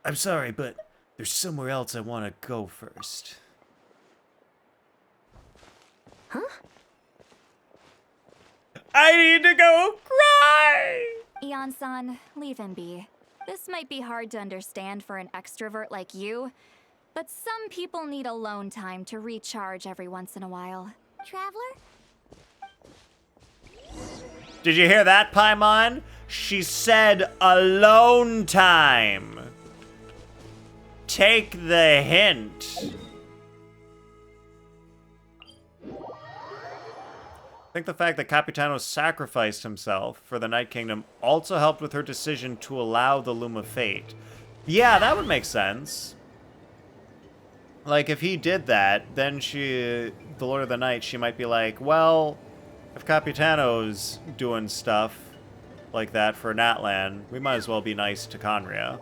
I'm sorry, but there's somewhere else I want to go first. Huh? I need to go cry! Ian-san, leave him be. This might be hard to understand for an extrovert like you, but some people need alone time to recharge every once in a while. Traveler? Did you hear that, Paimon? She said alone time. Take the hint. I think the fact that Capitano sacrificed himself for the Night Kingdom also helped with her decision to allow the Loom of Fate. Yeah, that would make sense. Like, if he did that, then the Lord of the Night, she might be like, well, if Capitano's doing stuff like that for Natlan, we might as well be nice to Conria.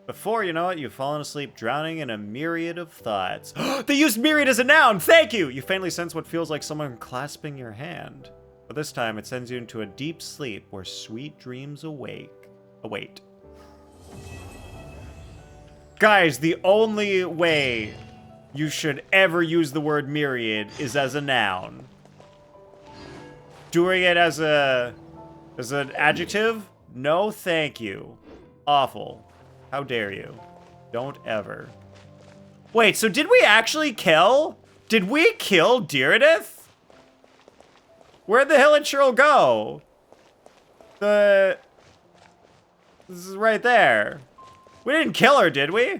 Before you know it, you've fallen asleep, drowning in a myriad of thoughts. They used myriad as a noun! Thank you! You faintly sense what feels like someone clasping your hand. But this time, it sends you into a deep sleep where sweet dreams await. Guys, the only way you should ever use the word myriad is as a noun. Doing it as an adjective? No, thank you. Awful. How dare you? Don't ever. Wait, so did we actually kill? Did we kill Diridith? Where'd the Hilichurl go? This is right there. We didn't kill her, did we?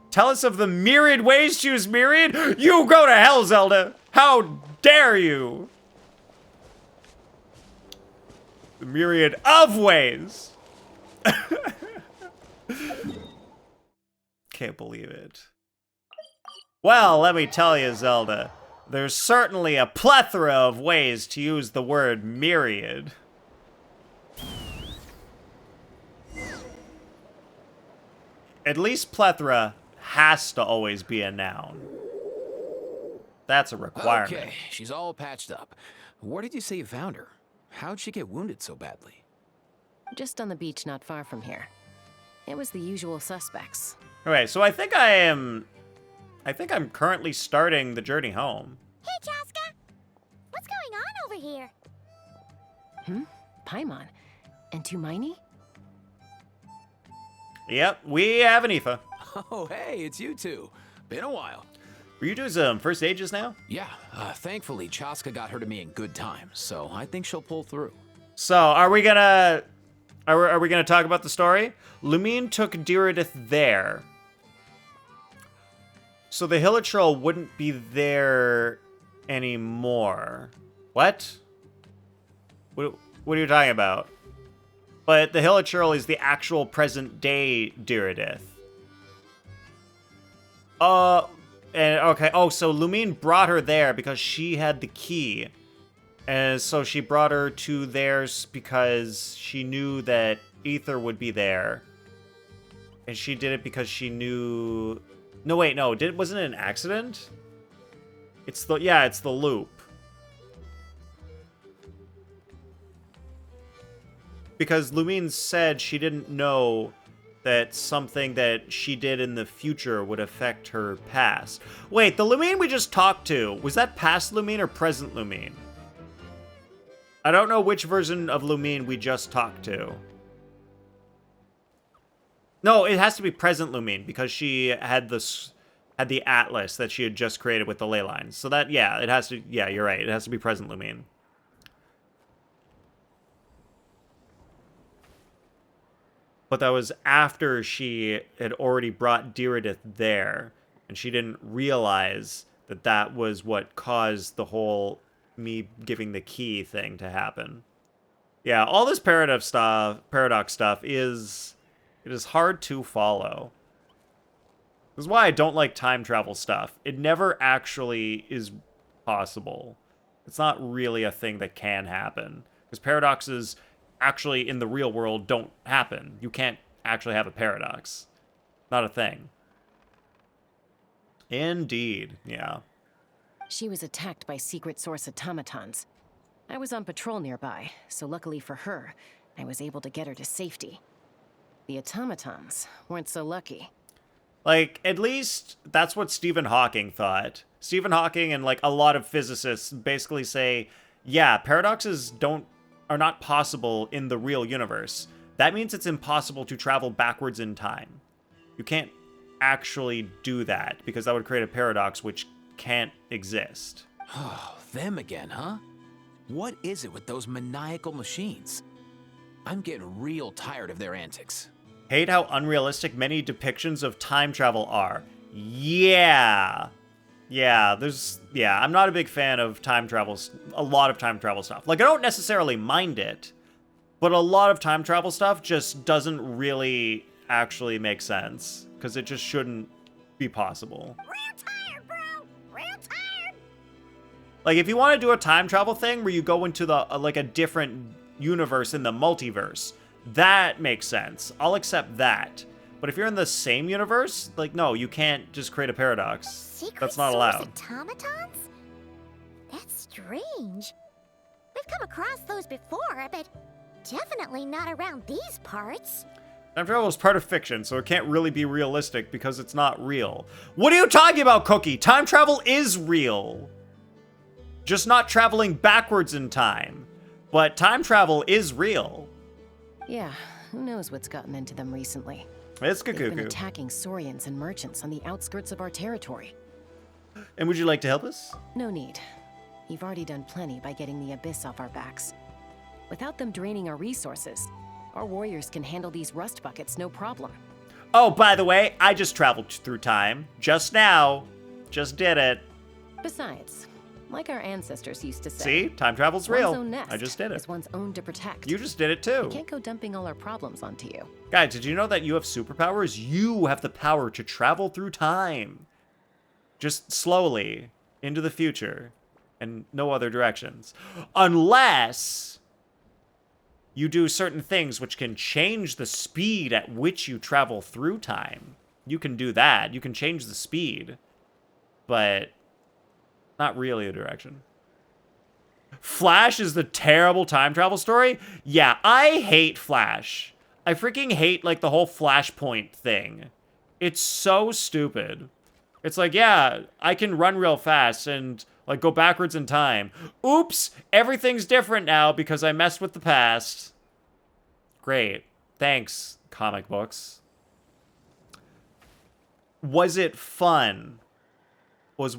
Tell us of the myriad ways to use myriad? You go to hell, Zelda! How dare you? The myriad of ways. Can't believe it. Well, let me tell you, Zelda, there's certainly a plethora of ways to use the word myriad. At least plethora has to always be a noun. That's a requirement. Okay, she's all patched up. Where did you say you found her? How'd she get wounded so badly? Just on the beach not far from here. It was the usual suspects. Okay, so I think I'm currently starting the journey home. Hey, Chaska! What's going on over here? Paimon. And Tumaini? Yep, we have an Aoife. Oh, hey, it's you two. Been a while. Were you doing some first aid just now? Yeah, thankfully Chaska got her to me in good time, so I think she'll pull through. So, are we gonna talk about the story? Lumine took Diridith there. So the Hilichurl wouldn't be there anymore. What? What are you talking about? But the Hilichurl is the actual present-day Diridith. And okay. Oh, so Lumine brought her there because she had the key. And so she brought her to theirs because she knew that Aether would be there. And she did it because she knew... No, wait, no. Wasn't it an accident? It's the loop. Because Lumine said she didn't know that something that she did in the future would affect her past. Wait, the Lumine we just talked to, was that past Lumine or present Lumine? I don't know which version of Lumine we just talked to. No, it has to be present Lumine because she had this. had the atlas that she had just created with the ley lines. So that, yeah, it has to, yeah, you're right. It has to be present Lumine. But that was after she had already brought Diridith there, and she didn't realize that that was what caused the whole me giving the key thing to happen. Yeah, all this paradox stuff is... It is hard to follow. This is why I don't like time travel stuff. It never actually is possible. It's not really a thing that can happen. Because paradoxes actually in the real world don't happen. You can't actually have a paradox. Not a thing. Indeed, yeah. She was attacked by secret source automatons. I was on patrol nearby, so luckily for her, I was able to get her to safety. The automatons weren't so lucky. Like, at least that's what Stephen Hawking thought. Stephen Hawking and, like, a lot of physicists basically say, yeah, paradoxes are not possible in the real universe. That means it's impossible to travel backwards in time. You can't actually do that, because that would create a paradox which can't exist. Oh, them again, huh? What is it with those maniacal machines? I'm getting real tired of their antics. Hate how unrealistic many depictions of time travel are. Yeah. Yeah, I'm not a big fan of time travel, a lot of time travel stuff. Like, I don't necessarily mind it, but a lot of time travel stuff just doesn't really actually make sense, because it just shouldn't be possible. Real tired, bro. Real tired. Like, if you want to do a time travel thing where you go into the like a different universe in the multiverse, that makes sense. I'll accept that. But if you're in the same universe, like, no, you can't just create a paradox. Secret That's not source allowed. automatons? That's strange. We've come across those before, but definitely not around these parts. Time travel is part of fiction, so it can't really be realistic because it's not real. What are you talking about, Cookie? Time travel is real. Just not traveling backwards in time. But time travel is real. Yeah, who knows what's gotten into them recently. It's They've been Kakuku. attacking Saurians and merchants on the outskirts of our territory. And would you like to help us? No need. You've already done plenty by getting the Abyss off our backs. Without them draining our resources, our warriors can handle these rust buckets no problem. Oh, by the way, I just traveled through time. Just now. Just did it. Besides, like our ancestors used to say, See? Time travel's real. one's own nest I just did it. is one's own to protect. You just did it too. We can't go dumping all our problems onto you. Guys, did you know that you have superpowers? You have the power to travel through time. Just slowly into the future and no other directions. Unless you do certain things which can change the speed at which you travel through time. You can do that. You can change the speed. But not really a direction. Flash is the terrible time travel story? Yeah, I hate Flash. I freaking hate, like, the whole Flashpoint thing. It's so stupid. It's like, yeah, I can run real fast and, like, go backwards in time. Oops, everything's different now because I messed with the past. Great. Thanks, comic books. Was it fun? Was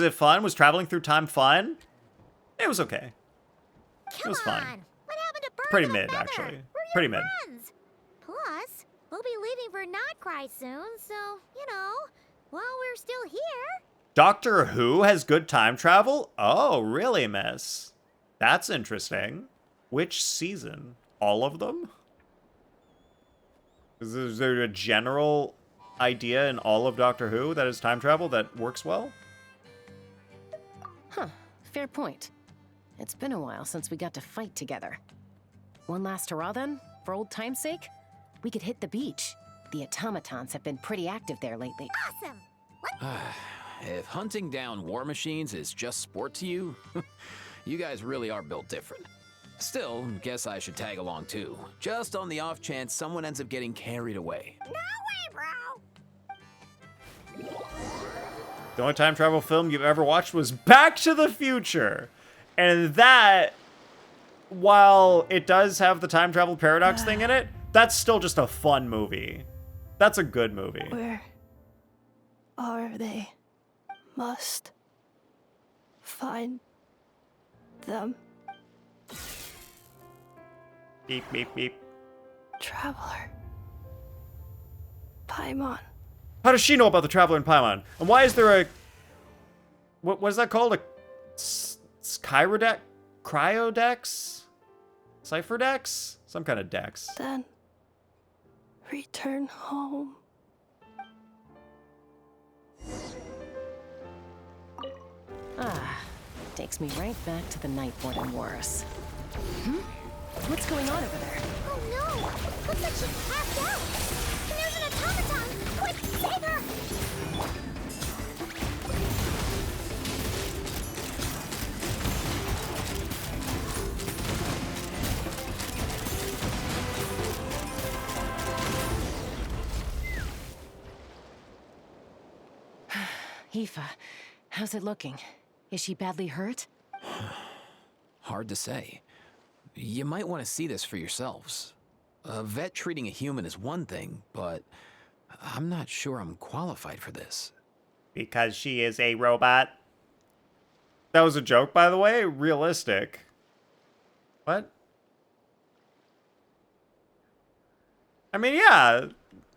it fun? Was traveling through time fun? It was okay. It was fun. What happened to Bird Pretty Little mid, Feather? actually. We're your Pretty mid. friends. Plus, we'll be leaving for Notcry soon, so, you know, while we're still here. Doctor Who has good time travel? Oh, really, miss? That's interesting. Which season? All of them? Is there a general idea in all of Doctor Who that is time travel that works well? Huh, fair point. It's been a while since we got to fight together. One last hurrah then, for old time's sake? We could hit the beach. The automatons have been pretty active there lately. Awesome. If hunting down war machines is just sport to you, you guys really are built different. Still, guess I should tag along too, just on the off chance someone ends up getting carried away. No way, bro. The only time travel film you've ever watched was Back to the Future. And that, while it does have the time travel paradox thing in it, that's still just a fun movie. That's a good movie. are they? Must find them. Beep, beep, beep. Traveler. Paimon. How does she know about the Traveler in Paimon? And why is there a... What is that called? A Skyrodex? Cryodex? Cypherdex? Some kind of dex. Then return home. Ah, takes me right back to the night Warden wore us. What's going on over there? Oh no! Looks like she's passed out! And there's an automaton! Quick, save her! Aoife, how's it looking? Is she badly hurt? Hard to say. You might want to see this for yourselves. A vet treating a human is one thing, but I'm not sure I'm qualified for this. Because she is a robot. That was a joke, by the way. Realistic. What? I mean, yeah,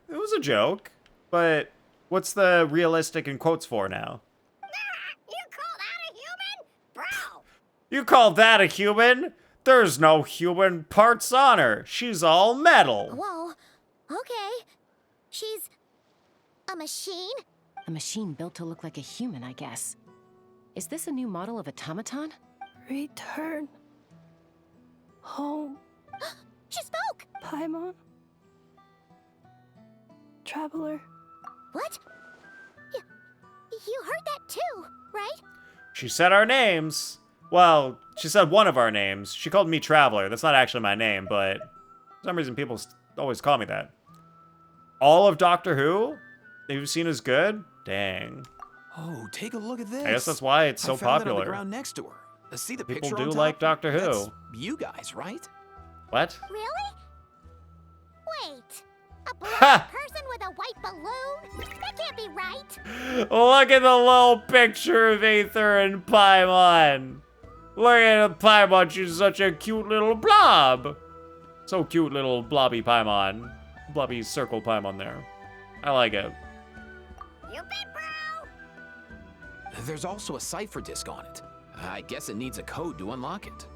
it was a joke, but what's the realistic in quotes for now? You call that a human? Bro! You call that a human? There's no human parts on her. She's all metal. Whoa. Okay. She's a machine? A machine built to look like a human, I guess. Is this a new model of automaton? Return home. She spoke! Paimon. Traveler. What? You heard that too, right? She said our names. Well, she said one of our names. She called me Traveler. That's not actually my name, but for some reason people always call me that. All of Doctor Who that you've seen is good? Dang. Oh, take a look at this. I guess that's why it's so I found popular. It on the ground next to her. See the People picture do on top? like Doctor Who. That's you guys, right? What? Really? Wait. A black Ha! person with a white balloon? That can't be right. Look at the little picture of Aether and Paimon. Look at Paimon, she's such a cute little blob. So cute little blobby Paimon. Blobby circle Paimon there. I like it. You bet, bro! There's also a cipher disk on it. I guess it needs a code to unlock it.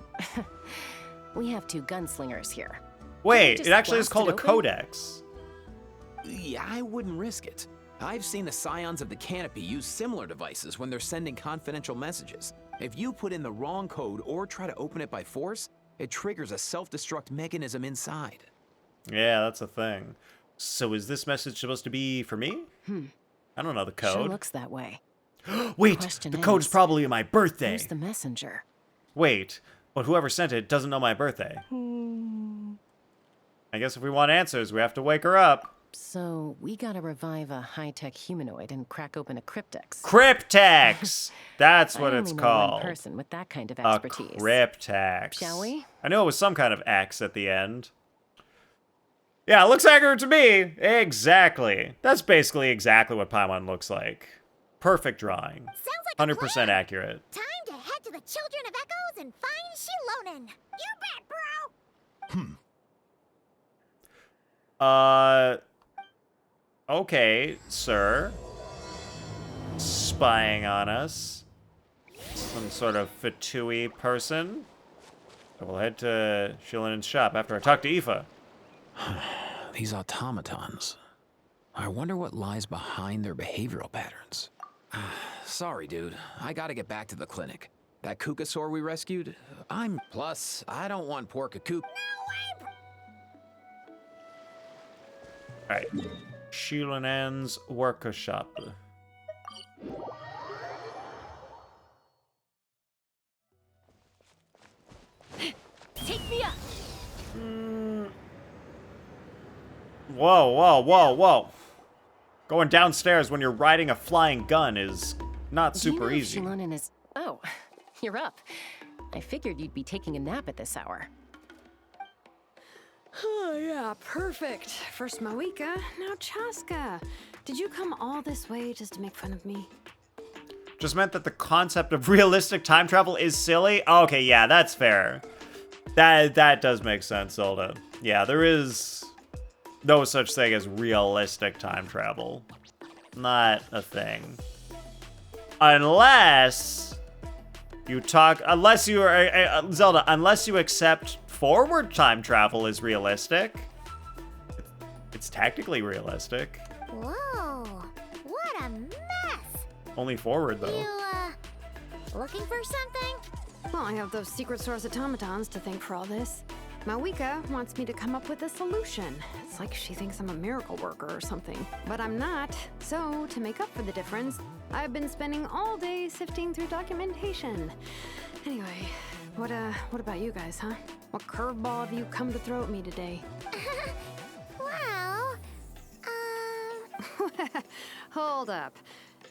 We have two gunslingers here. Wait, just it actually is blast called it a open? codex. Yeah, I wouldn't risk it. I've seen the Scions of the Canopy use similar devices when they're sending confidential messages. If you put in the wrong code or try to open it by force, it triggers a self-destruct mechanism inside. Yeah, that's a thing. So is this message supposed to be for me? I don't know the code. Sure looks that way. Wait, Question the code is is, probably my birthday. Who's the messenger? Wait, but whoever sent it doesn't know my birthday. I guess if we want answers, we have to wake her up. So we gotta revive a high-tech humanoid and crack open a cryptex. Cryptex! That's what I it's only know one called. person with that kind of A expertise. cryptex. Shall we? I knew it was some kind of X at the end. Yeah, it looks accurate to me. Exactly. That's basically exactly what Paimon looks like. Perfect drawing. Sounds like a 100% plan. accurate. Time to head to the Children of Echoes and find Shilonen. You bet, bro! Okay, sir. Spying on us. Some sort of Fatui person. So we'll head to Shillinen's shop after I talk to Aoife. These automatons. I wonder what lies behind their behavioral patterns. Sorry, dude. I gotta get back to the clinic. That Kukasaur we rescued, Plus, I don't want pork a kook. Alright. Shillinen's workshop. Take me up. Whoa, whoa, whoa, whoa. Going downstairs when you're riding a flying gun is not super easy. Shilinen is... Oh, you're up. I figured you'd be taking a nap at this hour. Oh, yeah, perfect. First Moika, now Chaska. Did you come all this way just to make fun of me? Just meant that the concept of realistic time travel is silly? Okay, yeah, that's fair. That does make sense, Zelda. Yeah, there is no such thing as realistic time travel. Not a thing. Unless you Zelda, unless you accept forward time travel is realistic. It's technically realistic. Whoa, what a mess! Only forward, though. You, looking for something? Well, I have those secret source automatons to thank for all this. Mawika wants me to come up with a solution. It's like she thinks I'm a miracle worker or something. But I'm not. So, to make up for the difference, I've been spending all day sifting through documentation. Anyway, what about you guys, huh? What curveball have you come to throw at me today? Well, Hold up.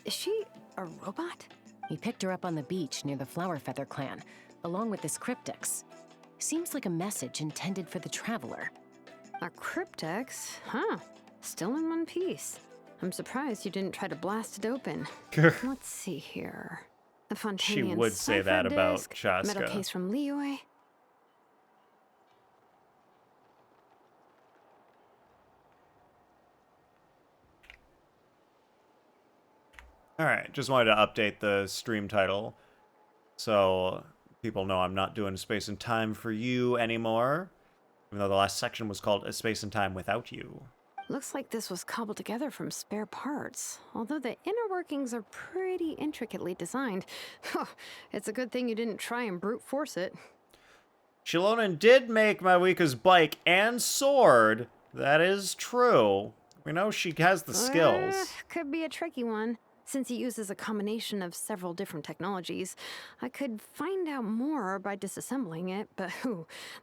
Is she a robot? We picked her up on the beach near the Flower Feather clan, along with this cryptex. Seems like a message intended for the traveler. A cryptex? Huh. Still in one piece. I'm surprised you didn't try to blast it open. Let's see here. The Fontanian She would say that about disc, Chaska. Metal case from Liyue. Alright, just wanted to update the stream title so people know I'm not doing Space and Time for You anymore, even though the last section was called A Space and Time Without You. Looks like this was cobbled together from spare parts, although the inner workings are pretty intricately designed. It's a good thing you didn't try and brute force it. Shilonen did make Mawika's bike and sword. That is true. We know she has the skills. Could be a tricky one. Since he uses a combination of several different technologies, I could find out more by disassembling it, but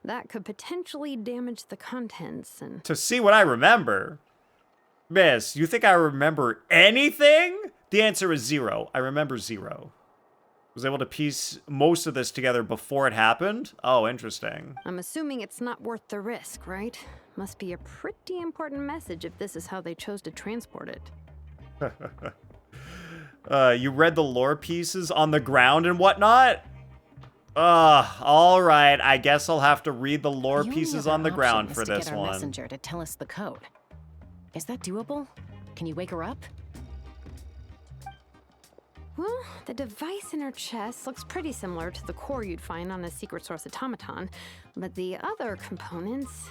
that could potentially damage the contents and... To see what I remember? Miss, you think I remember anything? The answer is 0. I remember 0. Was able to piece most of this together before it happened? Oh, interesting. I'm assuming it's not worth the risk, right? Must be a pretty important message if this is how they chose to transport it. You read the lore pieces on the ground and whatnot? Alright, I guess I'll have to read the lore pieces on the ground for this get our one. Messenger to tell us the code. Is that doable? Can you wake her up? Well, the device in her chest looks pretty similar to the core you'd find on a secret source automaton, but the other components,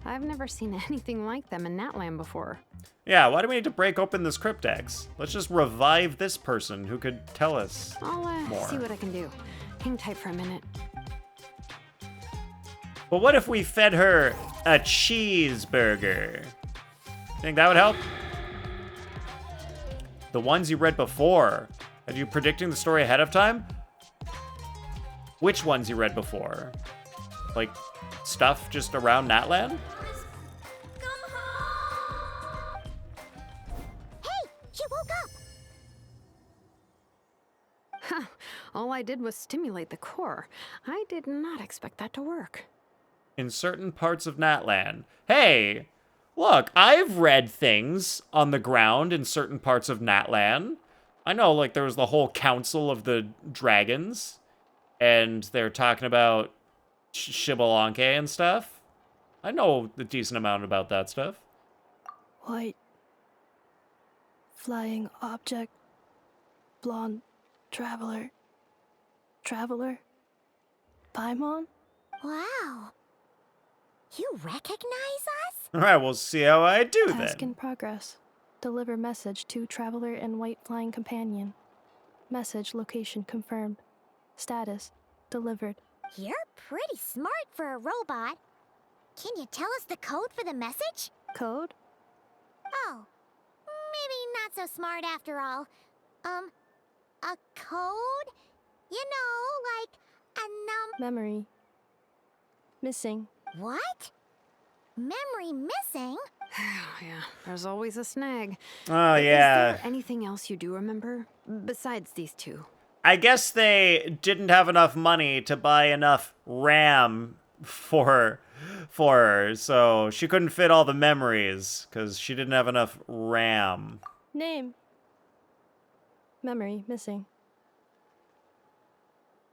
I've never seen anything like them in Natlan before. Yeah, why do we need to break open this cryptex? Let's just revive this person who could tell us I'll more. see what I can do. Hang tight for a minute. But what if we fed her a cheeseburger? Think that would help? The ones you read before. Are you predicting the story ahead of time? Which ones you read before? Like, stuff just around Natlan? She woke up! All I did was stimulate the core. I did not expect that to work. In certain parts of Natlan. Hey! Look, I've read things on the ground in certain parts of Natlan. I know, like, there was the whole Council of the Dragons, and they're talking about Shibalanke and stuff. I know a decent amount about that stuff. White. Flying object. Blonde. Traveler. Traveler. Paimon? Wow. You recognize us? Alright, we'll see how I do Task then. in progress. Deliver message to Traveler and White Flying Companion. Message location confirmed. Status delivered. You're pretty smart for a robot. Can you tell us the code for the message? Code? Oh, maybe not so smart after all. A code? You know, like a Memory. Missing. What? Memory missing? Yeah, there's always a snag. Oh, yeah. Is there anything else you do remember? Besides these two? I guess they didn't have enough money to buy enough RAM for her, so she couldn't fit all the memories because she didn't have enough RAM. Name. Memory missing.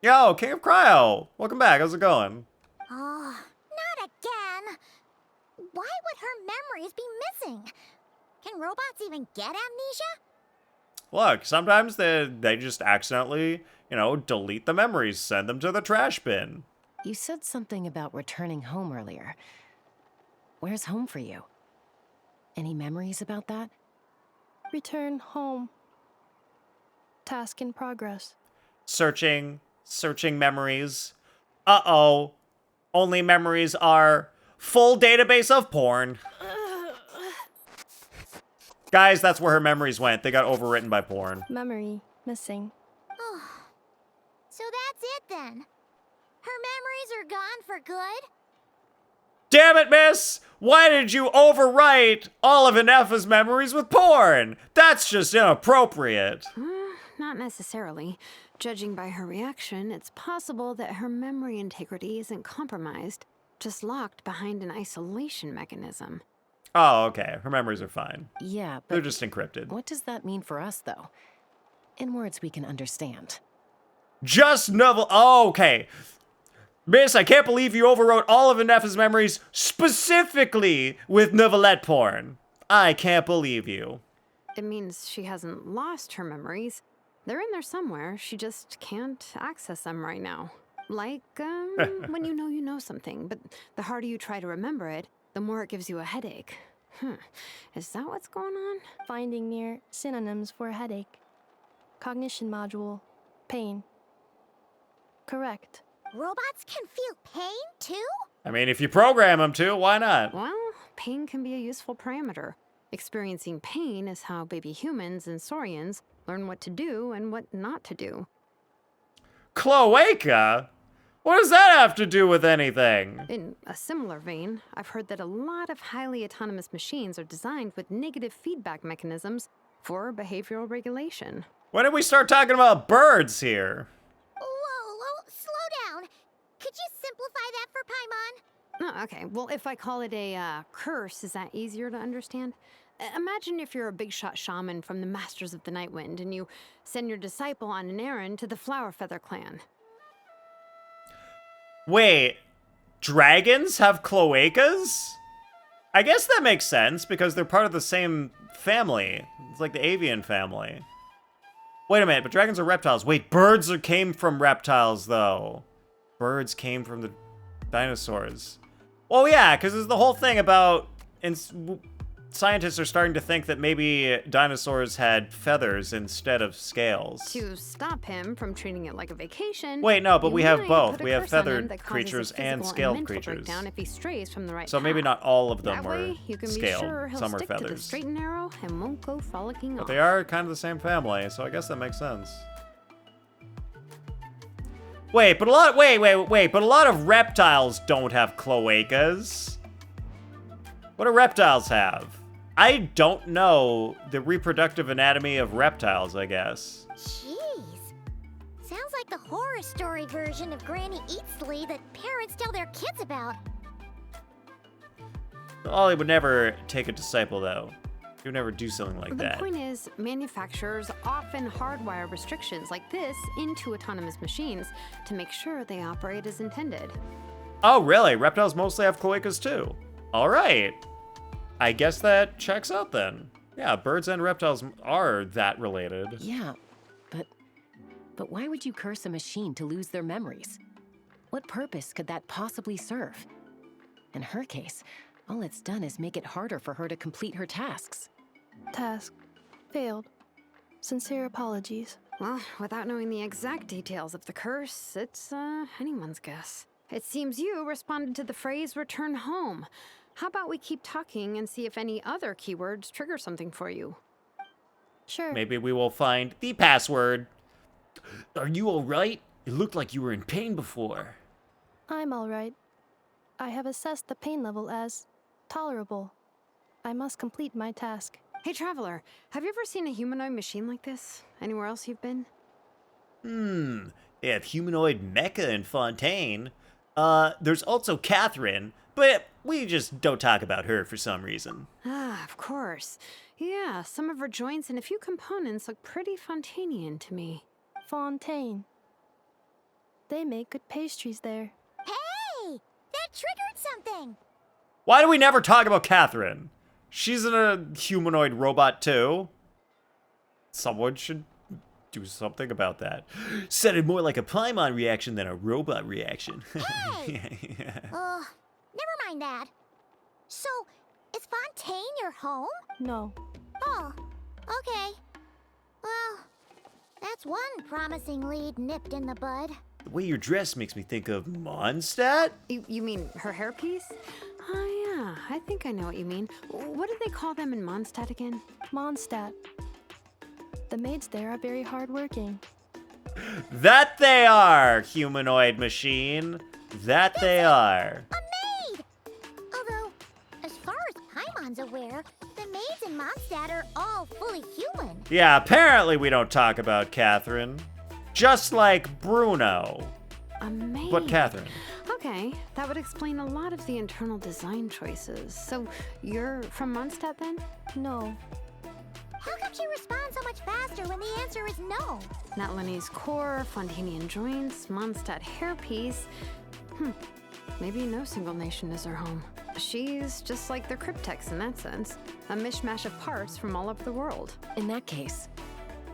Yo, King of Cryo! Welcome back, how's it going? Oh, not again. Why would her memories be missing? Can robots even get amnesia? Look, sometimes they just accidentally, delete the memories, send them to the trash bin. You said something about returning home earlier. Where's home for you? Any memories about that? Return home. Task in progress. Searching memories. Uh-oh. Only memories are full database of porn. Guys, that's where her memories went. They got overwritten by porn. Memory missing. Oh, so that's it then. Her memories are gone for good? Damn it, miss! Why did you overwrite all of Ineffa's memories with porn? That's just inappropriate. Not necessarily. Judging by her reaction, it's possible that her memory integrity isn't compromised, just locked behind an isolation mechanism. Oh, okay. Her memories are fine. Yeah, but... they're just encrypted. What does that mean for us, though? In words we can understand. Just novel... Oh, okay. Miss, I can't believe you overwrote all of Ineffa's memories specifically with novelette porn. I can't believe you. It means she hasn't lost her memories. They're in there somewhere. She just can't access them right now. Like, when you know something, but the harder you try to remember it, the more it gives you a headache. Is that what's going on? Finding near synonyms for headache. Cognition module. Pain. Correct. Robots can feel pain, too? I mean, if you program them to, why not? Well, pain can be a useful parameter. Experiencing pain is how baby humans and saurians learn what to do and what not to do. Cloaca? What does that have to do with anything? In a similar vein, I've heard that a lot of highly autonomous machines are designed with negative feedback mechanisms for behavioral regulation. When did we start talking about birds here? Whoa, slow down. Could you simplify that for Paimon? Oh, okay. Well, if I call it a curse, is that easier to understand? Imagine if you're a big shot shaman from the Masters of the Nightwind and you send your disciple on an errand to the Flower Feather clan. Wait, dragons have cloacas? I guess that makes sense because they're part of the same family. It's like the avian family. Wait a minute, but dragons are reptiles. Wait, birds came from reptiles, though. Birds came from the dinosaurs. Well, yeah, because there's the whole thing about... Scientists are starting to think that maybe dinosaurs had feathers instead of scales. To stop him from treating it like a vacation... Wait, no, but we have both. We have feathered feathered creatures and scaled creatures. If he strays from the right So maybe path. not all of them That were way, you can scaled. be sure he'll Some are stick to the feathers. straight and narrow and won't go frolicking But off. they are kind of the same family, so I guess that makes sense. Wait, but a lot of reptiles don't have cloacas. What do reptiles have? I don't know the reproductive anatomy of reptiles, I guess. Jeez. Sounds like the horror story version of Granny Eatsley that parents tell their kids about. Ollie would never take a disciple, though. He would never do something like The that. point is, manufacturers often hardwire restrictions like this into autonomous machines to make sure they operate as intended. Oh, really? Reptiles mostly have cloacas, too. All right. I guess that checks out, then. Yeah, birds and reptiles are that related. Yeah, but why would you curse a machine to lose their memories? What purpose could that possibly serve? In her case, all it's done is make it harder for her to complete her tasks. Task. Failed. Sincere apologies. Well, without knowing the exact details of the curse, it's anyone's guess. It seems you responded to the phrase return home. How about we keep talking and see if any other keywords trigger something for you? Sure. Maybe we will find the password. Are you all right? It looked like you were in pain before. I'm alright. I have assessed the pain level as tolerable. I must complete my task. Hey, Traveler, have you ever seen a humanoid machine like this? Anywhere else you've been? They have humanoid mecha in Fontaine. There's also Catherine, but we just don't talk about her for some reason. Ah, of course. Yeah, some of her joints and a few components look pretty Fontanian to me. Fontaine. They make good pastries there. Hey! That triggered something! Why do we never talk about Catherine? She's a humanoid robot too. Someone should do something about that. Sounded more like a Paimon reaction than a robot reaction. Hey! Never mind that. So, is Fontaine your home? No. Oh, okay. Well, that's one promising lead nipped in the bud. The way you're dressed makes me think of Mondstadt? You mean her hairpiece? Oh yeah, I think I know what you mean. What do they call them in Mondstadt again? Mondstadt. The maids there are very hardworking. That they are, humanoid machine. That they are. A maid! Although, as far as Paimon's aware, the maids in Mondstadt are all fully human. Yeah, apparently we don't talk about Catherine. Just like Bruno. A maid. But Catherine. Okay, that would explain a lot of the internal design choices. So, you're from Mondstadt then? No. How come she responds so much faster when the answer is no? Natlanese core, Fontanian joints, Mondstadt hairpiece. Maybe no single nation is her home. She's just like the Cryptex in that sense. A mishmash of parts from all over the world. In that case,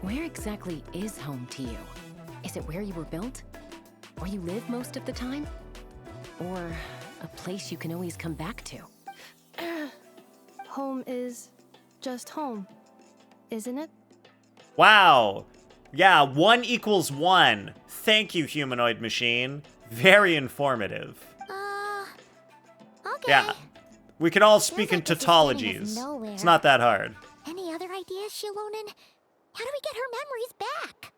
where exactly is home to you? Is it where you were built? Where you live most of the time? Or a place you can always come back to? Home is just home, isn't it? Wow. Yeah, 1 equals 1. Thank you, humanoid machine. Very informative. Okay. Yeah. We can all speak in Feels like this is getting us tautologies. nowhere. It's not that hard. Any other ideas, Shilonen? How do we get her memories back?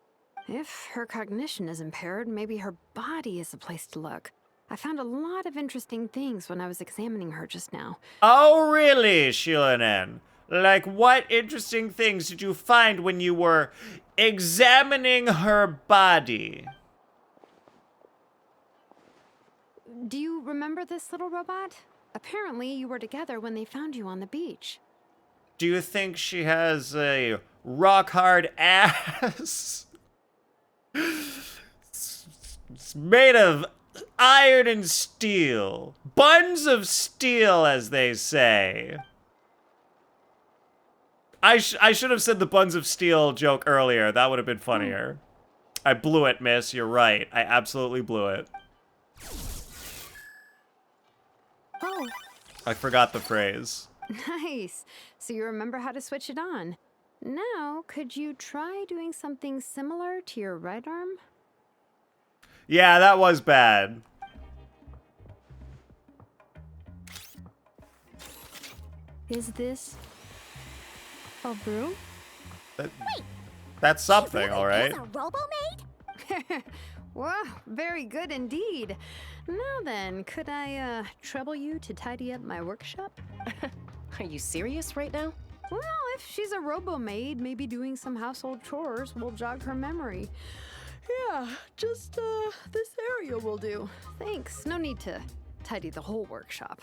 If her cognition is impaired, maybe her body is the place to look. I found a lot of interesting things when I was examining her just now. Oh, really, Shilonen? Like, what interesting things did you find when you were examining her body? Do you remember this little robot? Apparently, you were together when they found you on the beach. Do you think she has a rock-hard ass? It's made of iron and steel. Buns of steel, as they say. I should have said the buns of steel joke earlier. That would have been funnier. I blew it, miss. You're right. I absolutely blew it. Oh. I forgot the phrase. Nice. So you remember how to switch it on. Now, could you try doing something similar to your right arm? Yeah, that was bad. Is this a broom? That's something, all right. Is a robo-maid? Wow, very good indeed. Now then, could I trouble you to tidy up my workshop? Are you serious right now? Well, if she's a robo-maid, maybe doing some household chores will jog her memory. Yeah, just this area will do. Thanks, no need to tidy the whole workshop.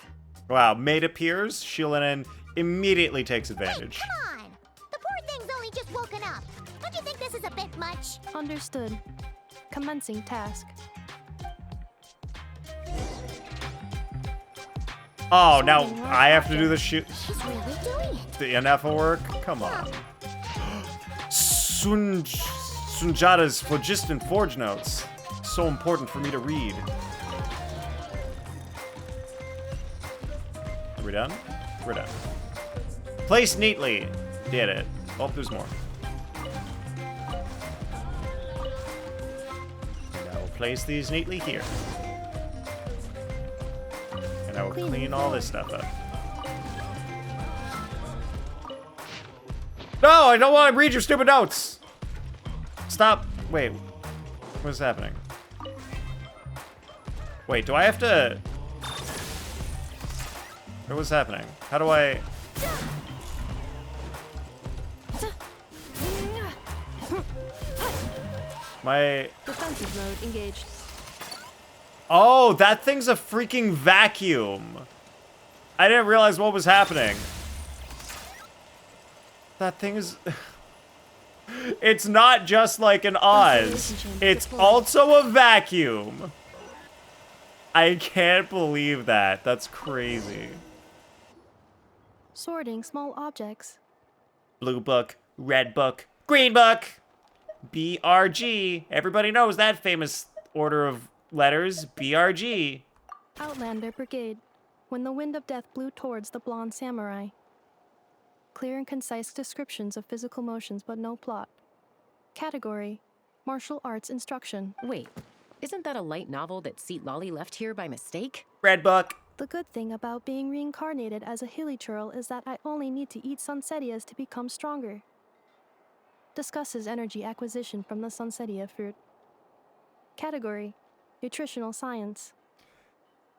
Wow, maid appears. Shilonen immediately takes advantage. Hey, come on! The poor thing's only just woken up. Don't you think this is a bit much? Understood. Commencing task. Oh, now I have to do the She's really doing it. the NF work? Come on. Sunjata's phlogiston forge notes. So important for me to read. Are we done? We're done. Place neatly. Did it. Oh, there's more. And I will place these neatly here. And I will clean all this stuff up. No, I don't want to read your stupid notes! Stop. Wait. What's happening? Wait, do I have to... What's happening? How do I... My... Defensive mode engaged. Oh, that thing's a freaking vacuum. I didn't realize what was happening. That thing is... It's not just like an Oz. It's also a vacuum. I can't believe that. That's crazy. Sorting small objects. Blue book, red book, green book. BRG. Everybody knows that famous order of letters. BRG. Outlander Brigade. When the wind of death blew towards the blonde samurai. Clear and concise descriptions of physical motions, but no plot. Category: martial arts instruction. Wait, isn't that a light novel that Seat Lolly left here by mistake? Red book. The good thing about being reincarnated as a hilly churl is that I only need to eat sunsettias to become stronger. Discusses energy acquisition from the sunsettia fruit. Category: nutritional science.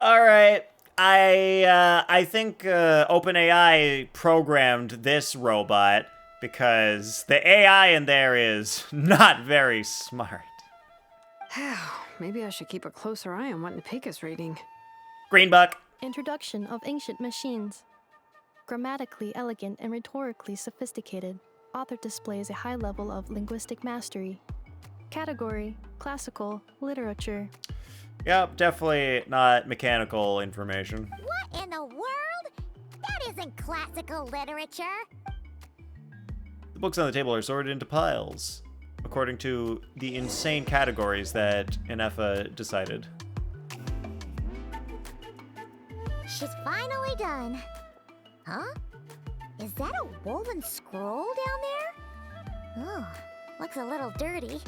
All right. I think OpenAI programmed this robot because the AI in there is not very smart. Maybe I should keep a closer eye on what Nepeka's reading. Green book. Introduction of ancient machines. Grammatically elegant and rhetorically sophisticated, author displays a high level of linguistic mastery. Category: classical literature. Yep, definitely not mechanical information. What in the world? That isn't classical literature. The books on the table are sorted into piles, according to the insane categories that Inefa decided. She's finally done. Huh? Is that a woven scroll down there? Oh, looks a little dirty.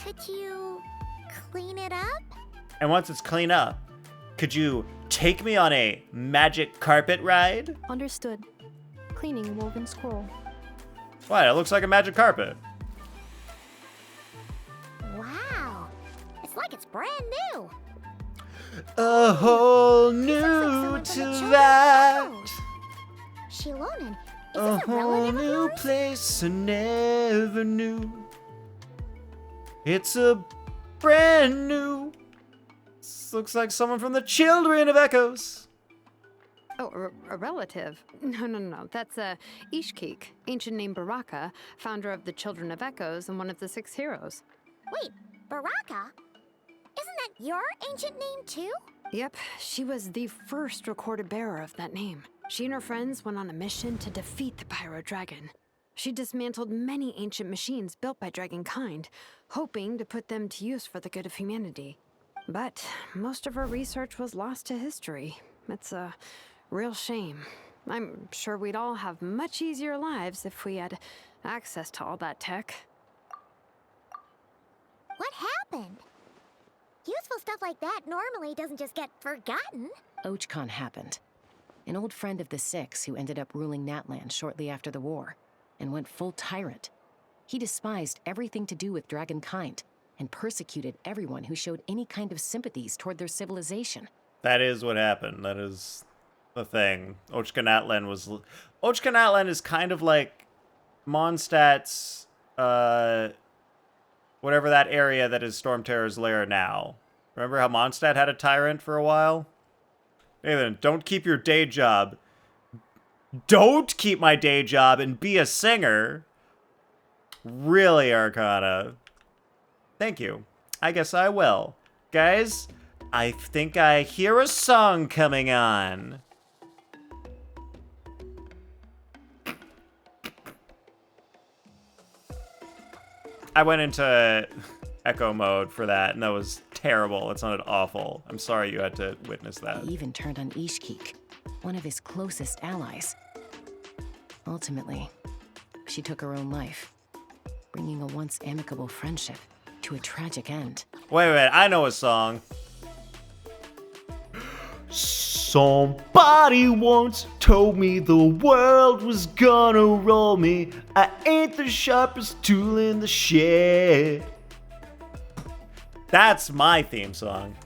Could you clean it up? And once it's cleaned up, could you take me on a magic carpet ride? Understood. Cleaning woven scroll. What? It looks like a magic carpet. Wow. It's like it's brand new. A whole new to that. Shilonen, is A this a whole relative of new yours? place I never knew. It's a brand new. This looks like someone from the Children of Echoes. Oh, a relative? No. That's Ishkik, ancient name Baraka, founder of the Children of Echoes and one of the 6 heroes. Wait, Baraka? Isn't that your ancient name too? Yep, she was the first recorded bearer of that name. She and her friends went on a mission to defeat the Pyro Dragon. She dismantled many ancient machines built by Dragonkind, hoping to put them to use for the good of humanity. But most of her research was lost to history. It's a real shame. I'm sure we'd all have much easier lives if we had access to all that tech. What happened? Useful stuff like that normally doesn't just get forgotten. Ochkon happened. An old friend of the 6 who ended up ruling Natlan shortly after the war, and went full tyrant. He despised everything to do with Dragonkind, and persecuted everyone who showed any kind of sympathies toward their civilization. That is what happened. That is the thing. Ochkon Atlan is kind of like Mondstadt's, whatever that area that is Storm Terror's lair now. Remember how Mondstadt had a tyrant for a while? Hey then, don't keep your day job. Don't keep my day job and be a singer. Really, Arcana. Thank you. I guess I will. Guys, I think I hear a song coming on. I went into echo mode for that, and that was terrible. It sounded awful. I'm sorry you had to witness that. He even turned on Ishkik, one of his closest allies. Ultimately, she took her own life, bringing a once amicable friendship to a tragic end. Wait, I know a song. Somebody once told me the world was gonna roll me. I ain't the sharpest tool in the shed. That's my theme song.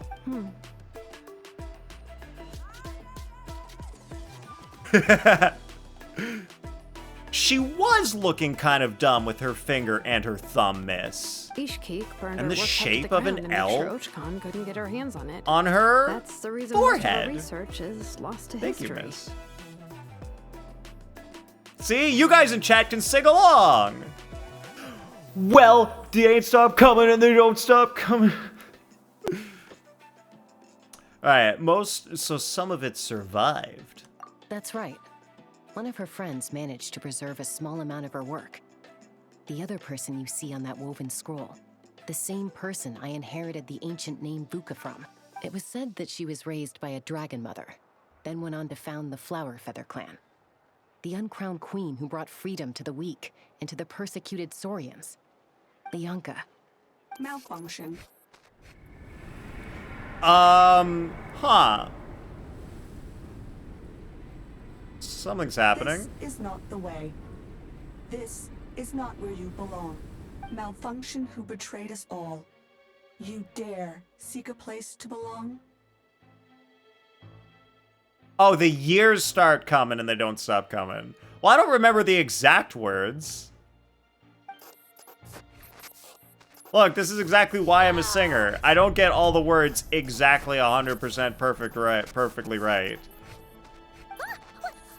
She was looking kind of dumb with her finger and her thumb miss. Ishkeek burned And her the work shape to the of an ground to make sure elf Ochcon couldn't get her hands on it. on her That's the reason forehead. most of her research is lost to Thank history. you, miss. See, you guys in chat can sing along. Well, they ain't stop coming and they don't stop coming. Alright, so some of it survived. That's right. One of her friends managed to preserve a small amount of her work. The other person you see on that woven scroll, the same person I inherited the ancient name Vuka from. It was said that she was raised by a dragon mother, then went on to found the Flower Feather clan. The uncrowned queen who brought freedom to the weak and to the persecuted Saurians. The Yunka. Malfunction. Huh. Something's happening. This is not the way. This is not where you belong. Malfunction who betrayed us all. You dare seek a place to belong? Oh, the years start coming and they don't stop coming. Well, I don't remember the exact words. Look, this is exactly why I'm a singer. I don't get all the words exactly 100% perfectly right.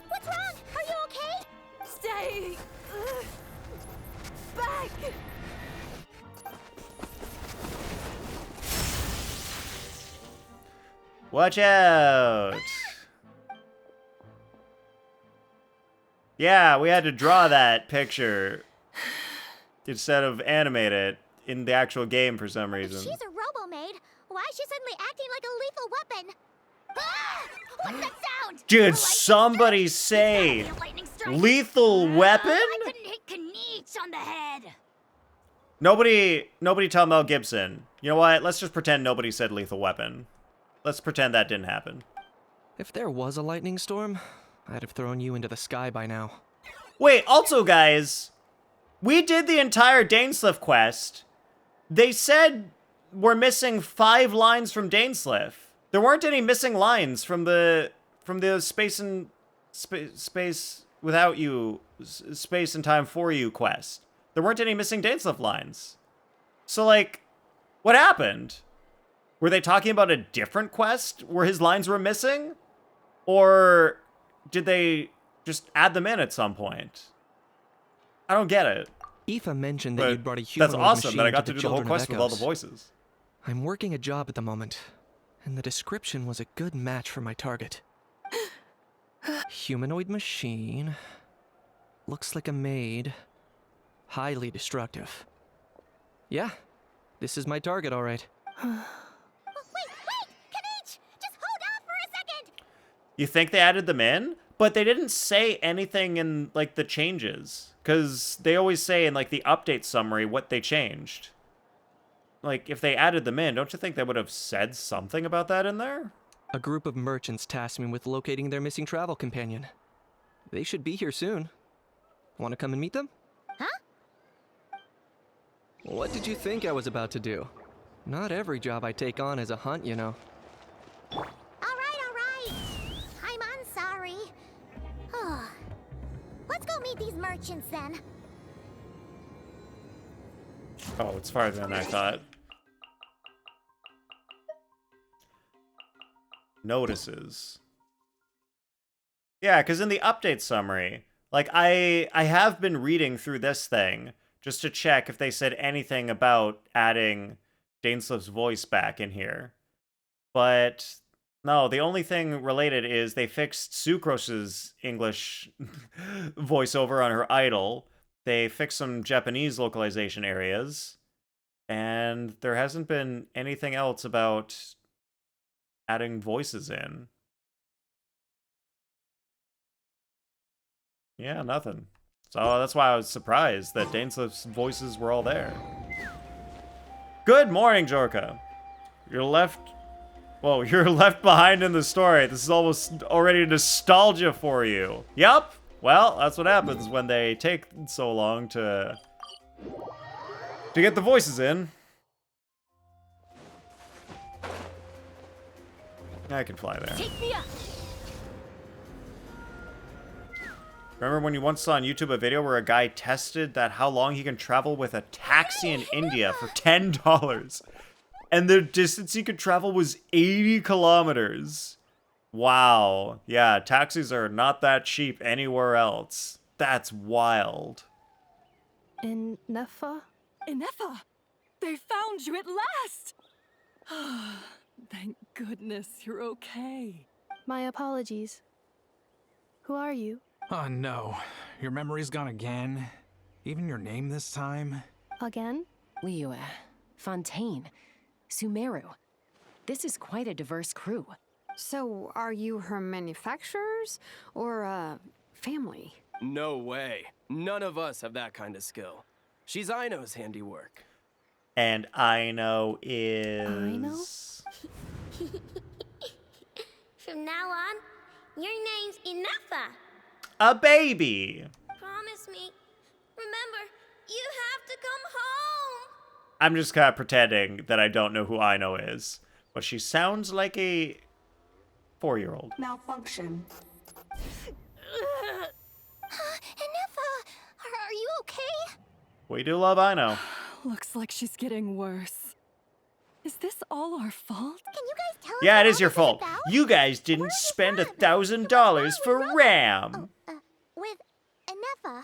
What's wrong? Are you okay? Stay back. Watch out. Yeah, we had to draw that picture instead of animate it in the actual game for some reason. If she's a robo-maid, why is she suddenly acting like a lethal weapon? Ah! What's that sound? Did somebody say lethal weapon? I couldn't hit Kniech on the head. Nobody tell Mel Gibson. You know what? Let's just pretend nobody said lethal weapon. Let's pretend that didn't happen. If there was a lightning storm, I'd have thrown you into the sky by now. Wait, also guys, we did the entire Dainsleif quest. They said we're missing 5 lines from Dainsleif. There weren't any missing lines from the space and space without you, space and time for you quest. There weren't any missing Dainsleif lines. So like, what happened? Were they talking about a different quest where his lines were missing? Or did they just add them in at some point? I don't get it. Aoife mentioned that But you'd brought a humanoid that's awesome machine that I got to to do the whole Children of quest with all the Echoes. voices. I'm working a job at the moment, and the description was a good match for my target. Humanoid machine. Looks like a maid. Highly destructive. Yeah, this is my target, all right. Wait! Kniech! Just hold off for a second! You think they added them in? But they didn't say anything in, like, the changes. Because they always say in, like, the update summary what they changed. Like, if they added them in, don't you think they would have said something about that in there? A group of merchants tasked me with locating their missing travel companion. They should be here soon. Want to come and meet them? Huh? What did you think I was about to do? Not every job I take on is a hunt, you know. All right. I'm sorry. Let's go meet these merchants then. Oh, it's farther than I thought. Notices. Yeah, because in the update summary, like, I have been reading through this thing just to check if they said anything about adding Dainsleif's voice back in here. But no, the only thing related is they fixed Sucrose's English voiceover on her idol. They fixed some Japanese localization areas. And there hasn't been anything else about adding voices in. Yeah, nothing. So that's why I was surprised that Dainsleif's voices were all there. Good morning, Jorka. You're left behind in the story. This is almost already nostalgia for you. Yup. Well, that's what happens when they take so long to get the voices in. I can fly there. Take me up. Remember when you once saw on YouTube a video where a guy tested that how long he can travel with a taxi in India for $10? And the distance he could travel was 80 kilometers. Wow. Yeah, taxis are not that cheap anywhere else. That's wild. In Nefa? Inefa! They found you at last! Thank goodness you're okay. My apologies. Who are you? Oh no, your memory's gone again? Even your name this time? Again? Liu, Fontaine, Sumeru. This is quite a diverse crew. So, are you her manufacturers or family? No way. None of us have that kind of skill. She's Aino's handiwork. And Aino is... Aino? From now on, your name's Inefa. A baby. Promise me. Remember, you have to come home. I'm just kind of pretending that I don't know who Aino is. But she sounds like a 4-year-old. Malfunction. Inefa, are you okay? We do love Aino. Looks like she's getting worse. Is this all our fault? Can you guys tell us Yeah, it what is your this fault. about? You guys didn't spend $1,000 for RAM. With Inefa.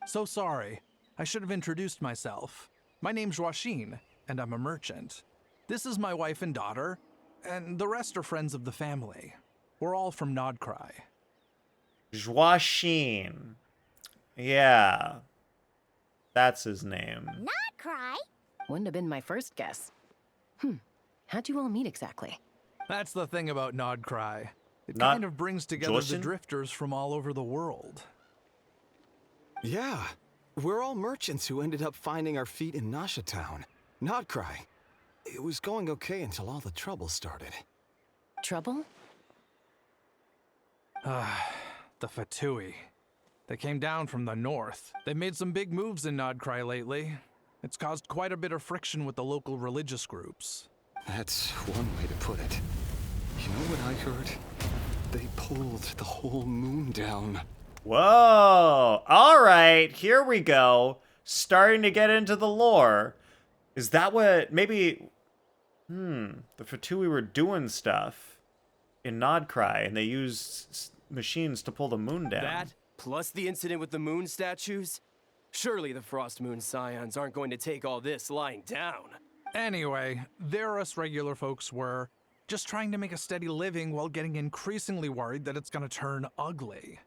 So sorry. I should have introduced myself. My name's Joachine, and I'm a merchant. This is my wife and daughter, and the rest are friends of the family. We're all from Nodcry. Joachine. Yeah. That's his name. Not cry. Wouldn't have been my first guess. How'd you all meet exactly? That's the thing about Nodcry. It Not kind of brings together Joachine? the drifters from all over the world. Yeah, we're all merchants who ended up finding our feet in Nasha Town. Nodcry. It was going okay until all the trouble started. Trouble? The Fatui. They came down from the north. They've made some big moves in Nodcry lately. It's caused quite a bit of friction with the local religious groups. That's one way to put it. You know what I heard? They pulled the whole moon down. Whoa. All right, here we go. Starting to get into the lore. Is that what... Maybe... The Fatui were doing stuff in Nodcry, and they used machines to pull the moon down. That, plus the incident with the moon statues? Surely the Frost Moon Scions aren't going to take all this lying down. Anyway, there us regular folks were just trying to make a steady living while getting increasingly worried that it's gonna turn ugly.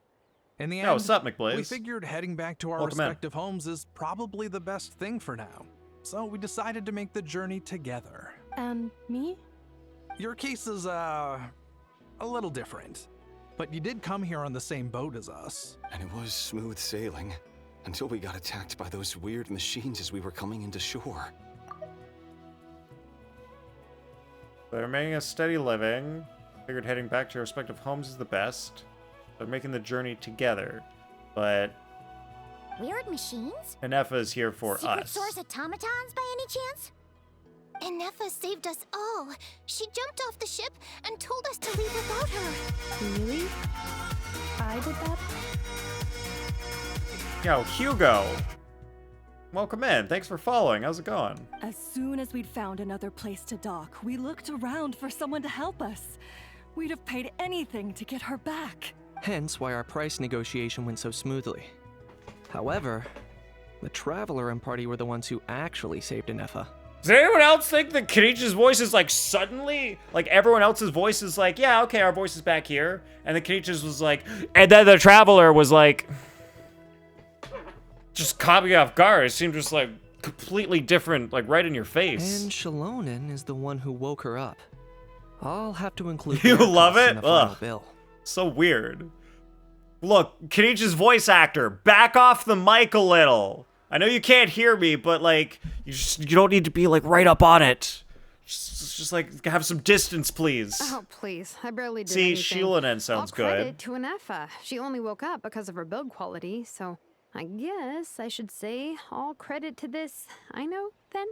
In the end, what's up, McBlaze? we figured heading back to our Welcome in. respective homes is probably the best thing for now. So we decided to make the journey together. And me? Your case is, a little different. But you did come here on the same boat as us. And it was smooth sailing. Until we got attacked by those weird machines as we were coming into shore. They're making a steady living. Figured heading back to your respective homes is the best. They're making the journey together. But Weird machines? Inefa is here for Secret us. source automatons by any chance? Inefa saved us all. She jumped off the ship and told us to leave without her. Really? I did that? Yo, Hugo. Welcome in. Thanks for following. How's it going? As soon as we'd found another place to dock, we looked around for someone to help us. We'd have paid anything to get her back. Hence why our price negotiation went so smoothly. However, the Traveler and party were the ones who actually saved Inefa. Does anyone else think that Kenichi's voice is like suddenly, like everyone else's voice is like, yeah, okay, our voice is back here. And then Kenichi's was like, and then the Traveler was like, just caught me off guard. It seemed just like completely different, like right in your face. And Shalonen is the one who woke her up. I'll have to include You their love costs it? in the final Ugh. bill. So weird. Look, Kenichi's voice actor, back off the mic a little. I know you can't hear me, but like, you don't need to be like right up on it. Just like have some distance, please. Oh, please. I barely did See, anything. Shilonen sounds All credit good. to Inefa. She only woke up because of her build quality, so I guess I should say all credit to this. I know, then.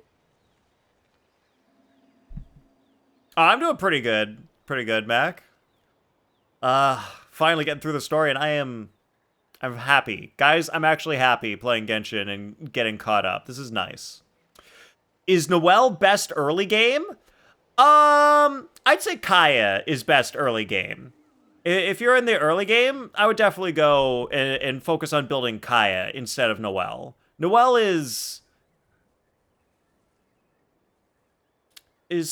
I'm doing pretty good, Mac. Finally getting through the story, and I'm I'm happy. Guys, I'm actually happy playing Genshin and getting caught up. This is nice. Is Noelle best early game? I'd say Kaya is best early game. If you're in the early game, I would definitely go and focus on building Kaya instead of Noelle. Noelle is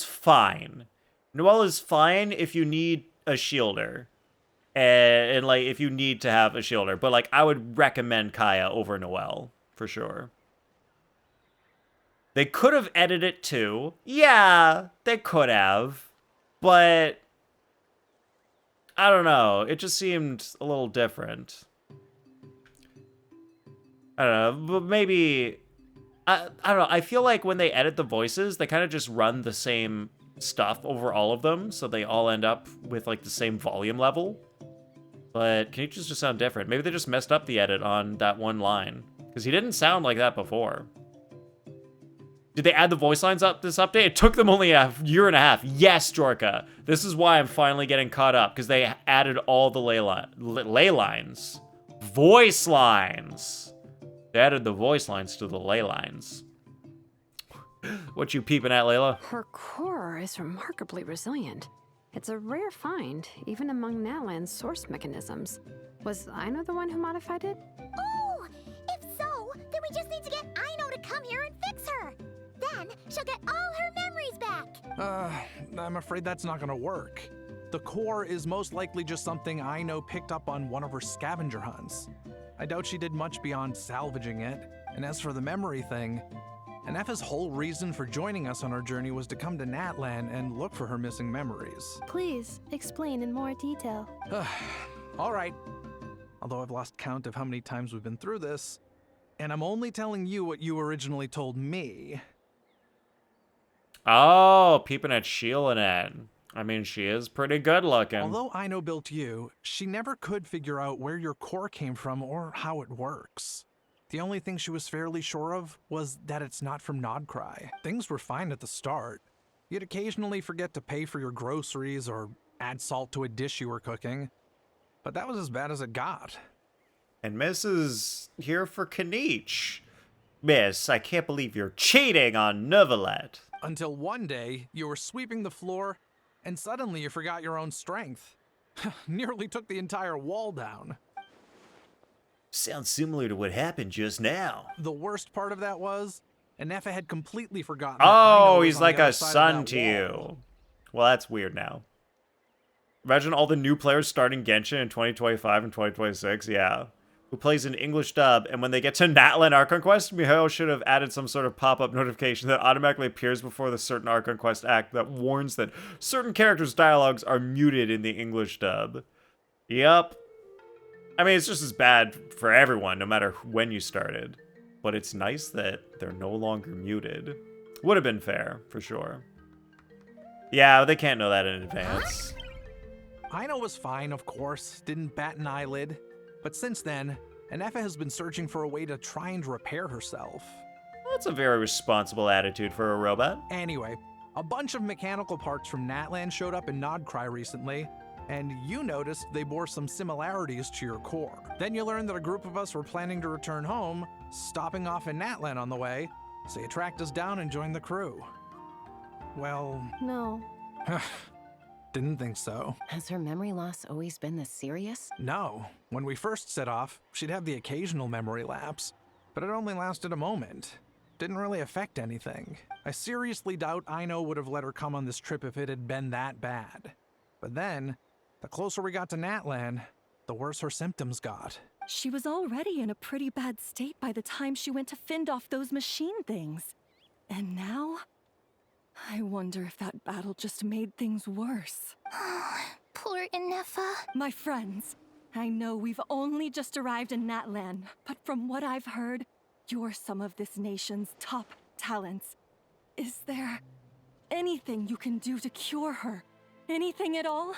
fine. Noelle is fine if you need a shielder. And like, if you need to have a shielder. But, like, I would recommend Kaya over Noelle, for sure. They could have edited it too. Yeah, they could have. But I don't know. It just seemed a little different. I don't know. But maybe... I don't know. I feel like when they edit the voices, they kind of just run the same stuff over all of them. So they all end up with, like, the same volume level. But Kenichi's just sound different. Maybe they just messed up the edit on that one line. Because he didn't sound like that before. Did they add the voice lines up this update? It took them only a year and a half. Yes, Jorka. This is why I'm finally getting caught up. Because they added all the ley lines. Voice lines. They added the voice lines to the ley lines. What you peeping at, Layla? Her core is remarkably resilient. It's a rare find, even among Natlan's source mechanisms. Was Aino the one who modified it? Oh! If so, then we just need to get Aino to come here and fix her. Then she'll get all her memories back. I'm afraid that's not gonna work. The core is most likely just something Aino picked up on one of her scavenger hunts. I doubt she did much beyond salvaging it. And as for the memory thing, Anefa's whole reason for joining us on our journey was to come to Natlan and look for her missing memories. Please, explain in more detail. All right. Although I've lost count of how many times we've been through this, and I'm only telling you what you originally told me. Oh, peeping at Sheilanet. I mean, she is pretty good looking. Although Aino built you, she never could figure out where your core came from or how it works. The only thing she was fairly sure of was that it's not from Nodcry. Things were fine at the start. You'd occasionally forget to pay for your groceries or add salt to a dish you were cooking. But that was as bad as it got. And Miss is here for Kenich. Miss, I can't believe you're cheating on Neuvillette. Until one day, you were sweeping the floor, and suddenly you forgot your own strength. Nearly took the entire wall down. Sounds similar to what happened just now. The worst part of that was, Anefa had completely forgotten. Oh, he's like a son to you. Well, that's weird now. Imagine all the new players starting Genshin in 2025 and 2026. Yeah. Who plays in English dub, and when they get to Natlan Archon Quest, Mihoyo should have added some sort of pop-up notification that automatically appears before the certain Archon Quest act that warns that certain characters' dialogues are muted in the English dub. Yup. I mean, it's just as bad for everyone, no matter when you started. But it's nice that they're no longer muted. Would have been fair, for sure. Yeah, they can't know that in advance. Aino was fine, of course, didn't bat an eyelid. But since then, Anefa has been searching for a way to try and repair herself. That's a very responsible attitude for a robot. Anyway, a bunch of mechanical parts from Natlan showed up in Nodcry recently, and you noticed they bore some similarities to your core. Then you learned that a group of us were planning to return home, stopping off in Natlan on the way, so you tracked us down and joined the crew. Well... No. Didn't think so. Has her memory loss always been this serious? No. When we first set off, she'd have the occasional memory lapse, but it only lasted a moment. Didn't really affect anything. I seriously doubt Aino would have let her come on this trip if it had been that bad. But then, the closer we got to Natlan, the worse her symptoms got. She was already in a pretty bad state by the time she went to fend off those machine things. And now, I wonder if that battle just made things worse. Poor Anefa. My friends, I know we've only just arrived in Natlan, but from what I've heard, you're some of this nation's top talents. Is there anything you can do to cure her? Anything at all?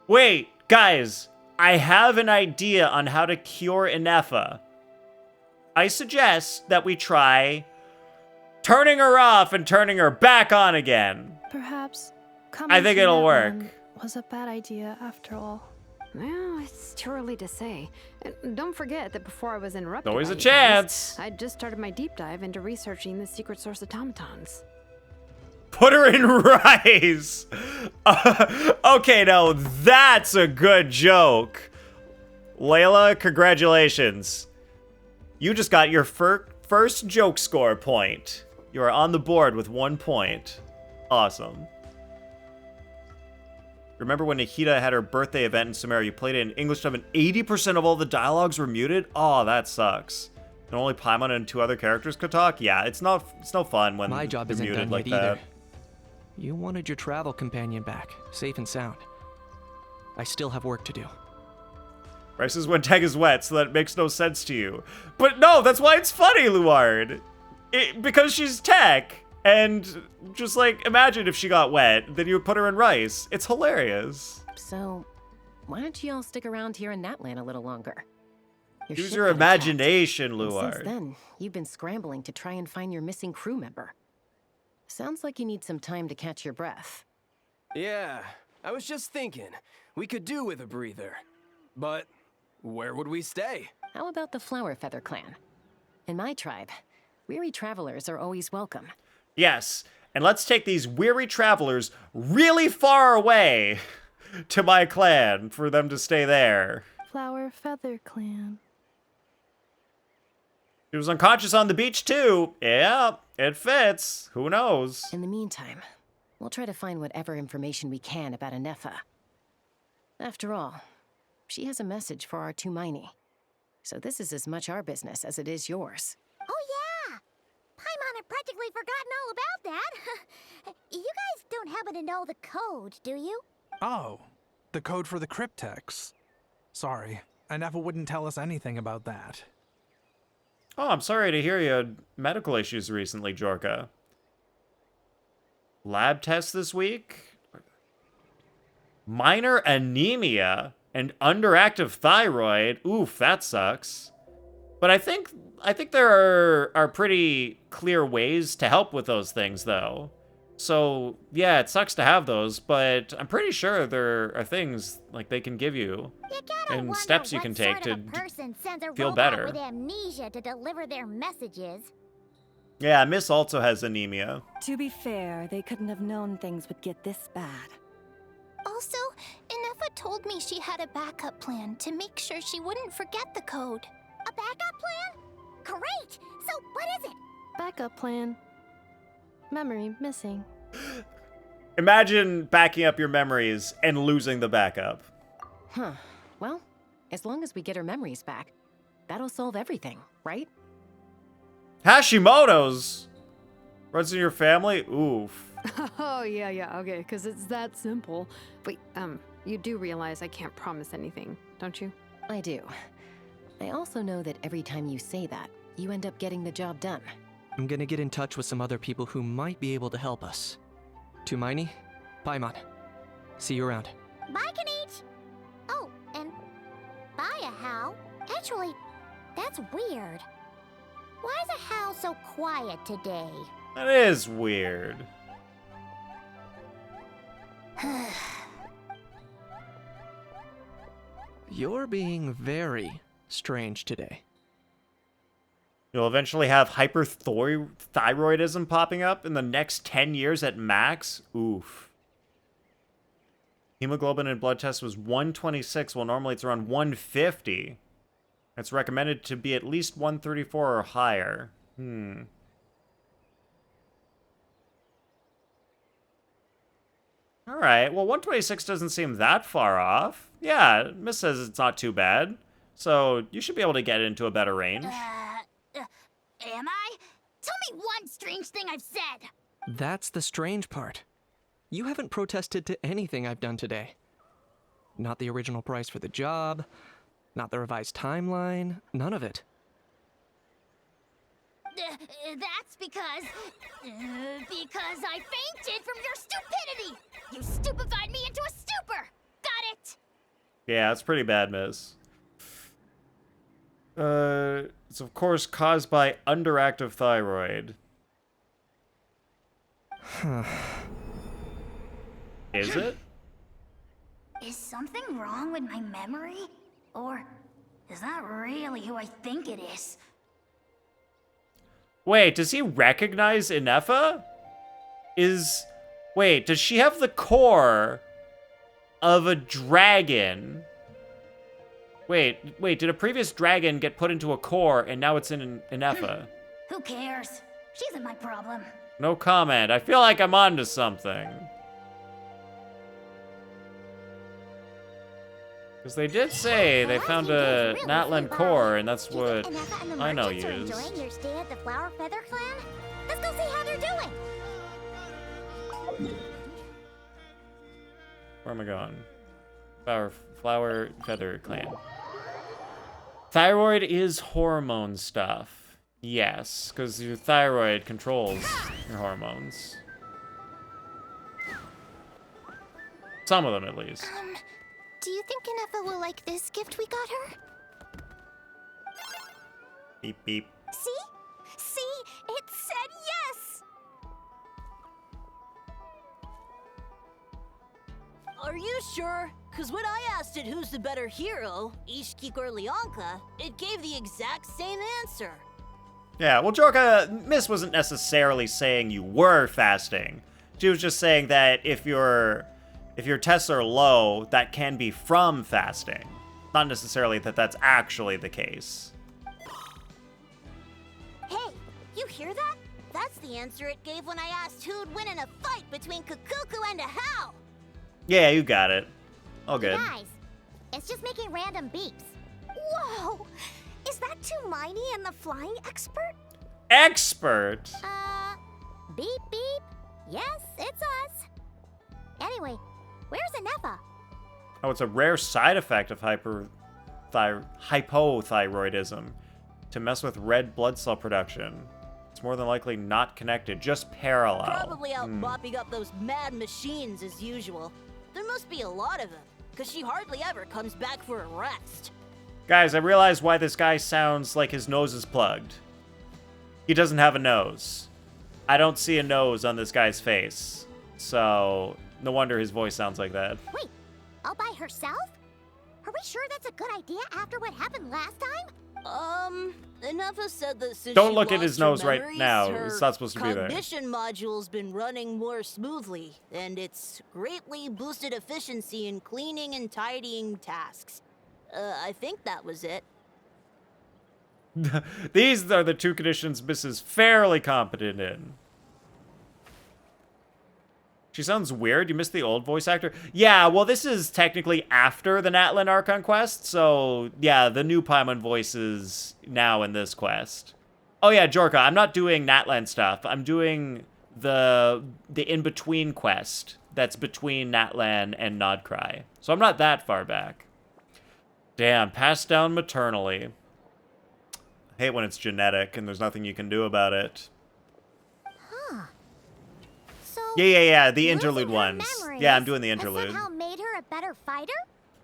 Wait, guys, I have an idea on how to cure Anefa. I suggest that we try turning her off and turning her back on again. Perhaps I think it'll work. Was a bad idea after all. Well, it's too early to say. And don't forget that before I was interrupted, Always by a you chance. guys, I just started my deep dive into researching the secret source automatons. Put her in rice. Okay, now that's a good joke. Layla, congratulations. You just got your first joke score point. You are on the board with 1 point. Awesome. Remember when Nikita had her birthday event in Sumeria? You played it in English dub and 80% of all the dialogues were muted? Oh, that sucks. And only Paimon and 2 other characters could talk? Yeah, it's no fun when My job they're isn't muted done like yet either. that. You wanted your travel companion back, safe and sound. I still have work to do. Rice is when tech is wet, so that makes no sense to you. But no, that's why it's funny, Luard. Because she's tech. And just like, imagine if she got wet, then you would put her in rice. It's hilarious. So, why don't you all stick around here in Natlan a little longer? Use ship your got attacked, imagination, and Luard. Since then, you've been scrambling to try and find your missing crew member. Sounds like you need some time to catch your breath. Yeah, I was just thinking, we could do with a breather. But where would we stay? How about the Flower Feather clan? In my tribe, weary travelers are always welcome. Yes, and let's take these weary travelers really far away to my clan for them to stay there. Flower Feather Clan. She was unconscious on the beach too. Yeah, it fits. Who knows? In the meantime, we'll try to find whatever information we can about Anefa. After all, she has a message for our Tumaini. So this is as much our business as it is yours. Oh, yeah! Paimon had practically forgotten all about that. You guys don't happen to know the code, do you? Oh, the code for the cryptex. Sorry, Anefa wouldn't tell us anything about that. Oh, I'm sorry to hear you had medical issues recently, Jorka. Lab test this week? Minor anemia and underactive thyroid. Oof, that sucks. But I think there are pretty clear ways to help with those things, though. So, yeah, it sucks to have those, but I'm pretty sure there are things like they can give you and steps you can take to feel better. With amnesia to deliver their messages. Yeah, Miss also has anemia. To be fair, they couldn't have known things would get this bad. Also, Anefa told me she had a backup plan to make sure she wouldn't forget the code. A backup plan? Great! So, what is it? Backup plan. Memory missing. Imagine backing up your memories and losing the backup. Huh. Well, as long as we get her memories back, that'll solve everything, right? Hashimoto's? Runs in your family? Oof. Oh, yeah, okay, because it's that simple. Wait, you do realize I can't promise anything, don't you? I do. I also know that every time you say that, you end up getting the job done. I'm gonna get in touch with some other people who might be able to help us. Tumaini, Paimon. See you around. Bye, Kanich! Oh, and bye, a Hal. Actually, that's weird. Why is a Hal so quiet today? That is weird. You're being very strange today. You'll eventually have hyperthyroidism popping up in the next 10 years at max? Oof. Hemoglobin in blood test was 126, while normally it's around 150. It's recommended to be at least 134 or higher. Alright, well 126 doesn't seem that far off. Yeah, Miss says it's not too bad. So you should be able to get into a better range. Am I? Tell me one strange thing I've said! That's the strange part. You haven't protested to anything I've done today. Not the original price for the job, not the revised timeline, none of it. That's because I fainted from your stupidity! You stupefied me into a stupor! Got it? Yeah, it's pretty bad, Miss. It's of course caused by underactive thyroid. Is it? Is something wrong with my memory? Or is that really who I think it is? Wait, does he recognize Inefa? Wait, does she have the core of a dragon? Wait, did a previous dragon get put into a core and now it's in Inefa? Who cares? She isn't my problem. No comment. I feel like I'm onto something. Because they did say they found a Natlan core, and that's what I know used. Enjoying your stay at the Flower Feather Clan? Let's go see how they're doing. Where am I going? Flower Feather Clan. Thyroid is hormone stuff. Yes, because your thyroid controls your hormones. Some of them, at least. Do you think Inefa will like this gift we got her? Beep, beep. See? It said yes! Are you sure? Because when I asked it who's the better hero, Ishkik or Leonka, it gave the exact same answer. Yeah, well, Jorka, Miss wasn't necessarily saying you were fasting. She was just saying that if your tests are low, that can be from fasting. Not necessarily that that's actually the case. Hey, you hear that? That's the answer it gave when I asked who'd win in a fight between Kukuku and a How. Yeah, you got it. All good. Guys, it's just making random beeps. Whoa! Is that Tumaini and the flying expert? Expert? Beep beep. Yes, it's us. Anyway, where's Inefa? Oh, it's a rare side effect of hypothyroidism to mess with red blood cell production. It's more than likely not connected, just parallel. Probably out mopping up those mad machines as usual. There must be a lot of them, because she hardly ever comes back for a rest. Guys, I realize why this guy sounds like his nose is plugged. He doesn't have a nose. I don't see a nose on this guy's face. So, no wonder his voice sounds like that. Wait, all by herself? Are we sure that's a good idea after what happened last time? Inefa said that since Don't she look at lost his her nose right memories, now. her It's not supposed to be there. cognition module's been running more smoothly, and it's greatly boosted efficiency in cleaning and tidying tasks. I think that was it. These are the two conditions Miss is fairly competent in. She sounds weird. You missed the old voice actor? Yeah, well, this is technically after the Natlan Archon quest, so yeah, the new Paimon voice is now in this quest. Oh yeah, Jorka, I'm not doing Natlan stuff. I'm doing the in-between quest that's between Natlan and Nodcry. So I'm not that far back. Damn, passed down maternally. I hate when it's genetic and there's nothing you can do about it. Huh. So Yeah, the interlude ones. Yeah, I'm doing the interlude. Has somehow made her a better fighter?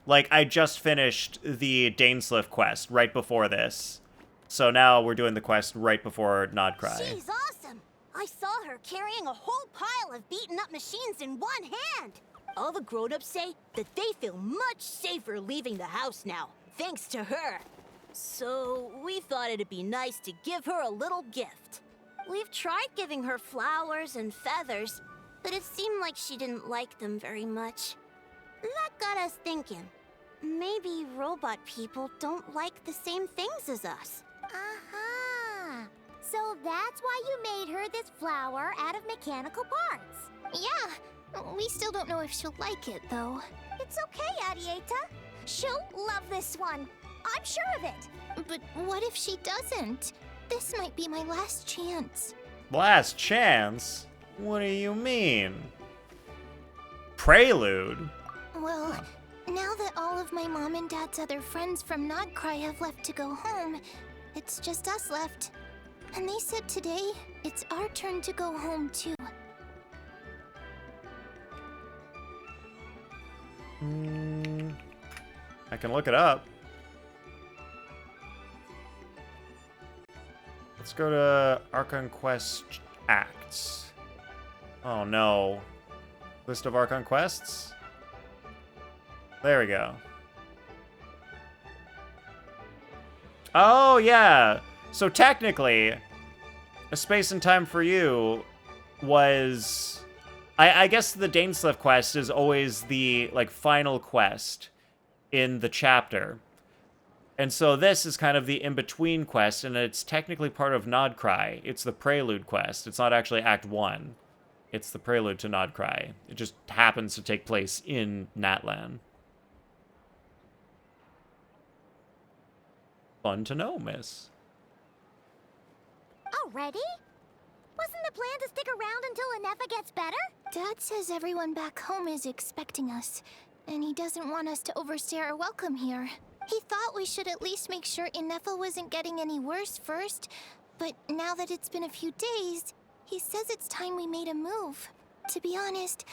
Like, I just finished the Dainsleif quest right before this. So now we're doing the quest right before Nodcry. She's awesome! I saw her carrying a whole pile of beaten-up machines in one hand! All the grown-ups say that they feel much safer leaving the house now, thanks to her. So we thought it'd be nice to give her a little gift. We've tried giving her flowers and feathers, but it seemed like she didn't like them very much. That got us thinking. Maybe robot people don't like the same things as us. Uh-huh. So that's why you made her this flower out of mechanical parts. Yeah, we still don't know if she'll like it, though. It's okay, Arieta. She'll love this one. I'm sure of it. But what if she doesn't? This might be my last chance. Last chance? What do you mean? Prelude? Well, now that all of my mom and dad's other friends from Nodcry have left to go home, it's just us left. And they said today, it's our turn to go home too. I can look it up. Let's go to Archon Quest Acts. Oh no. List of Archon Quests? There we go. Oh, yeah. So technically, A Space and Time for You was... I guess the Dainsleif quest is always the, like, final quest in the chapter. And so this is kind of the in-between quest, and it's technically part of Nodcry. It's the Prelude quest. It's not actually Act 1. It's the Prelude to Nodcry. It just happens to take place in Natlan. Fun to know, miss. Already? Wasn't the plan to stick around until Anefa gets better? Dad says everyone back home is expecting us, and he doesn't want us to overstay our welcome here. He thought we should at least make sure Anefa wasn't getting any worse first, but now that it's been a few days, he says it's time we made a move. To be honest,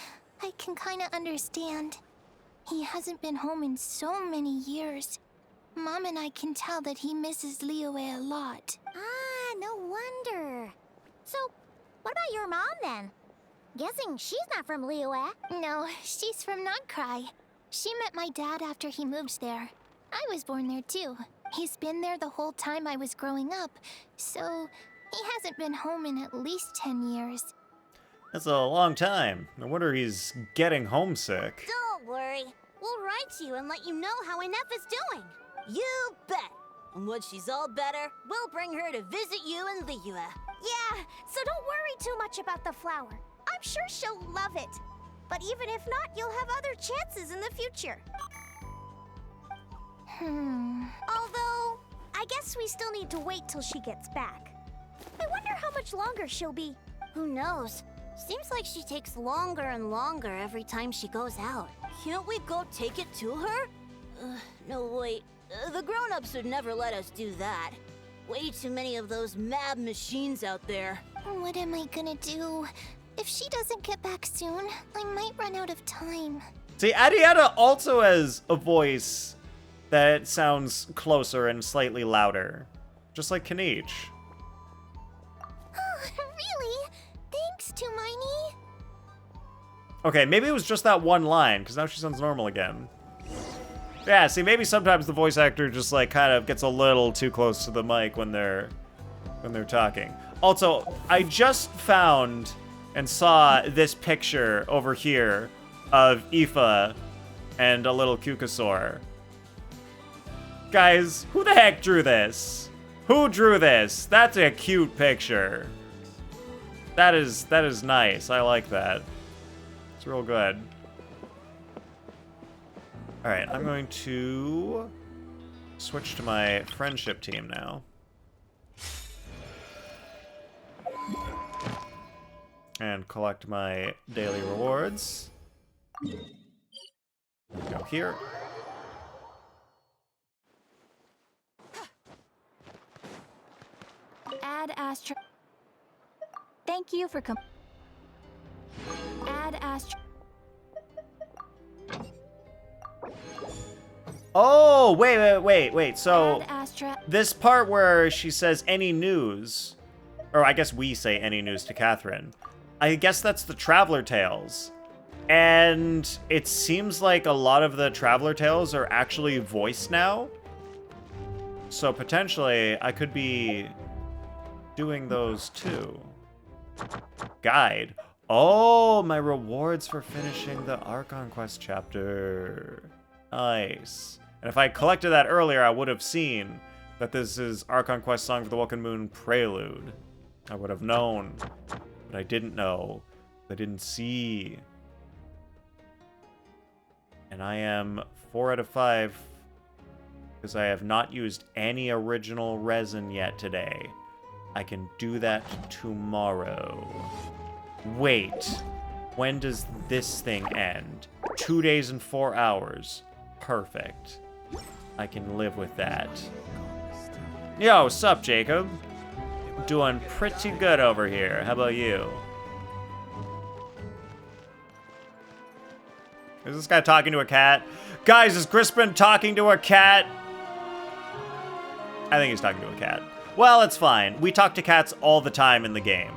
I can kinda understand. He hasn't been home in so many years. Mom and I can tell that he misses Liyue a lot. Ah, no wonder. So, what about your mom then? Guessing she's not from Liyue. No, she's from Nodcry. She met my dad after he moved there. I was born there too. He's been there the whole time I was growing up, so he hasn't been home in at least 10 years. That's a long time. No wonder he's getting homesick. Don't worry. We'll write to you and let you know how Anefa's doing. You bet. And when she's all better, we'll bring her to visit you in Liyue. Yeah, so don't worry too much about the flower. I'm sure she'll love it. But even if not, you'll have other chances in the future. Although, I guess we still need to wait till she gets back. I wonder how much longer she'll be. Who knows? Seems like she takes longer and longer every time she goes out. Can't we go take it to her? No, wait. The grown-ups would never let us do that. Way too many of those mad machines out there. What am I gonna do? If she doesn't get back soon, I might run out of time. See, Adiana also has a voice that sounds closer and slightly louder. Just like Kanich. Really? Thanks, Tumaini. Okay, maybe it was just that one line, because now she sounds normal again. Yeah, see, maybe sometimes the voice actor just, like, kind of gets a little too close to the mic when they're talking. Also, I just found and saw this picture over here of Aoife and a little Kukasaur. Guys, who the heck drew this? Who drew this? That's a cute picture. That is nice. I like that. It's real good. All right, I'm going to switch to my friendship team now. And collect my daily rewards. Go here. Add Astra. Thank you for Add Astra. Oh, wait. So this part where she says any news, or I guess we say any news to Catherine, I guess that's the Traveler Tales. And it seems like a lot of the Traveler Tales are actually voiced now. So potentially I could be doing those too. Guide. Oh, my rewards for finishing the Archon Quest chapter. Nice. And if I collected that earlier, I would have seen that this is Archon Quest Song for the Welkin Moon Prelude. I would have known, but I didn't know. I didn't see. And I am 4 out of 5 because I have not used any original resin yet today. I can do that tomorrow. Wait, when does this thing end? 2 days and 4 hours. Perfect. I can live with that. Yo, sup, Jacob? Doing pretty good over here. How about you? Is this guy talking to a cat? Guys, is Crispin talking to a cat? I think he's talking to a cat. Well, it's fine. We talk to cats all the time in the game.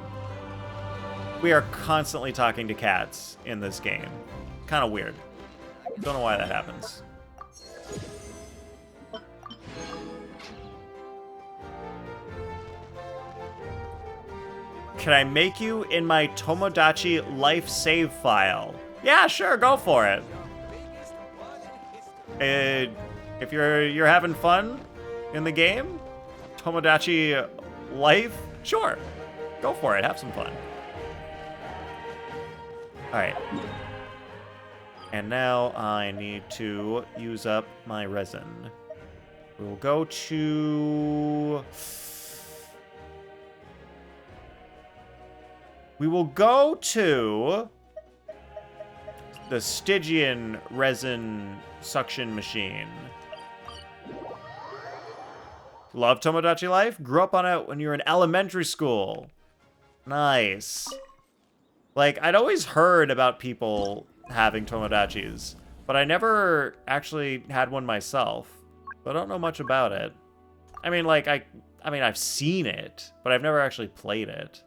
We are constantly talking to cats in this game. Kind of weird. Don't know why that happens. Can I make you in my Tomodachi life save file? Yeah, sure, go for it. If you're having fun in the game, Tomodachi life, sure, go for it. Have some fun. All right. And now I need to use up my resin. We'll go to... We will go to the Stygian resin suction machine. Love Tomodachi Life? Grew up on it when you were in elementary school. Nice. Like, I'd always heard about people having Tomodachis, but I never actually had one myself. So I don't know much about it. I mean, like, I mean, I've seen it, but I've never actually played it.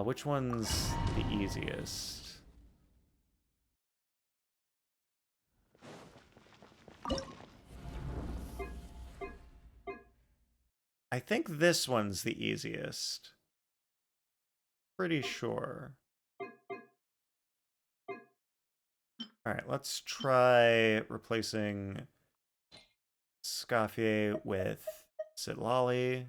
Which one's the easiest? I think this one's the easiest. Pretty sure. Alright, let's try replacing Scaffier with Sitlali.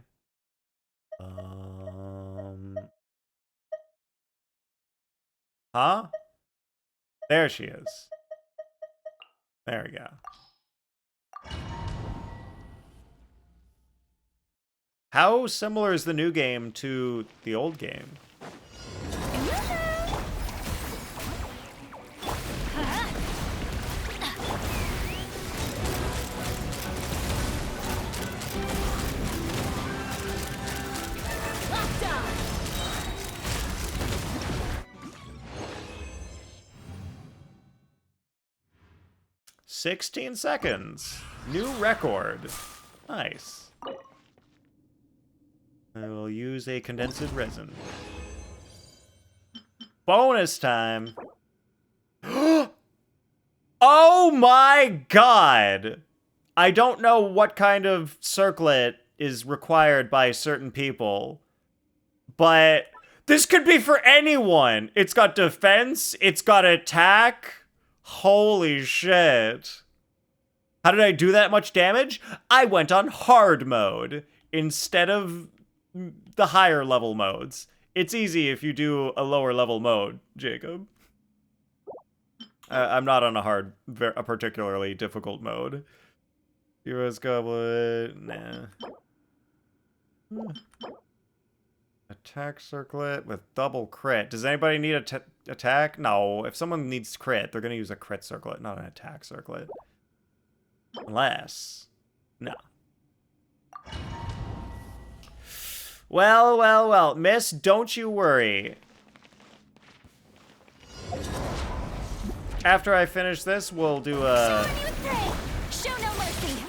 Huh? There she is. There we go. How similar is the new game to the old game? 16 seconds. New record. Nice. I will use a condensed resin. Bonus time. Oh my god! I don't know what kind of circlet is required by certain people, but this could be for anyone. It's got defense, it's got attack. Holy shit. How did I do that much damage? I went on hard mode instead of the higher level modes. It's easy if you do a lower level mode, Jacob. I'm not on a particularly difficult mode. Hero's Goblet, nah. Attack circlet with double crit. Does anybody need a attack? No. If someone needs crit, they're going to use a crit circlet, not an attack circlet. Unless... No. Well, well, well. Miss, don't you worry. After I finish this, we'll do a... Show no mercy.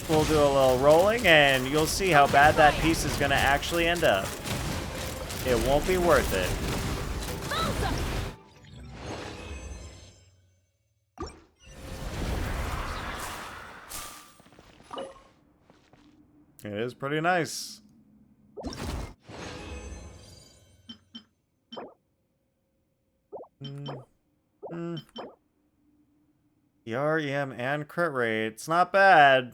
We'll do a little rolling, and you'll see how bad that piece is going to actually end up. It won't be worth it. It is pretty nice. ER, EM, and crit rate. It's not bad.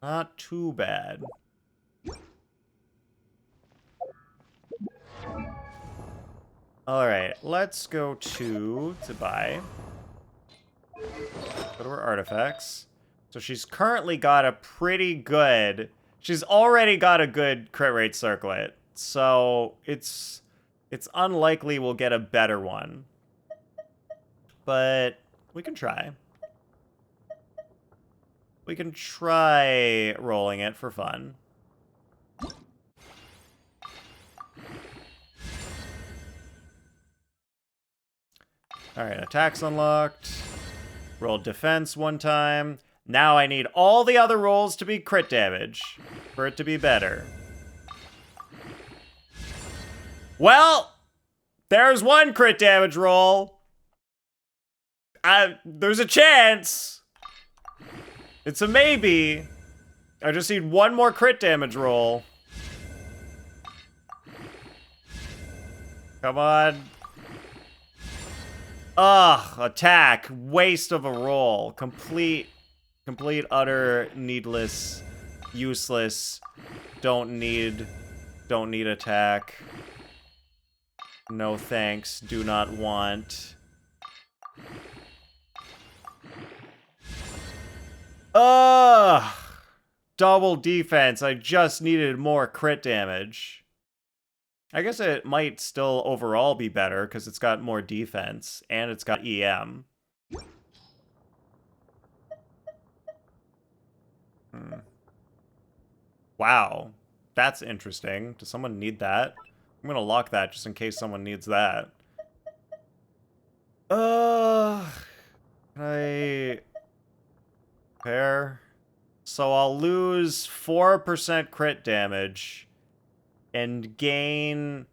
Not too bad. Alright, let's go to buy. Go to her artifacts. So she's currently got a pretty good... She's already got a good crit rate circlet. So it's unlikely we'll get a better one. But we can try. We can try rolling it for fun. Alright, attack's unlocked. Rolled defense one time. Now I need all the other rolls to be crit damage for it to be better. Well, There's one crit damage roll. There's a chance. It's a maybe. I just need one more crit damage roll. Come on. Ugh, attack. Waste of a roll. Complete, utter, needless, useless. Don't need attack. No thanks. Do not want. Ugh! Double defense. I just needed more crit damage. I guess it might still overall be better because it's got more defense and it's got EM. Wow. That's interesting. Does someone need that? I'm gonna lock that just in case someone needs that. Can I pair? So I'll lose 4% crit damage and gain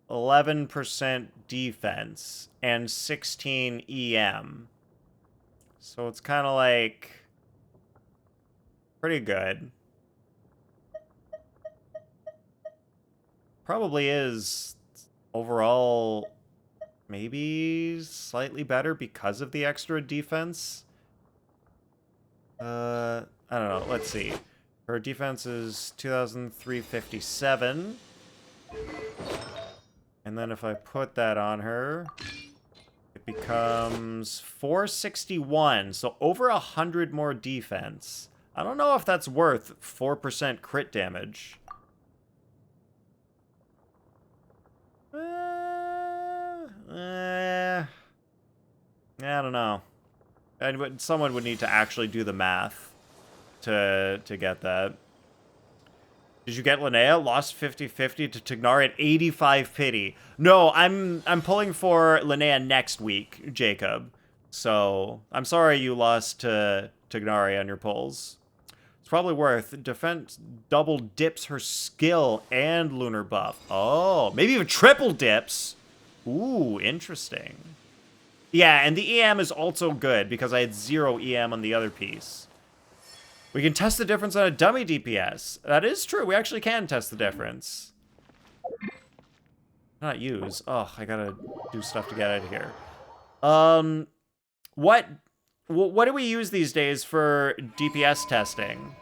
11% defense and 16 EM. So it's kind of like pretty good. Probably is overall maybe slightly better because of the extra defense. I don't know. Let's see. Her defense is 2,357. And then if I put that on her, it becomes 461. So over 100 more defense. I don't know if that's worth 4% crit damage. I don't know. Someone would need to actually do the math to get that. Did you get Linnea? Lost 50-50 to Tighnari at 85 pity. No, I'm pulling for Linnea next week, Jacob. So I'm sorry you lost to Tighnari on your pulls. It's probably worth. Defense double dips her skill and lunar buff. Oh, maybe even triple dips. Ooh, interesting. Yeah, and the EM is also good because I had 0 EM on the other piece. We can test the difference on a dummy DPS. That is true. We actually can test the difference. Not use. Oh, I gotta do stuff to get out of here. What do we use these days for DPS testing?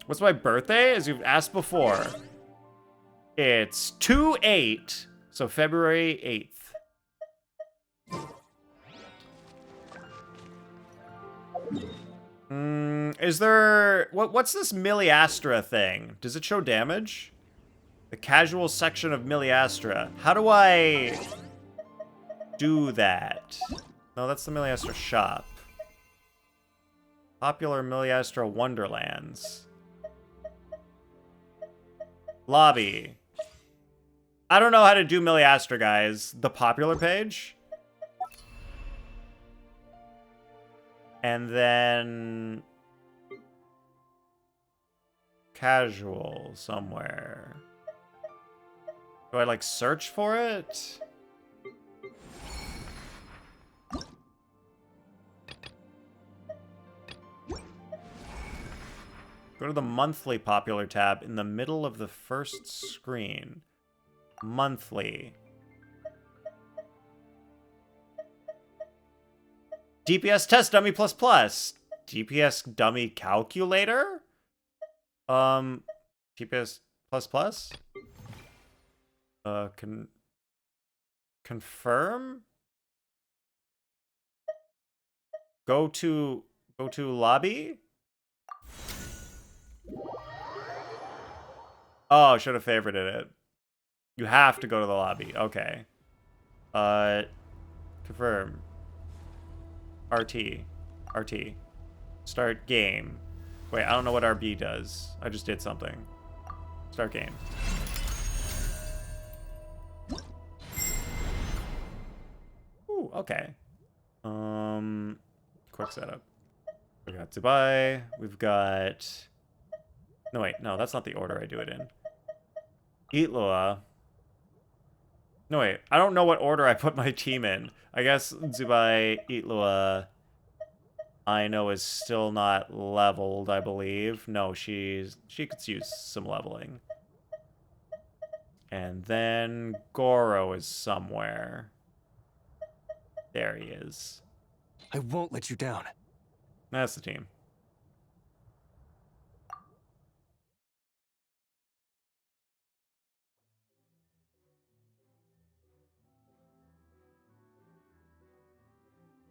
What's my birthday? As you've asked before. It's 2/8, so February 8th. Is there... What's this Miliastra thing? Does it show damage? The casual section of Miliastra. How do I do that? No, that's the Miliastra shop. Popular Miliastra Wonderlands. Lobby. I don't know how to do Miliastra, guys. The popular page? And then... casual somewhere. Do I, like, search for it? Go to the monthly popular tab in the middle of the first screen. Monthly. DPS test dummy plus plus. DPS dummy calculator? DPS plus plus? Confirm? Go to lobby? Oh, should have favorited it. You have to go to the lobby. Okay. Confirm. RT. Start game. Wait, I don't know what RB does. I just did something. Start game. Ooh, okay. Quick setup. We got Dubai. We've got... No, wait. No, that's not the order I do it in. Eatloa. No, wait. I don't know what order I put my team in. I guess Zubai, Itlua, Aino is still not leveled, I believe. No, she could use some leveling. And then Goro is somewhere. There he is. I won't let you down. That's the team.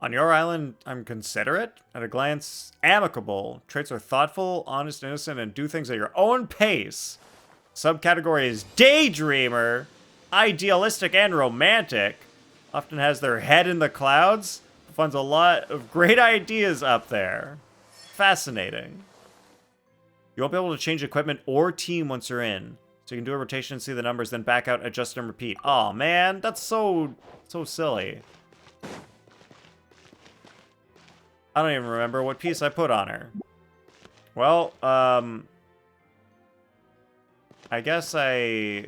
On your island, I'm considerate, at a glance amicable. Traits are thoughtful, honest, innocent, and do things at your own pace. Subcategory is daydreamer, idealistic and romantic. Often has their head in the clouds. Finds a lot of great ideas up there. Fascinating. You won't be able to change equipment or team once you're in. So you can do a rotation and see the numbers, then back out, adjust, and repeat. Aw, man, that's so silly. I don't even remember what piece I put on her. Well, I guess I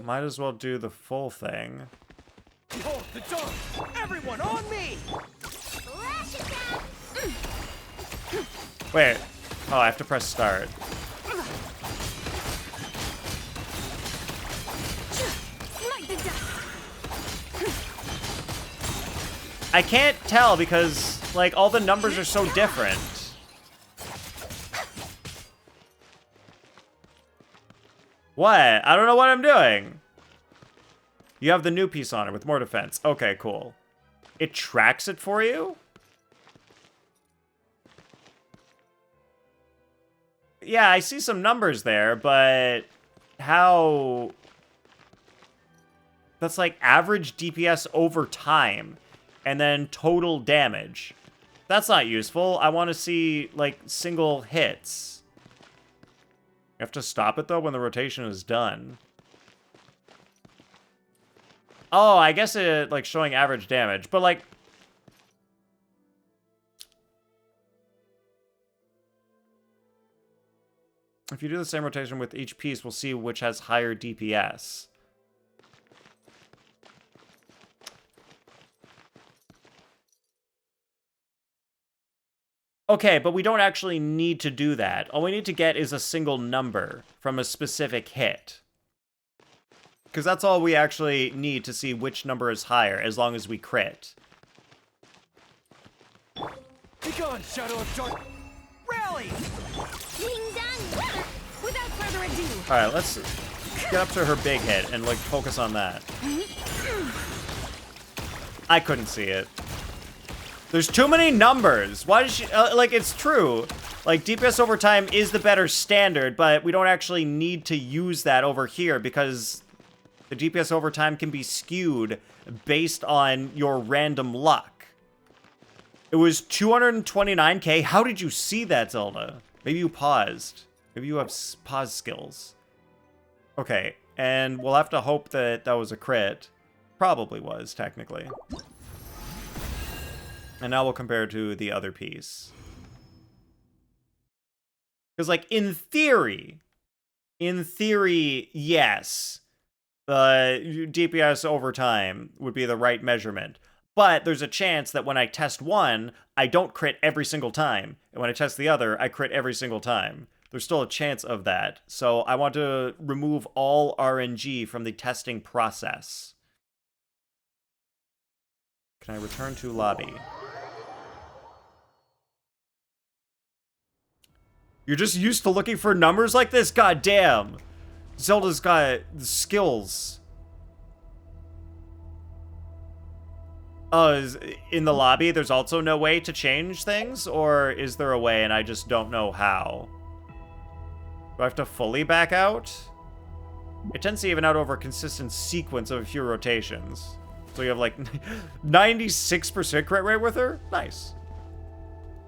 might as well do the full thing. Hold the door! Everyone on me! Wait. Oh, I have to press start. I can't tell because, like, all the numbers are so different. What? I don't know what I'm doing. You have the new piece on it with more defense. Okay, cool. It tracks it for you? Yeah, I see some numbers there, but how... That's like average DPS over time. And then total damage. That's not useful. I want to see, like, single hits. You have to stop it, though, when the rotation is done. Oh, I guess it, like, showing average damage. But, like... If you do the same rotation with each piece, we'll see which has higher DPS. Okay, but we don't actually need to do that. All we need to get is a single number from a specific hit. Because that's all we actually need to see which number is higher, as long as we crit. Be gone, Shadow of Dark! Rally! Ding dong! Without further ado. Alright, let's get up to her big hit and, like, focus on that. I couldn't see it. There's too many numbers. Why does she... like, it's true. Like, DPS over time is the better standard, but we don't actually need to use that over here because the DPS over time can be skewed based on your random luck. It was 229k. How did you see that, Zelda? Maybe you paused. Maybe you have pause skills. Okay, and we'll have to hope that that was a crit. Probably was, technically. And now we'll compare to the other piece. Because, like, in theory, yes, DPS over time would be the right measurement. But there's a chance that when I test one, I don't crit every single time. And when I test the other, I crit every single time. There's still a chance of that. So I want to remove all RNG from the testing process. Can I return to lobby? You're just used to looking for numbers like this? God damn. Zelda's got the skills. In the lobby, there's also no way to change things? Or is there a way and I just don't know how? Do I have to fully back out? It tends to even out over a consistent sequence of a few rotations. So you have like 96% crit rate with her? Nice.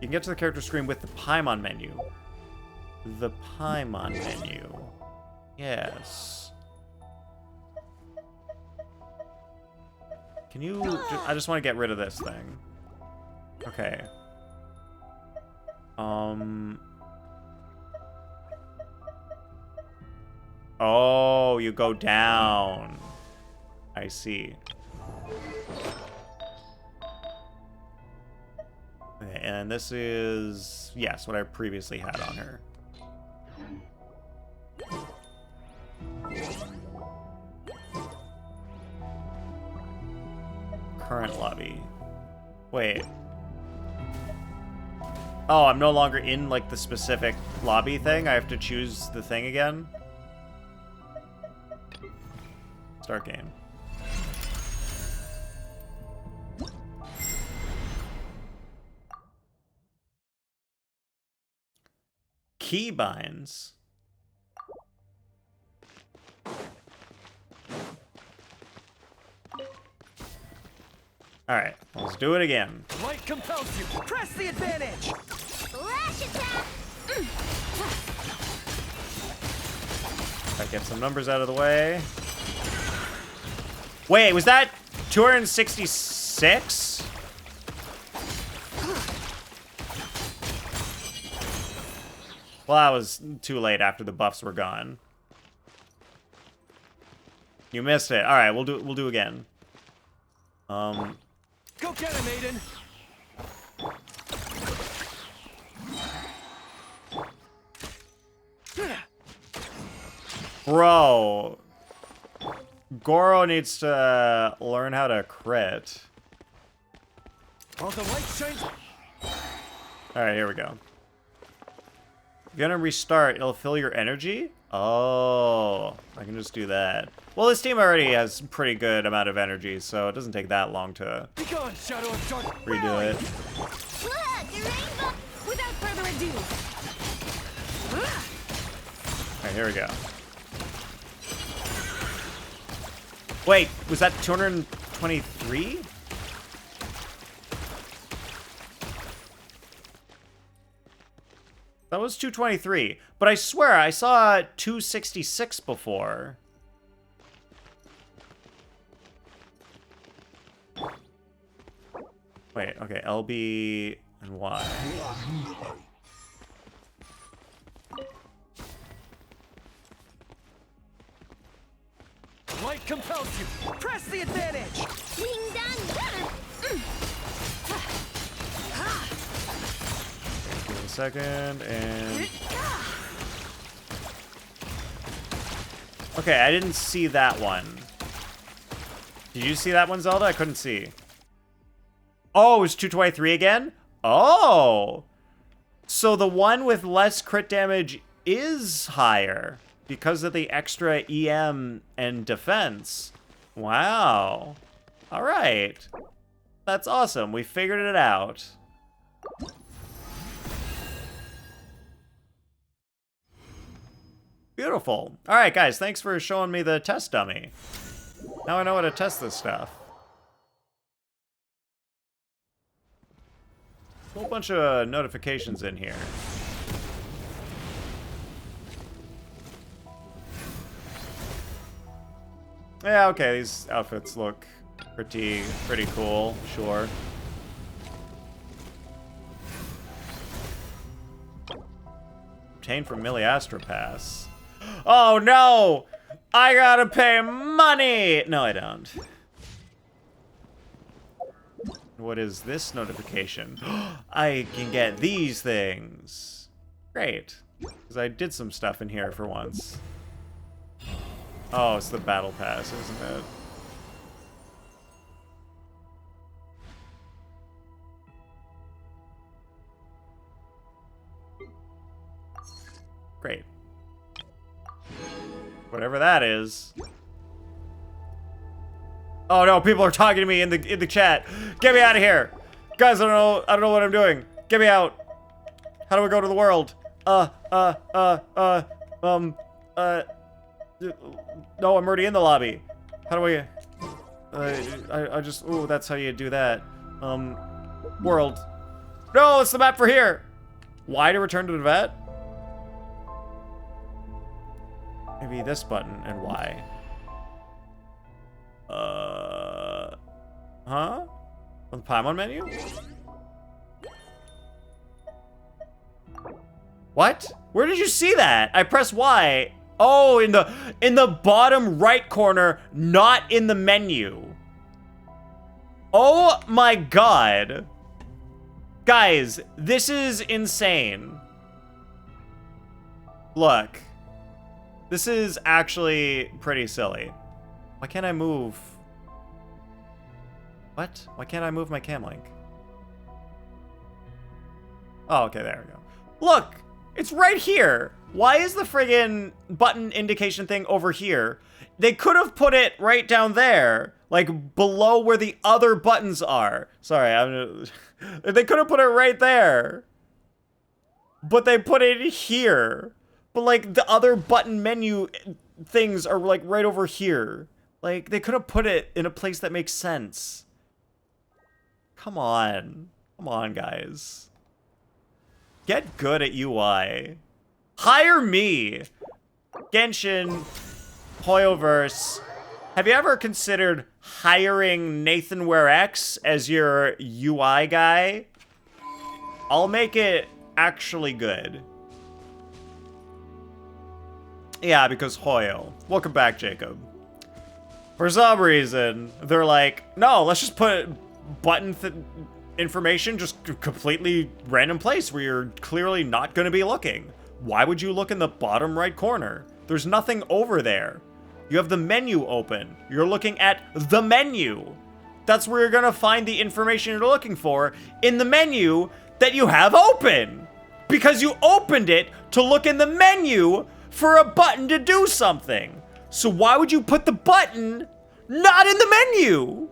You can get to the character screen with the Paimon menu. The Paimon menu. Yes. Can you... I just want to get rid of this thing. Okay. Oh, you go down. I see. Okay, and this is, yes, what I previously had on her. Current lobby. Wait. Oh, I'm no longer in, like, the specific lobby thing? I have to choose the thing again? Start game. Keybinds. Alright, let's do it again. Light compels you. Press the advantage. Lash attack! Alright, get some numbers out of the way. Wait, was that 266? Well, that was too late after the buffs were gone. You missed it. All right, we'll do again. Go get him, Aiden. Bro, Goro needs to learn how to crit. All the light shines. All right, here we go. If you're gonna restart, it'll fill your energy? Oh, I can just do that. Well, this team already has pretty good amount of energy, so it doesn't take that long to Be gone, Shadow of Dark. redo it. Look, the rainbow! Without further ado. All right, here we go. Wait, was that 223? That was 223, but I swear I saw 266 before. Wait, okay, LB and Y. Light compels you. Press the advantage. Ding dong! Give it a second, and... Okay, I didn't see that one. Did you see that one, Zelda? I couldn't see. Oh, it was 223 again? Oh! So the one with less crit damage is higher because of the extra EM and defense. Wow. All right. That's awesome. We figured it out. Beautiful. All right, guys, thanks for showing me the test dummy. Now I know how to test this stuff. A whole bunch of notifications in here. Yeah, okay, these outfits look pretty cool, sure. Obtained from Millie Astropass. Oh no! I gotta pay money! No, I don't. What is this notification? I can get these things. Great. Because I did some stuff in here for once. Oh, it's the battle pass, isn't it? Great. Whatever that is. Oh no, people are talking to me in the chat. Get me out of here. Guys, I don't know what I'm doing. Get me out. How do I go to the world? No, I'm already in the lobby. How do I just, oh, that's how you do that. World. No, it's the map for here. Why to return to the vet? Maybe this button and Y. Huh? On the Paimon menu? What? Where did you see that? I pressed Y Oh, in the bottom right corner, not in the menu. Oh my god. Guys, this is insane. Look. This is actually pretty silly. Why can't I move? What? Why can't I move my cam link? Oh, okay, there we go. Look! It's right here! Why is the friggin' button indication thing over here? They could have put it right down there, like below where the other buttons are. Sorry, they could have put it right there. But they put it here. But like the other button menu things are like right over here. Like they could have put it in a place that makes sense. Come on. Come on, guys. Get good at UI. Hire me! Genshin, Hoyoverse. Have you ever considered hiring Nathan WareX as your UI guy? I'll make it actually good. Yeah, because Hoyo. Welcome back, Jacob. For some reason, they're like, no, let's just put button information just completely random place where you're clearly not going to be looking. Why would you look in the bottom right corner? There's nothing over there. You have the menu open. You're looking at the menu. That's where you're going to find the information you're looking for in the menu that you have open. Because you opened it to look in the menu for a button to do something. So why would you put the button not in the menu?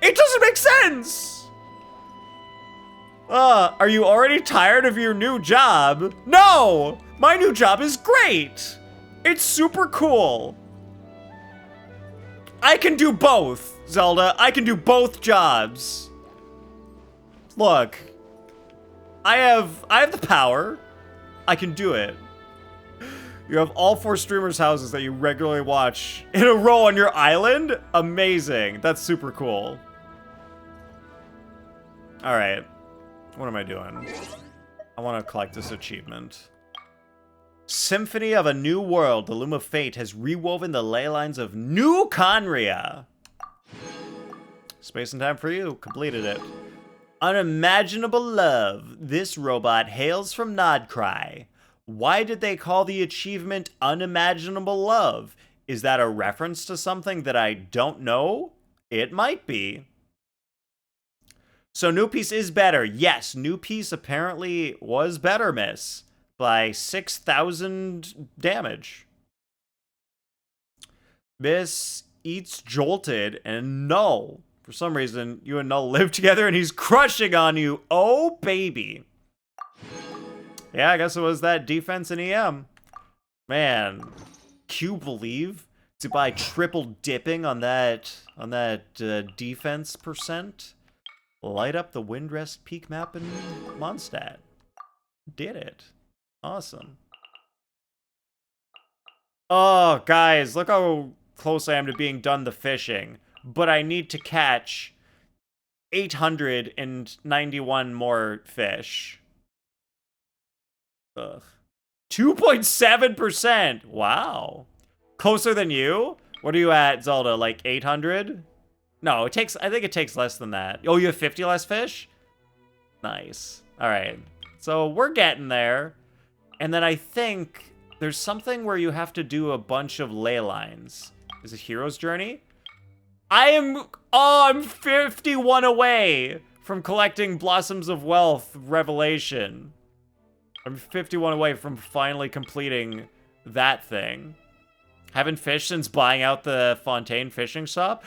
It doesn't make sense. Are you already tired of your new job? No! My new job is great! It's super cool. I can do both, Zelda. I can do both jobs. Look. I have the power. I can do it. You have all 4 streamers' houses that you regularly watch in a row on your island? Amazing. That's super cool. Alright. What am I doing? I want to collect this achievement. Symphony of a New World. The Loom of Fate has rewoven the ley lines of New Conria. Space and time for you. Completed it. Unimaginable love. This robot hails from Nodcry. Why did they call the achievement Unimaginable Love? Is that a reference to something that I don't know? It might be. So New Piece is better. Yes, New Piece apparently was better, miss. By 6,000 damage. Miss eats Jolted and Null. For some reason, you and Null live together and he's crushing on you. Oh, baby. Yeah, I guess it was that defense in EM. Man, can you believe to buy triple dipping on that defense percent? Light up the Windrest peak map in Mondstadt. Did it. Awesome. Oh, guys, look how close I am to being done the fishing. But I need to catch 891 more fish. Ugh. 2.7%. Wow. Closer than you? What are you at, Zelda? Like 800? No, I think it takes less than that. Oh, you have 50 less fish? Nice. All right. So we're getting there. And then I think there's something where you have to do a bunch of ley lines. Is it Hero's Journey? I'm 51 away from collecting Blossoms of Wealth Revelation. I'm 51 away from finally completing that thing. Haven't fished since buying out the Fontaine fishing shop.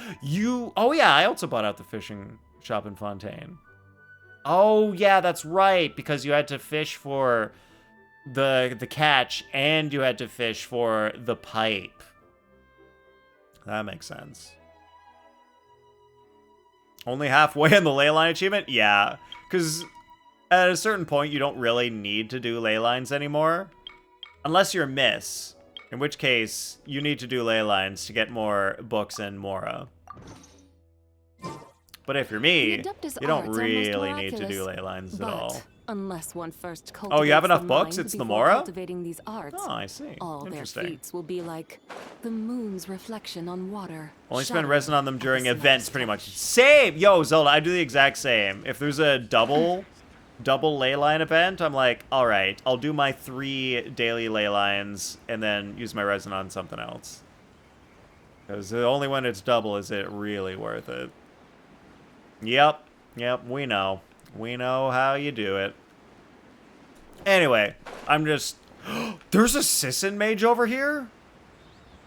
Oh yeah, I also bought out the fishing shop in Fontaine. Oh yeah, that's right, because you had to fish for the catch and you had to fish for the pipe. That makes sense. Only halfway in the ley line achievement? Yeah, because at a certain point you don't really need to do ley lines anymore. Unless you're Miss. In which case, you need to do ley lines to get more books in Mora. But if you're me, you don't really need to do ley lines at all. Unless one first Oh, you cultivates have enough the books? mind It's the before Mora? cultivating these arts. Oh, I see. All their Interesting. feats will be like the moon's reflection on water. Only spend shadow resin on them during of the events, pretty much. Same! Yo, Zelda, I do the exact same. If there's a double ley line event, I'm like, alright, I'll do my 3 daily ley lines and then use my resin on something else. Because only when it's double is it really worth it. Yep, we know. We know how you do it. Anyway, I'm just... There's a Sisson mage over here?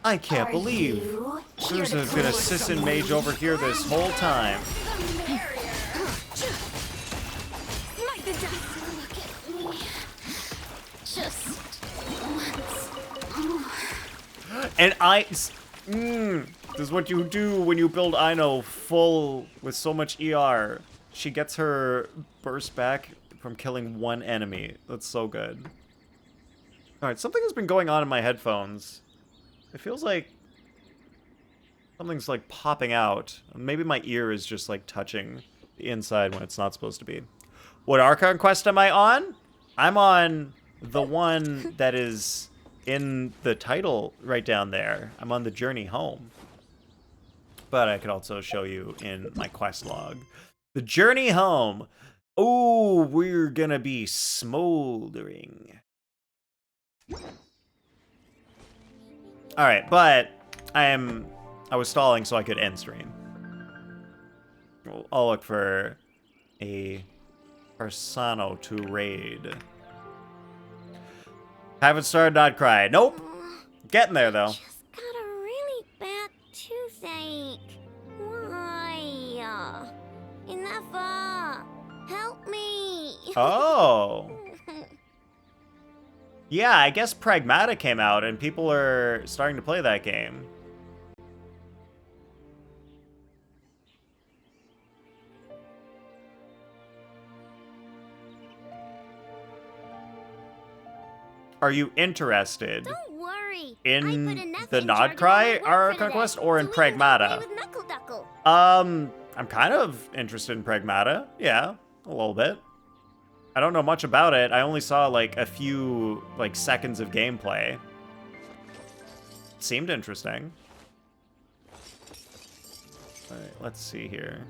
I can't believe there's been a Sisson mage over here this whole time. Smite the dust. Look at me. Just once. And this is what you do when you build Ino full with so much ER. She gets her burst back from killing 1 enemy. That's so good. Alright, something has been going on in my headphones. It feels like something's like popping out. Maybe my ear is just like touching the inside when it's not supposed to be. What Archon quest am I on? I'm on the one that is in the title right down there. I'm on the journey home. But I could also show you in my quest log. The journey home. Oh, we're gonna be smoldering. Alright, but I was stalling so I could end stream. I'll look for a persona to raid. Haven't started Not Cry. Nope. Getting there though. Got a really bad toothache. Why? Enough. Help me. Oh. Yeah, I guess Pragmata came out and people are starting to play that game. Are you interested Don't worry. in the Nod Cry Archon quest or in Pragmata? I'm kind of interested in Pragmata. Yeah, a little bit. I don't know much about it. I only saw like a few like seconds of gameplay. Seemed interesting. All right, let's see here.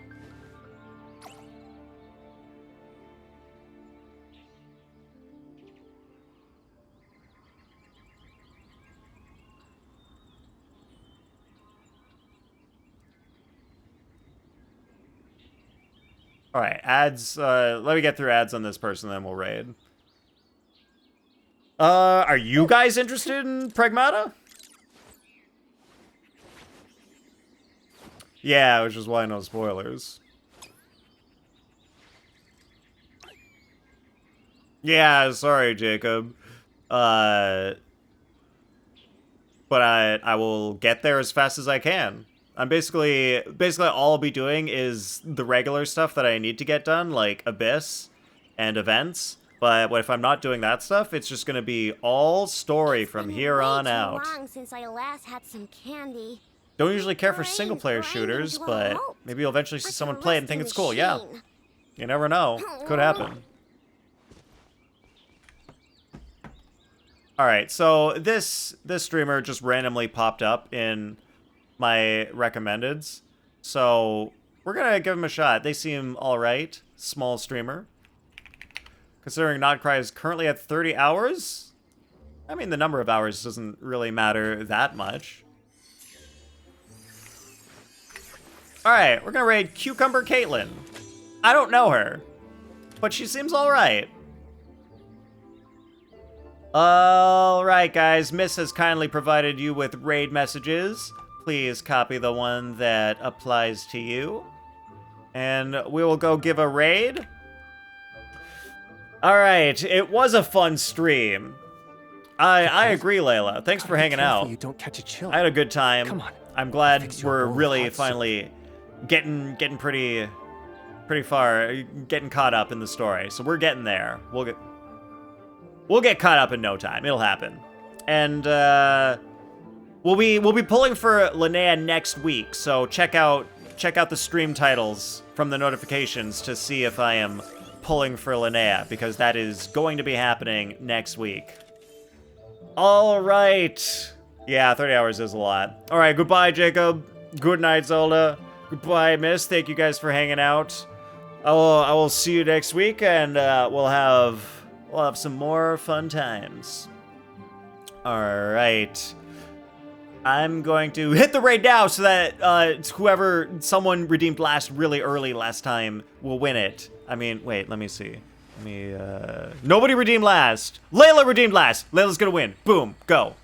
All right, ads. Let me get through ads on this person, then we'll raid. Are you guys interested in Pragmata? Yeah, which is why no spoilers. Yeah, sorry, Jacob. But I will get there as fast as I can. I'm basically all I'll be doing is the regular stuff that I need to get done, like Abyss and events. But if I'm not doing that stuff, it's just gonna be all story from here on out. Long since I last had some candy. Don't usually care for single-player shooters, but maybe you'll eventually see someone play it and think it's cool. Yeah, you never know. Could happen. All right, so this streamer just randomly popped up in my recommendeds, so we're gonna give him a shot. They seem all right. Small streamer. Considering Nodcry is currently at 30 hours, I mean, the number of hours doesn't really matter that much. All right, we're gonna raid Cucumber Caitlin. I don't know her, but she seems all right. All right, guys. Miss has kindly provided you with raid messages. Please copy the one that applies to you. And we will go give a raid. Alright, it was a fun stream. I agree, Layla. Thanks for hanging out. You don't catch a chill. I had a good time. Come on. I'm glad we're really finally getting pretty far, getting caught up in the story. So we're getting there. We'll get caught up in no time. It'll happen. And we'll be pulling for Linnea next week, so check out the stream titles from the notifications to see if I am pulling for Linnea, because that is going to be happening next week. All right. Yeah, 30 hours is a lot. All right, goodbye, Jacob. Good night, Zelda. Goodbye, Miss. Thank you guys for hanging out. I will see you next week, and we'll have some more fun times. All right. I'm going to hit the raid now so that someone redeemed last really early last time will win it. I mean, wait, let me see. Nobody redeemed last. Layla redeemed last. Layla's gonna win. Boom, go.